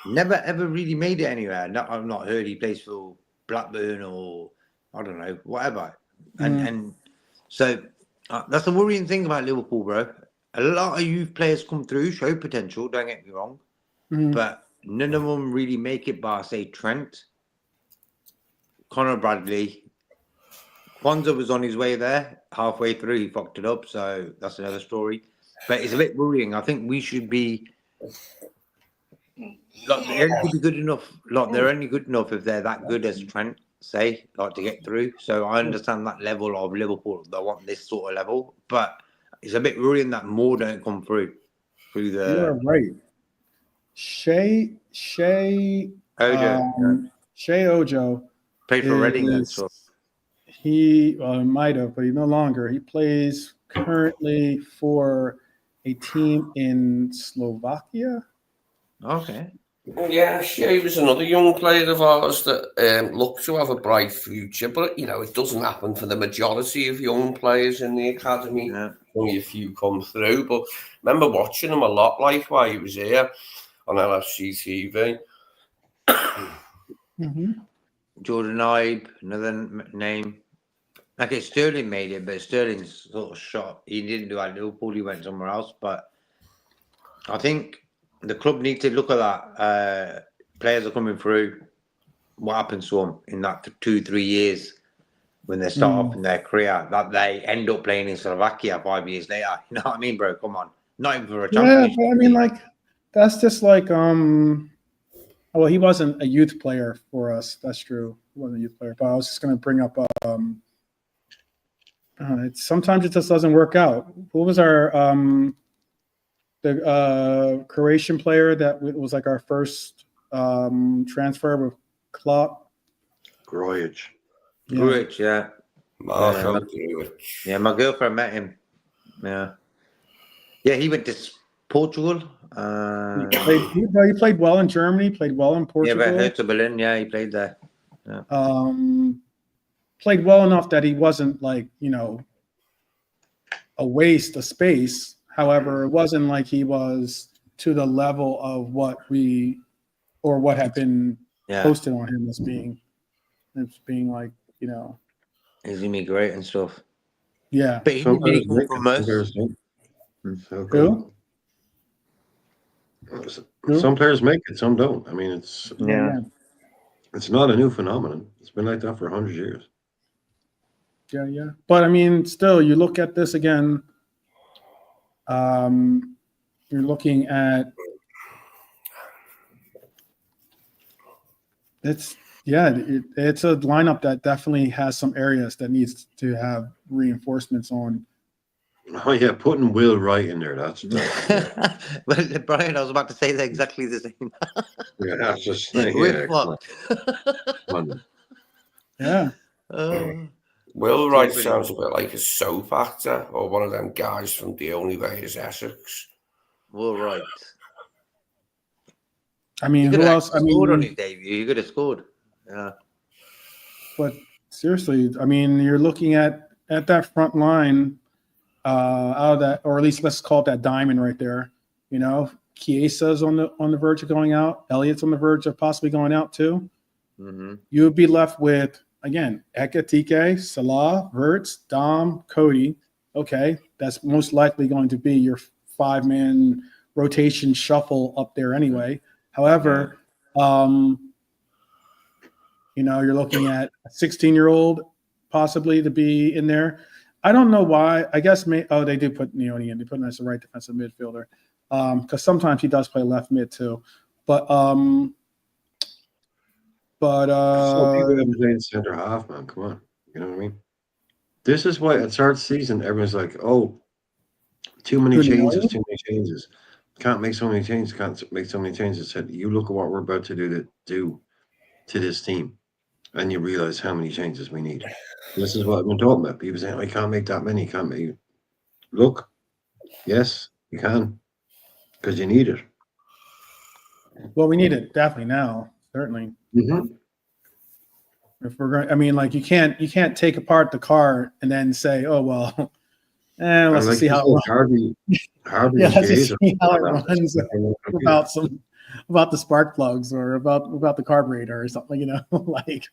Never ever really made it anywhere. No, I've not heard he plays for Blackburn or I don't know, whatever. And so that's the worrying thing about Liverpool, bro. A lot of youth players come through, show potential. Don't get me wrong, but none of them really make it. Bar say Trent, Conor Bradley, Kwanzaa was on his way there. Halfway through, he fucked it up. So that's another story. But it's a bit worrying. I think we should be. Like they're only good enough. Like they're only good enough if they're that good as Trent say, like to get through. So I understand that level of Liverpool. They want this sort of level, but it's a bit worrying that more don't come through the. You are right. Shea Ojo Shea Ojo played for Reading and stuff. He might have, but he no longer. He plays currently for a team in Slovakia. Okay. Yeah, he was another young player of ours that looked to have a bright future, but you know it doesn't happen for the majority of young players in the academy. Yeah. Only a few come through, but I remember watching him a lot, like while he was here on LFC TV. Jordan Ibe, another name. Okay, Sterling made it, but Sterling's sort of shot. He didn't do at Liverpool. He went somewhere else, but I think the club needs to look at that. Players are coming through. What happens to them in that 2-3 years when they start off in their career? That they end up playing in Slovakia 5 years later. You know what I mean, bro? Come on, not even for a championship. Yeah, but I mean, like that's just like well, he wasn't a youth player for us. That's true. He wasn't a youth player. But I was just going to bring up. Sometimes it just doesn't work out. What was our the Croatian player that was like our first transfer with Klopp? Grujic. Grujic, yeah. Marco Grujic. Yeah, my girlfriend met him. Yeah, he went to Portugal. He played well in Germany. Played well in Portugal. Yeah, but Hertha Berlin. Yeah, he played there. Yeah. Played well enough that he wasn't like a waste of space. However, it wasn't like he was to the level of what had been posted on him as being like He's gonna be great and stuff. Yeah. But he Some didn't really players come make from it, some us. players don't. So Who? Who? some players make it, some don't. I mean, Yeah. it's not a new phenomenon. It's been like that for 100 years. Yeah. But I mean, still, you look at this again. You're looking at it's a lineup that definitely has some areas that needs to have reinforcements on. Oh yeah, putting Will Wright in there. That's Well, Brian, I was about to say that exactly the same. yeah, that's just We're yeah. Come fucked. on. Yeah. Will Too Wright pretty. sounds a bit like a soap actor or one of them guys from The Only Way is Essex. We're right. I You mean, could who have else? I scored on mean, his debut. You could have scored. Yeah. but seriously, I mean, you're looking at that front line out of that, or at least let's call it that diamond right there. You know, Chiesa's on the verge of going out. Elliott's on the verge of possibly going out too. Mm-hmm. You would be left with again Ekitiké, Salah, Wirtz, Dom, Cody. Okay, that's most likely going to be your 5-man rotation shuffle up there anyway. However, you know, you're looking at a 16-year-old possibly to be in there. I don't know why. I guess they do put Neoni in. They put him as a right defensive midfielder because sometimes he does play left mid too. But So people haven't played center half, man. Come on, you know what I mean? This is why at start of the season everyone's like, "Oh, too many changes. Can't make so many changes. Can't make so many changes." Said you look at what we're about to do to this team, and you realize how many changes we need. This is what I've been talking about. People saying, "I can't make that many." Can't make. Look, yes, you can, because you need it. well, we need it definitely now, certainly. Mm-hmm. If we're going, I mean, like you can't take apart the car and then say, "Oh well, let's like see how it runs." Harvey Yeah, and let's Gaze just see how it are- runs about the spark plugs or about the carburetor or something. You know, like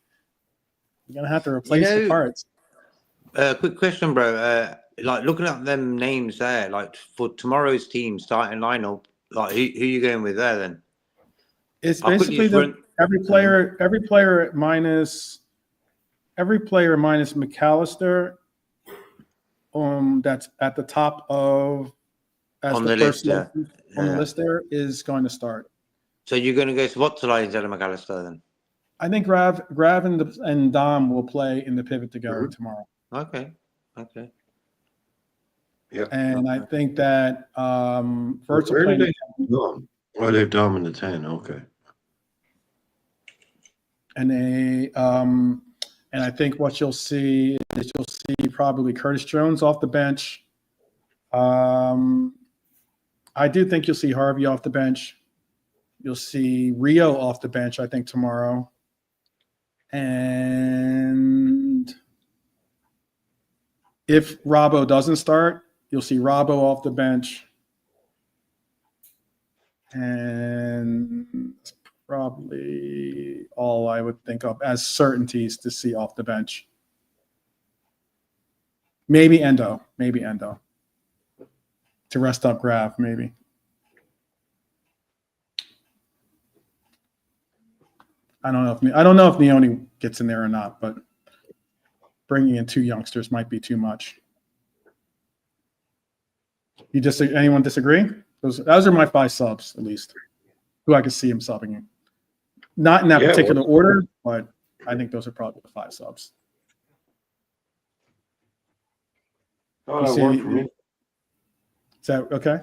you're gonna have to replace the parts. Quick question, bro. Like looking at them names there, like for tomorrow's team starting lineup, like who you going with there then? It's I'll quickly basically just run. every player minus McAllister. That's at the top of On the list, yeah. on the list there is going to start. So you're going to go Swatsala instead of McAllister then? I think Grav and Dom will play in the pivot to go tomorrow. Okay. Yeah. And I think that Wirtz will Where play. did they Dom? Oh, they've Dom in the 10. Okay. And and I think what you'll see is probably Curtis Jones off the bench. I do think you'll see Harvey off the bench. You'll see Rio off the bench, I think, tomorrow. And if Robbo doesn't start, you'll see Robbo off the bench. And that's probably all I would think of as certainties to see off the bench. Maybe Endo. To rest up Grav, maybe. I don't know if Neoni gets in there or not, but bringing in 2 youngsters might be too much. Anyone disagree? Those are my 5 subs, at least, who I could see him subbing in. Not in that particular order, but I think those are probably the 5 subs. Oh, that worked for me. Is that okay?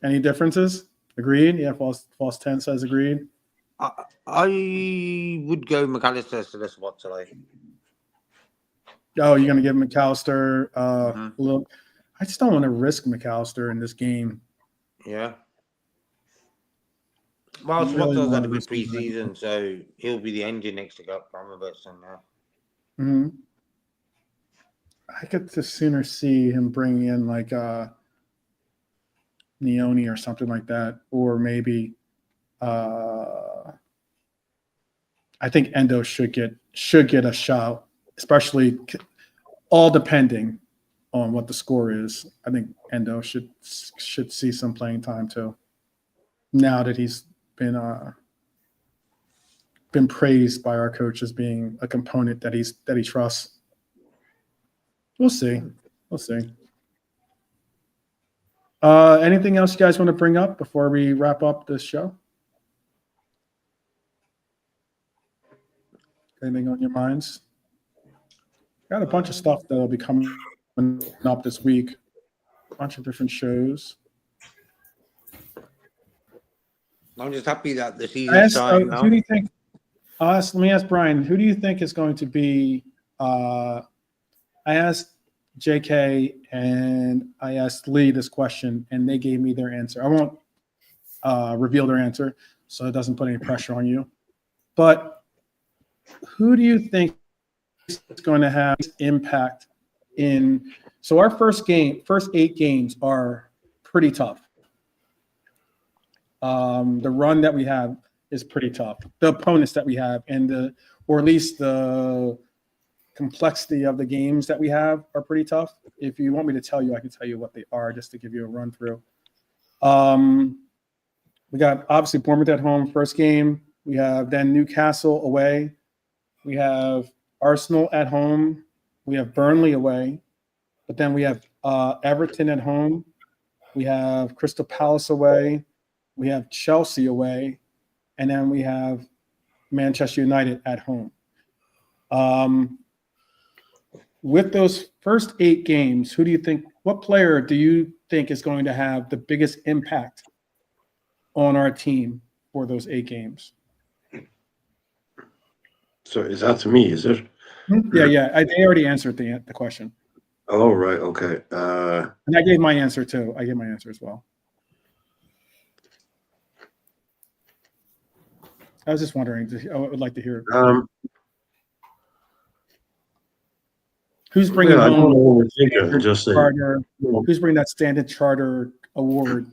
Any differences? Agreed? Yeah, False 10 says agreed. I would go McAllister to the Swatsala. Oh, you're going to give McAllister a little. I just don't want to risk McAllister in this game. Yeah. Well, Swatsala's had a good preseason, so he'll be the engine next to Robertson now. Mm-hmm. I could just sooner see him bringing in like Neoni or something like that, or maybe I think Endo should get a shout especially all depending on what the score is. I think Endo should see some playing time too. Now that he's been praised by our coach as being a component that he trusts. We'll see. Anything else you guys want to bring up before we wrap up this show? Anything on your minds? Got a bunch of stuff that'll be coming up this week. A bunch of different shows. I'm just happy that the season's starting now. Who do you think? Let me ask Brian. Who do you think is going to be? I asked JK and I asked Lee this question, and they gave me their answer. I won't reveal their answer, so it doesn't put any pressure on you. But who do you think is going to have impact in? So our first 8 games are pretty tough. The run that we have is pretty tough. The opponents that we have, or at least the complexity of the games that we have are pretty tough. If you want me to tell you, I can tell you what they are just to give you a run through. We got obviously Bournemouth at home, first game. We have then Newcastle away. We have Arsenal at home. We have Burnley away. But then we have Everton at home. We have Crystal Palace away. We have Chelsea away. And then we have Manchester United at home. With those first 8 games, what player do you think is going to have the biggest impact on our team for those 8 games? So is that to me, is it? Yeah. They already answered the question. Oh, right. Okay. And I gave my answer too. I gave my answer as well. I was just wondering. I would like to hear who's bringing home who's bringing that Standard Charter award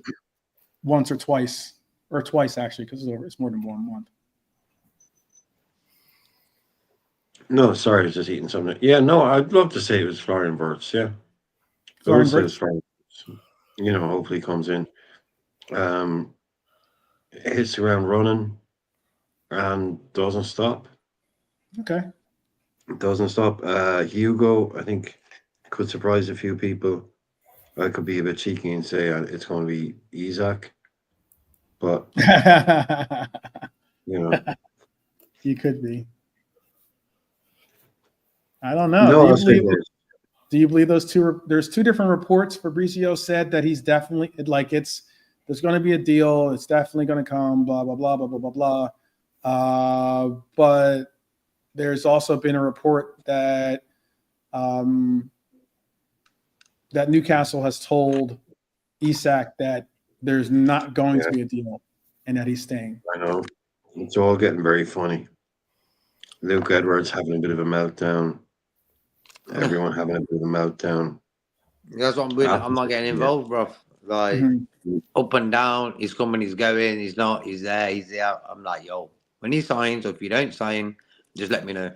once or twice actually, because it's more than 1 month. No, sorry, I was just eating something. Yeah, no, I'd love to say it was Florian Wirtz. Yeah, Florian Wirtz. Hopefully comes in, hits around running, and doesn't stop. Okay. Doesn't stop. Hugo, I think, could surprise a few people. I could be a bit cheeky and say it's going to be Isak, but you could be. I don't know. Do you believe those two? There's 2 different reports. Fabrizio said that he's definitely there's going to be a deal. It's definitely going to come. Blah blah blah blah blah blah blah. But there's also been a report that that Newcastle has told Isak that there's not going to be a deal and that he's staying. I know. It's all getting very funny. Luke Edwards having a bit of a meltdown. Everyone having a bit of a meltdown. That's what I'm not getting involved, bro. Like, up and down, he's coming, he's going, he's not, he's there, he's out. I'm like, yo, when he signs, or if you don't sign, just let me know.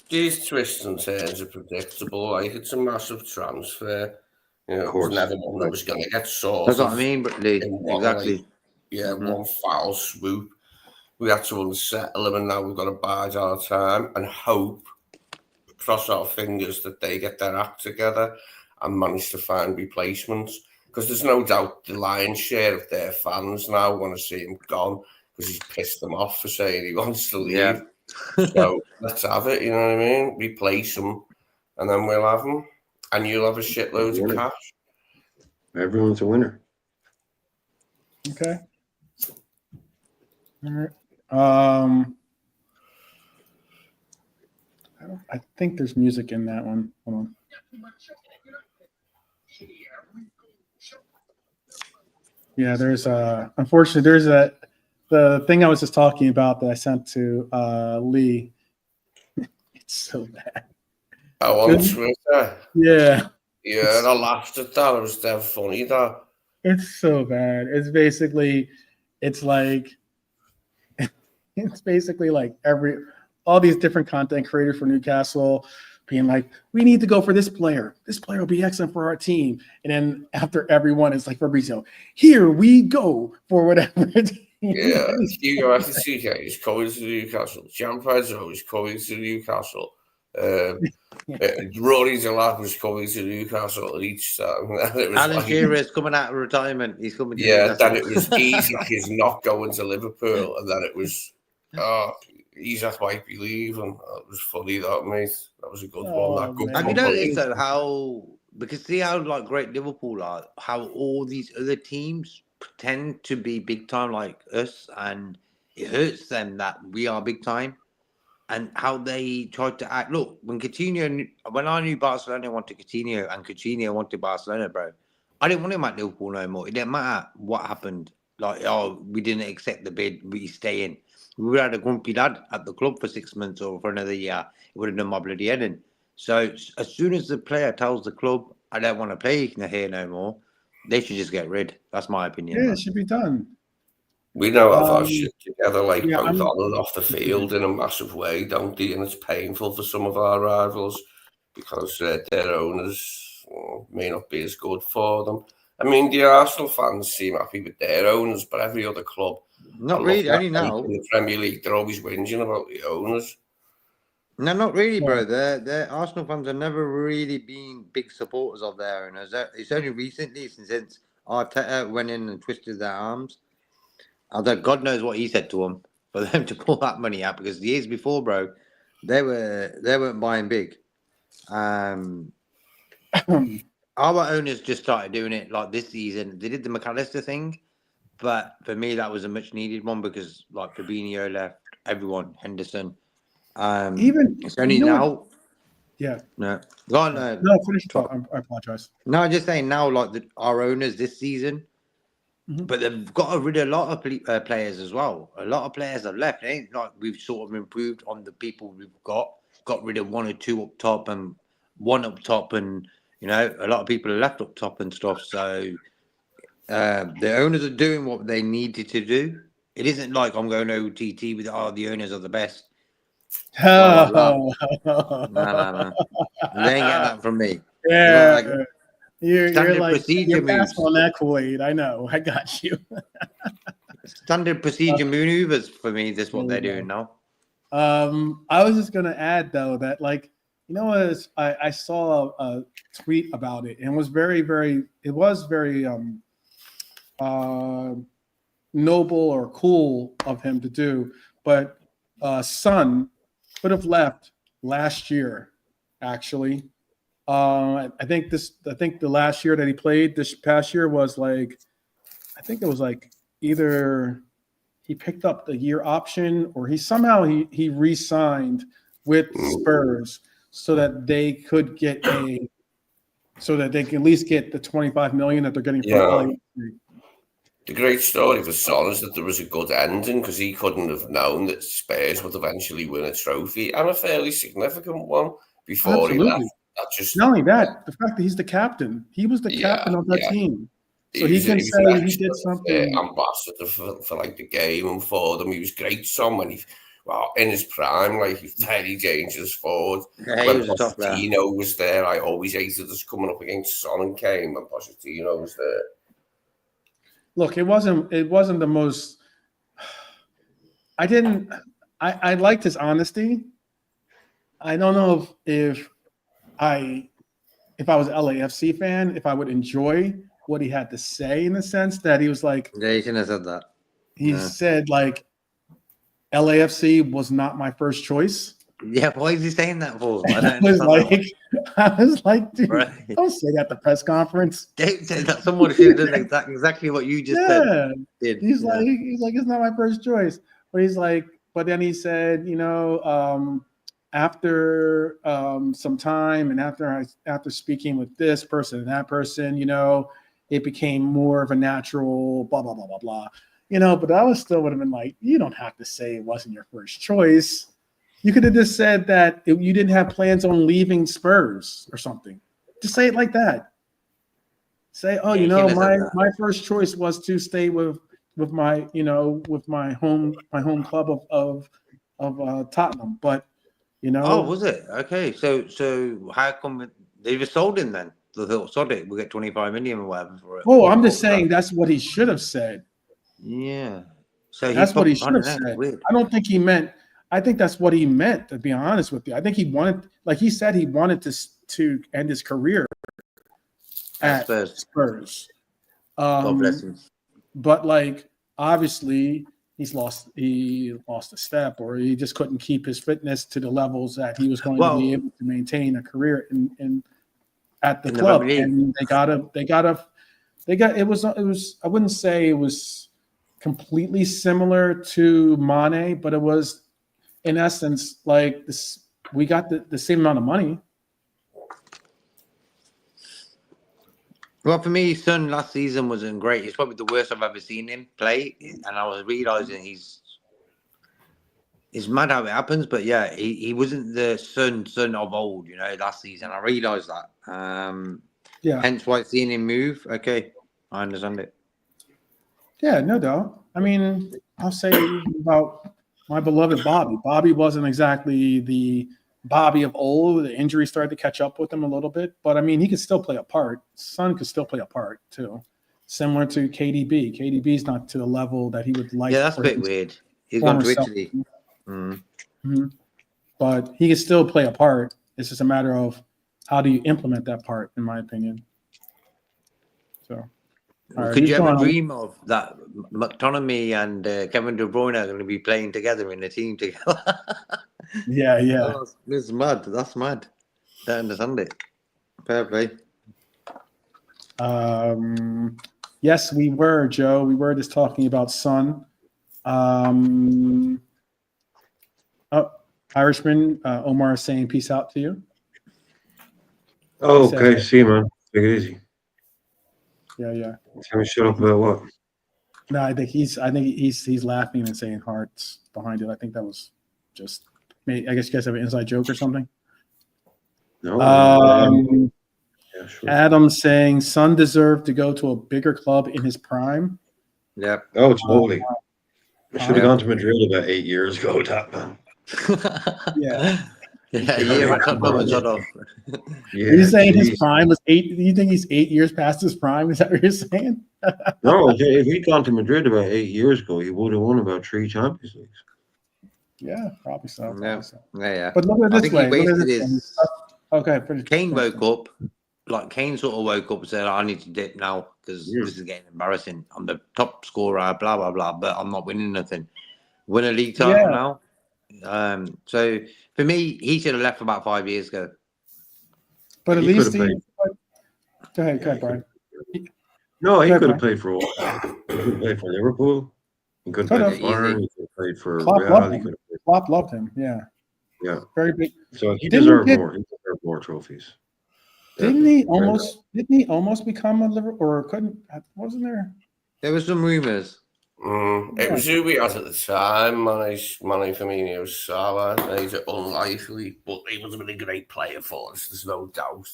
These twists and turns are predictable. Like, it's a massive transfer. It was never one that was going to get sorted. That's what I mean, but exactly. One foul swoop. We had to unsettle them, and now we've got to bide our time and hope, cross our fingers, that they get their act together and manage to find replacements. Because there's no doubt the lion's share of their fans now want to see him gone because he's pissed them off for saying he wants to leave. Yeah. So let's have it, you know what I mean? Replace him, and then we'll have him, and you'll have a shitload of cash. Everyone's a winner. Okay. All right. I think there's music in that one. Hold on. Yeah, unfortunately there's the thing I was just talking about that I sent to Lee. It's so bad. Oh, on Twitter. Yeah. Yeah, I laughed at that. It was damn funny, that. It's so bad. It's basically like all these different content creators for Newcastle being like, we need to go for this player. This player will be excellent for our team. And then after everyone is like Fabrizio, here we go for whatever. Yeah, Hugo Ekitiké is coming to Newcastle. Jean Pedro is coming to Newcastle. Rory Delap was coming to Newcastle at each time. It was Alan Shearer is coming out of retirement. He's coming to yeah, Newcastle. then it was Isak is not going to Liverpool, and then it was Isak might be leaving. That was funny, that, mate. That was a good one. That good Have you company. noticed though how, because see how like great Liverpool are, how all these other teams pretend to be big time like us, and it hurts them that we are big time, and how they tried to act. Look, when I knew Barcelona wanted Coutinho and Coutinho wanted Barcelona, bro, I didn't want him at Liverpool no more. It didn't matter what happened. Like, oh, we didn't accept the bid, we stay in. We would have had a grumpy lad at the club for 6 months or for another year. It would have done my bloody head in. So as soon as the player tells the club, I don't want to play here no more, they should just get rid. That's my opinion. Yeah, it should be done. We know have our shit together, like yeah, both on and off the field in a massive way, don't they? And it's painful for some of our rivals because their owners may not be as good for them. I mean, the Arsenal fans seem happy with their owners, but every other club, Not really, only now. in the Premier League, they're always whinging about the owners. No, not really, bro. Their Arsenal fans have never really been big supporters of their owners. It's only recently, since Arteta went in and twisted their arms. Although God knows what he said to them for them to pull that money out, because the years before, bro, they weren't buying big. Our owners just started doing it like this season. They did the McAllister thing, but for me that was a much needed one because like Fabinho left, everyone, Henderson. Even it's only you know now. what? Yeah. No, go on. No, finish. I apologize. No, I'm just saying now, like our owners this season, Mhm. but they've got rid of a lot of players as well. A lot of players have left. It ain't like we've sort of improved on the people we've got rid of one or two up top and one up top, and a lot of people are left up top and stuff. So the owners are doing what they needed to do. It isn't like I'm going OTT with the owners are the best. Blah, blah, blah. No. They ain't getting that from me. Yeah. Like, You're like procedure you're moves. passing on that Kool-Aid. I know. I got you. Standard procedure maneuvers for me. That's what they're doing now. I was just gonna add though that I saw a tweet about it and it was very noble or cool of him to do, but Son could have left last year actually. I think the last year that he played this past year was either he picked up the year option or he re-signed with Spurs so that they could at least get the 25 million that they're getting from LA. The great story for Son is that there was a good ending because he couldn't have known that Spurs would eventually win a trophy, and a fairly significant one, before he left. Not only that, the fact that he's the captain. He was the captain of that team. So he can say he did something. Ambassador for like the game and for them. He was great. Son when in his prime, like he's very dangerous forward. Yeah, when Pochettino was there, I always hated us coming up against Son and Kane when Pochettino was there. Look, it wasn't the most. I liked his honesty. I don't know if I was an LAFC fan, if I would enjoy what he had to say, in the sense that he was like, yeah, he shouldn't have said that. He said like LAFC was not my first choice. Yeah, why is he saying that for? I was like, dude, don't say that at the press conference. Don't say that. Someone should have done exactly what you just said. He's like, it's not my first choice. But then he said, after some time and after speaking with this person and that person, it became more of a natural blah blah blah blah blah. But I still would have been like, you don't have to say it wasn't your first choice. You could have just said that you didn't have plans on leaving Spurs or something. Just say it like that. Say, my first choice was to stay with my home club of Tottenham. But you know, Oh, was it? Okay. So how come they just sold him then? They thought, sod it, we'll get 25 million or whatever for it. oh, I'm just saying that's what he should have said. Yeah. So That's what he I should don't have know, said. weird. I don't think he meant. I think that's what he meant. To be honest with you, I think he wanted, like he said, he wanted to end his career at Spurs. God bless him. But like obviously he lost a step, or he just couldn't keep his fitness to the levels that he was going to be able to maintain a career in at the club. And they got it was I wouldn't say it was completely similar to Mane, but it was in essence like this. We got the same amount of money. Well, for me, Son last season wasn't great. It's probably the worst I've ever seen him play, and I was realizing it's mad how it happens. But yeah, he wasn't the Son of old, last season. I realized that. Yeah. Hence why seeing him move. Okay, I understand it. Yeah, no doubt. I mean, I'll say about my beloved Bobby. Bobby wasn't exactly the Bobby of old. The injury started to catch up with him a little bit, but I mean, he could still play a part. Son could still play a part too, similar to KDB. KDB's not to the level that he would like. Yeah, that's a bit weird. He's gone to Italy. But he could still play a part. It's just a matter of how do you implement that part, in my opinion. So, could you ever dream of that McTominay and Kevin De Bruyne are going to be playing together in a team together? Yeah. Oh, it's mad. That's mad. Don't understand it. Fair play. Yes, we were, Joe. We were just talking about Son. Irishman, Omar is saying peace out to you. Oh, okay. See you, man. Take it easy. Yeah. Tell me shut up about what? No, I think he's laughing and saying hearts behind it. I think that was just. I guess you guys have an inside joke or something. No. Yeah, sure. Adam saying Son deserved to go to a bigger club in his prime. Yeah. Oh, totally. I should have gone to Madrid about 8 years ago. That man. Yeah. Yeah, Are you saying his prime was 8? Do you think he's 8 years past his prime? Is that what you're saying? No, if he'd gone to Madrid about 8 years ago, he would have won about 3 Champions Leagues. Yeah, probably so. Yeah. But look at it this way. Okay. Kane woke up. Like Kane sort of woke up and said, "I need to dip now because this is getting embarrassing. I'm the top scorer, blah blah blah, but I'm not winning nothing. Win a league title now." So for me, he should have left about 5 years ago. But at least he. Go ahead, Brian. No, he could have played for. He could have played for Liverpool. He could have played for Bayern. He could have played for Real. Klopp loved him. Yeah. Very big. So he deserved more. He deserved more trophies. Didn't he almost become a Liverpool, or couldn't? Wasn't there? There was some rumors. It was who we had at the time. Mane, Firmino, Salah. These are unlikely, but he was a really great player for us. There's no doubt.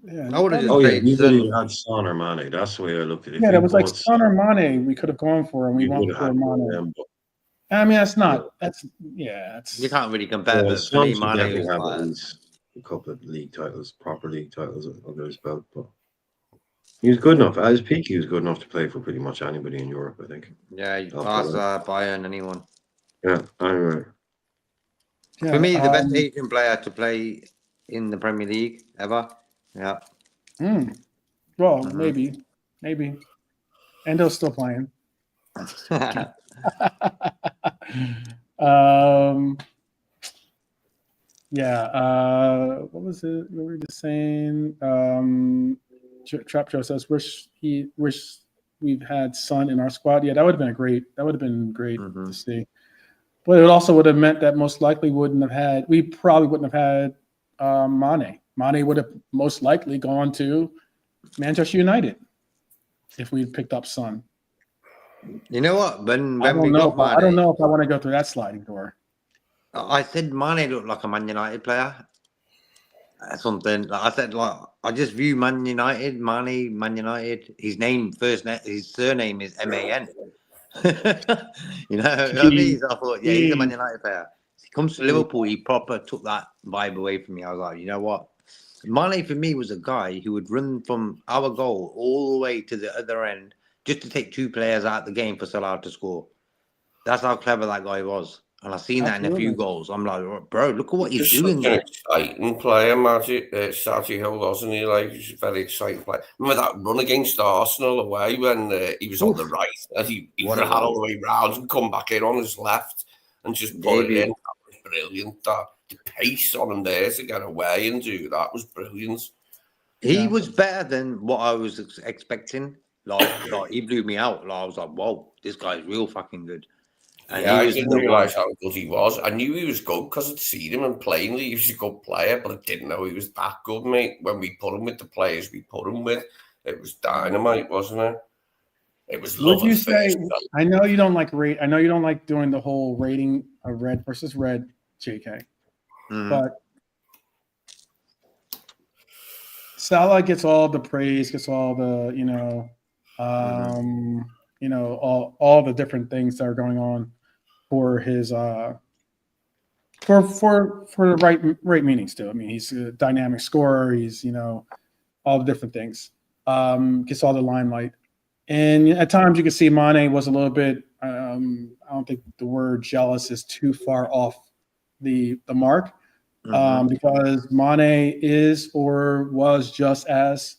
Yeah. I would have you really had Son or Mane. That's the way I look at it. Yeah, that was like Son or Mane. We could have gone for, and we went for Mane. I mean, that's not. You can't really compare. But for me, Mane have at least a couple of league titles, proper league titles under his belt. But he was good enough. At his peak, he was good enough to play for pretty much anybody in Europe, I think. Yeah, Barca, Bayern, anyone. Yeah, anyway. Yeah, for me, the best Asian player to play in the Premier League ever. Yeah. Well, maybe. Endo's still playing. What was it? We were just saying. Trap Joe says, "Wish we've had Son in our squad." Yeah, that would have been great. To see. But it also would have meant that most likely we probably wouldn't have had Mane. Mane would have most likely gone to Manchester United if we'd picked up Son. You know what? When I don't know if I want to go through that sliding door. I said Mane looked like a Man United player. Something like I said, like I just view Man United. His surname is MAN. You know what I mean? So I thought, yeah, he's a Man United player. He comes to Liverpool, he proper took that vibe away from me. I was like, you know what? Mane for me was a guy who would run from our goal all the way to the other end just to take two players out of the game for Salah to score. That's how clever that guy was. And I've seen that in a few goals. I'm like, bro, look at what he's doing such an there. exciting player, Sergio, wasn't he? Like, he was a very exciting player. Remember that run against Arsenal away when he was on the right and he ran all the way round and come back in on his left and just put it in. That was brilliant. The pace on him there to get away and do that was brilliant. He was better than what I was expecting. Like he blew me out. Like, I was like, whoa, this guy's real fucking good. And yeah, I didn't realise how good he was. I knew he was good because I'd seen him and plainly he was a good player, but I didn't know he was that good, mate. When we put him with the players we put him with, it was dynamite, wasn't it? It was love. Would you say? I know you don't like rate. I know you don't like doing the whole rating of red versus red, JK. But Salah gets all the praise, gets all the all the different things that are going on for his for the right meanings too. I mean, he's a dynamic scorer. He's all the different things. Gets all the limelight, and at times you can see Mane was a little bit. I don't think the word jealous is too far off the mark. Because Mane is or was just as,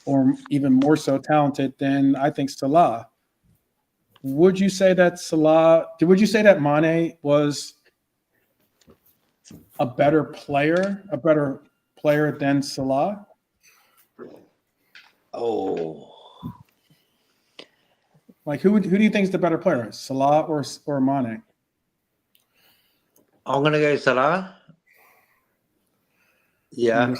or even more so talented than I think Salah. Would you say that Mane was a better player than Salah? Oh, like who do you think is the better player, Salah or Mane? I'm gonna go Salah. Yeah,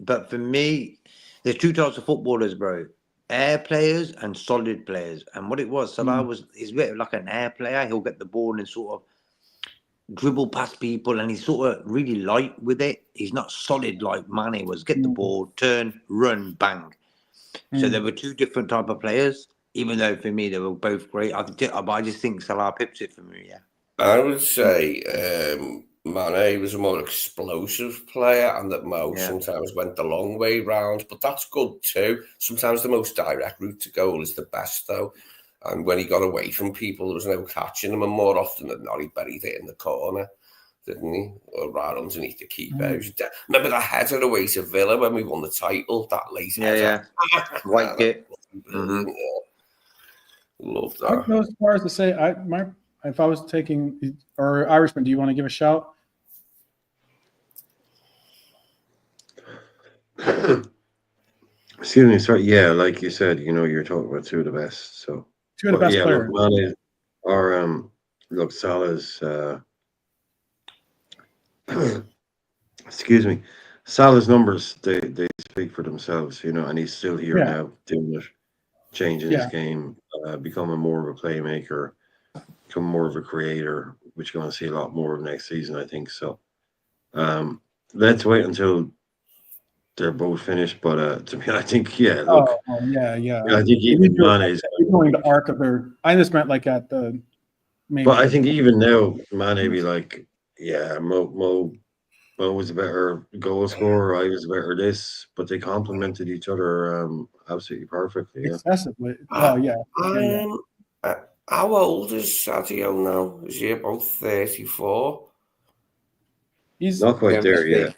but for me, there's two types of footballers, bro. Air players and solid players. And what it was, Salah he's a bit like an air player. He'll get the ball and sort of dribble past people, and he's sort of really light with it. He's not solid like Mane was. Get the ball, turn, run, bang. So there were two different type of players. Even though for me they were both great, I just think Salah pips it for me. Yeah, I would say Mane was a more explosive player, and that Mo sometimes went the long way round, but that's good too. Sometimes the most direct route to goal is the best, though. And when he got away from people, there was no catching him, and more often than not, he buried it in the corner, didn't he? Or right underneath the keeper. Remember that header away to Villa when we won the title? That late header. Yeah. White kit. Brilliant. Love that. I'd go as far as to say, if I was taking, or Irishman, do you want to give a shout? Excuse me, sorry. Yeah, like you said, you're talking about two of the best. So two of the best players. Look, Mane, or look, Salah's. Excuse me, Salah's numbers they speak for themselves, and he's still here now doing it, changing his game, becoming more of a playmaker, becoming more of a creator, which you're going to see a lot more of next season, I think. So, let's wait until they're both finished. But to me, I think, look, I think even Mane's going the arc of their. I just meant like at the. Maybe. But I think even now, Mane be like, Mo was a better goal scorer. I was a better this, but they complemented each other absolutely perfectly. Yeah. Excessively. Oh yeah. How old is Sadio now? Is he about 34? He's not quite there yet.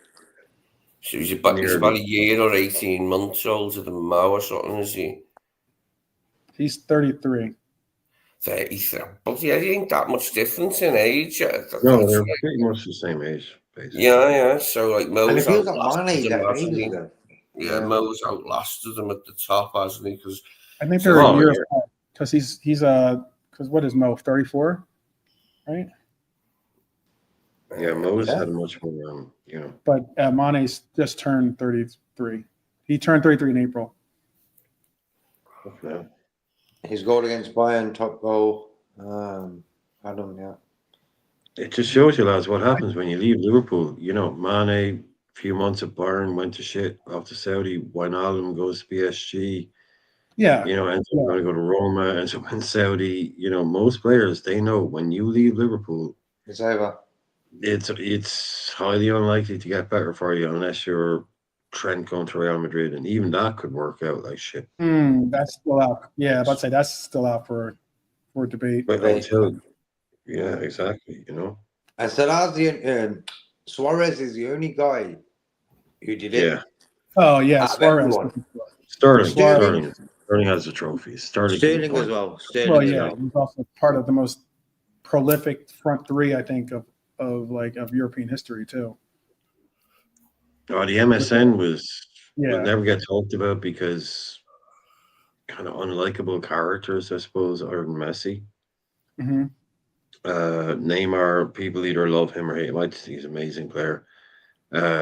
So he's about a year or 18 months older than Mo or something, is he? He's 33. 33. But yeah, he ain't that much difference in age. No, they're pretty much the same age, basically. Yeah. So like Mo's and it feels like Mane that ages ago. Yeah, Mo's outlasted him at the top, hasn't he? Because I think they're a year apart. Because he's because what is Mo, 34, right? Yeah, Mo's had a much more But Mane's just turned 33. He turned 33 in April. Yeah. His goal against Bayern, top goal. Adam, yeah. It just shows you, lads, what happens when you leave Liverpool. Mane, a few months at Bayern, went to shit off to Saudi. Wijnaldum goes to PSG. Yeah. You know, ends up going to go to Roma, ends up in Saudi. You know, most players, they know when you leave Liverpool, It's over. it's highly unlikely to get better for you unless you're Trent going to Real Madrid, and even that could work out like shit. That's still out. Yeah, about to say that's still out for debate. But yeah, exactly. You know. And so Suarez is the only guy who did it. Yeah. Oh yeah, Out of Suarez. everyone. Sterling has the trophies. Sterling as well. Sterling Well, as yeah, well. he's also part of the most prolific front three, I think, of European history too. Oh, the MSN will Yeah. never get talked about because kind of unlikable characters, I suppose, other than Messi. Mm-hmm. Neymar, people either love him or hate him. I just think he's an amazing player.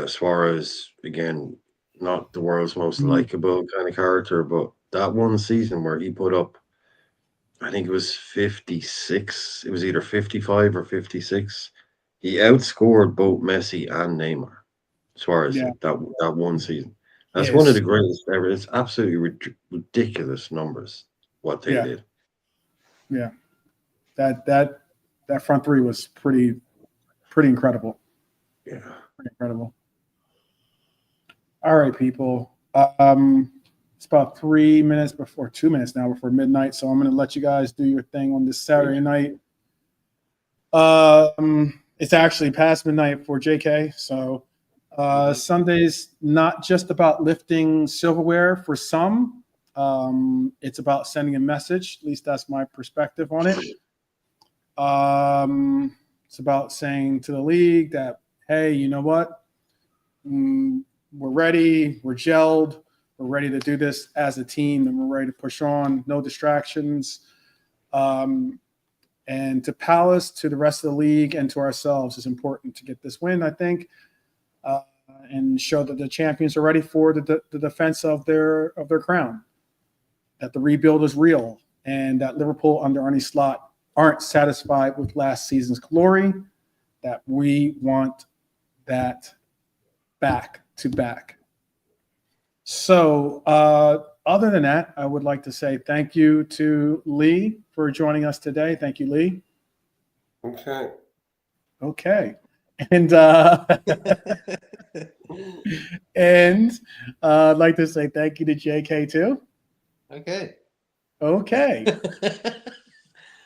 Suarez, again, not the world's most likable kind of character, but that one season where he put up, I think it was 56. It was either 55 or 56. He outscored both Messi and Neymar. Suarez, Yeah. that one season. That's Yeah, one of the greatest ever. It's absolutely ridiculous numbers what they Yeah. did. Yeah, that front three was pretty incredible. Yeah. Pretty incredible. All right, people. It's about 2 minutes now before midnight. So I'm going to let you guys do your thing on this Saturday night. It's actually past midnight for JK. So Sunday's not just about lifting silverware for some. It's about sending a message. At least that's my perspective on it. It's about saying to the league that, hey, you know what? We're ready. We're gelled. We're ready to do this as a team, and we're ready to push on. No distractions. And to Palace, to the rest of the league, and to ourselves, it's important to get this win, I think, and show that the champions are ready for the defense of their crown. That the rebuild is real, and that Liverpool under Arne Slot aren't satisfied with last season's glory. That we want that back to back. So other than that, I would like to say thank you to Lee for joining us today. Thank you, Lee. Okay. And and I'd like to say thank you to JK too. Okay.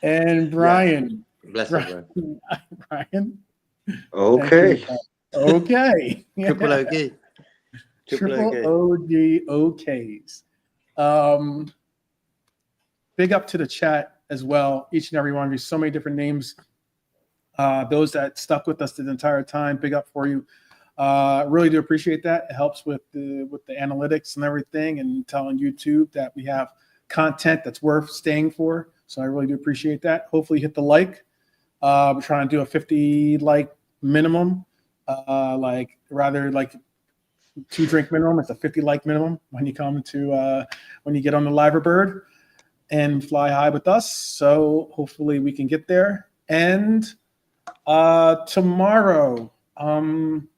And Brian. Yeah. Bless you, Brian. Okay. Okay. Triple OK. Triple OKs. Big up to the chat as well. Each and every one of you. So many different names. Those that stuck with us the entire time. Big up for you. Really do appreciate that. It helps with the analytics and everything, and telling YouTube that we have content that's worth staying for. So I really do appreciate that. Hopefully hit the like. We're trying to do a 50 like minimum. Rather like 2 drink minimum. It's a 50 like minimum when you come to when you get on the Liverbird and fly high with us. So hopefully we can get there. And tomorrow, I'm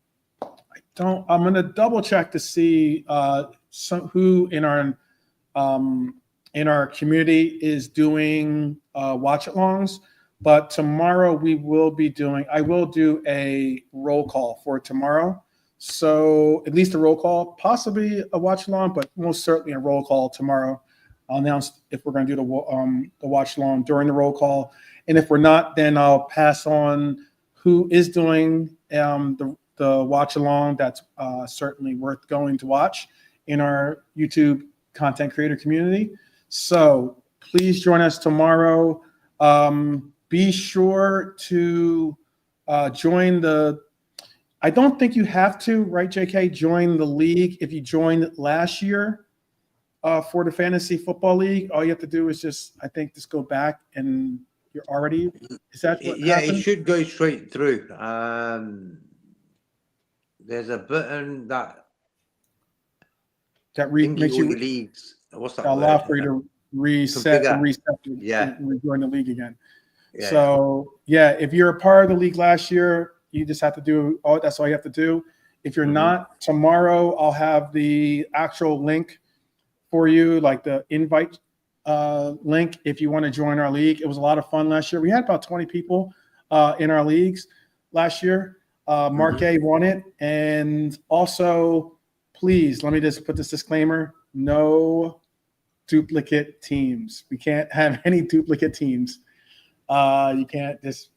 gonna double check to see who in our community is doing watch alongs. But tomorrow I will do a roll call for tomorrow. So at least a roll call, possibly a watch along, but most certainly a roll call tomorrow. I'll announce if we're going to do the watch along during the roll call. And if we're not, then I'll pass on who is doing the watch along. That's certainly worth going to watch in our YouTube content creator community. So please join us tomorrow. Be sure to join I don't think you have to, right, JK, join the league. If you joined last year for the Fantasy Football League, all you have to do is just go back and you're already, is that what happened? It should go straight through. There's a button that makes you leagues. What's that? Allow for you to reset to rejoin the league again. Yeah. So if you're a part of the league last year, you just have to do that's all you have to do. If you're not, tomorrow I'll have the actual link for you, like the invite link if you want to join our league. It was a lot of fun last year. We had about 20 people in our leagues last year. Marc Guéhi won it. And also, please, let me just put this disclaimer. No duplicate teams. We can't have any duplicate teams. You can't just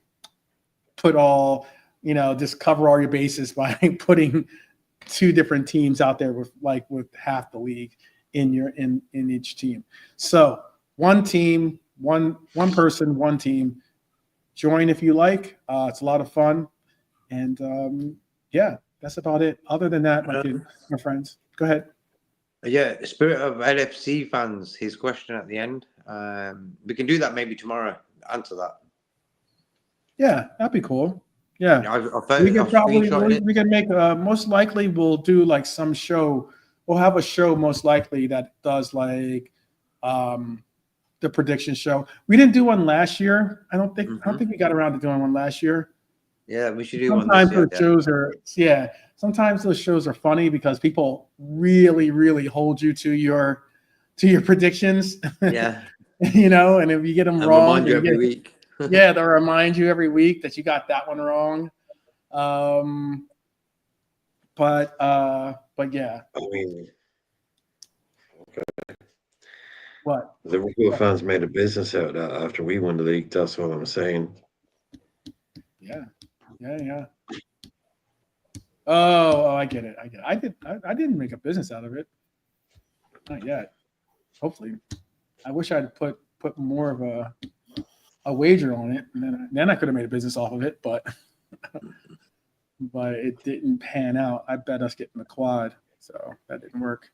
put all, just cover all your bases by putting 2 different teams out there with half the league in each team. So one team, one person, one team. Join if you like. It's a lot of fun. And yeah, that's about it. Other than that, my friends, go ahead. Yeah, spirit of LFC fans, his question at the end. We can do that maybe tomorrow. Answer that. Yeah, that'd be cool. Yeah. We can make most likely we'll do like some show. We'll have a show most likely that does like the prediction show. We didn't do one last year. I don't think we got around to doing one last year. Yeah, we should do sometimes one this year. Shows are sometimes those shows are funny because people really, really hold you to your predictions. Yeah. And if you get them wrong, remind you every week. Yeah, they'll remind you every week that you got that one wrong. But yeah. I mean, What? Liverpool fans made a business out of that after we won the league. That's what I'm saying. Yeah. Oh, I get it. I didn't make a business out of it. Not yet. Hopefully. I wish I'd put more of a wager on it, and then I could have made a business off of it, but it didn't pan out. I bet us getting the quad, so that didn't work.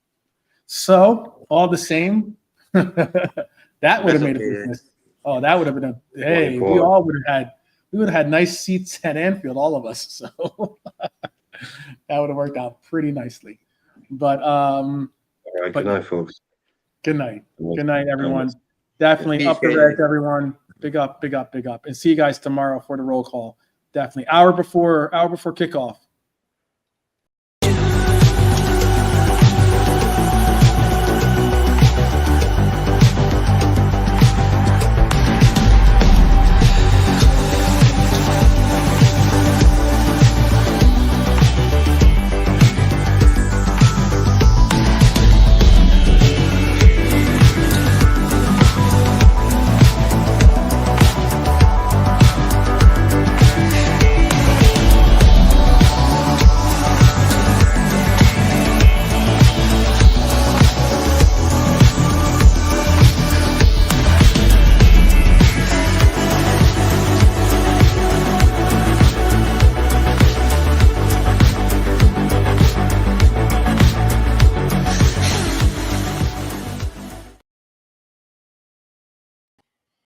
So all the same, that would have made a business. Oh, that would have been we would have had nice seats at Anfield, all of us. So that would have worked out pretty nicely. But all right, good night, folks. Good night. Good night, everyone. Definitely up the Reds, everyone. Big up. And see you guys tomorrow for the roll call. Definitely hour before kickoff.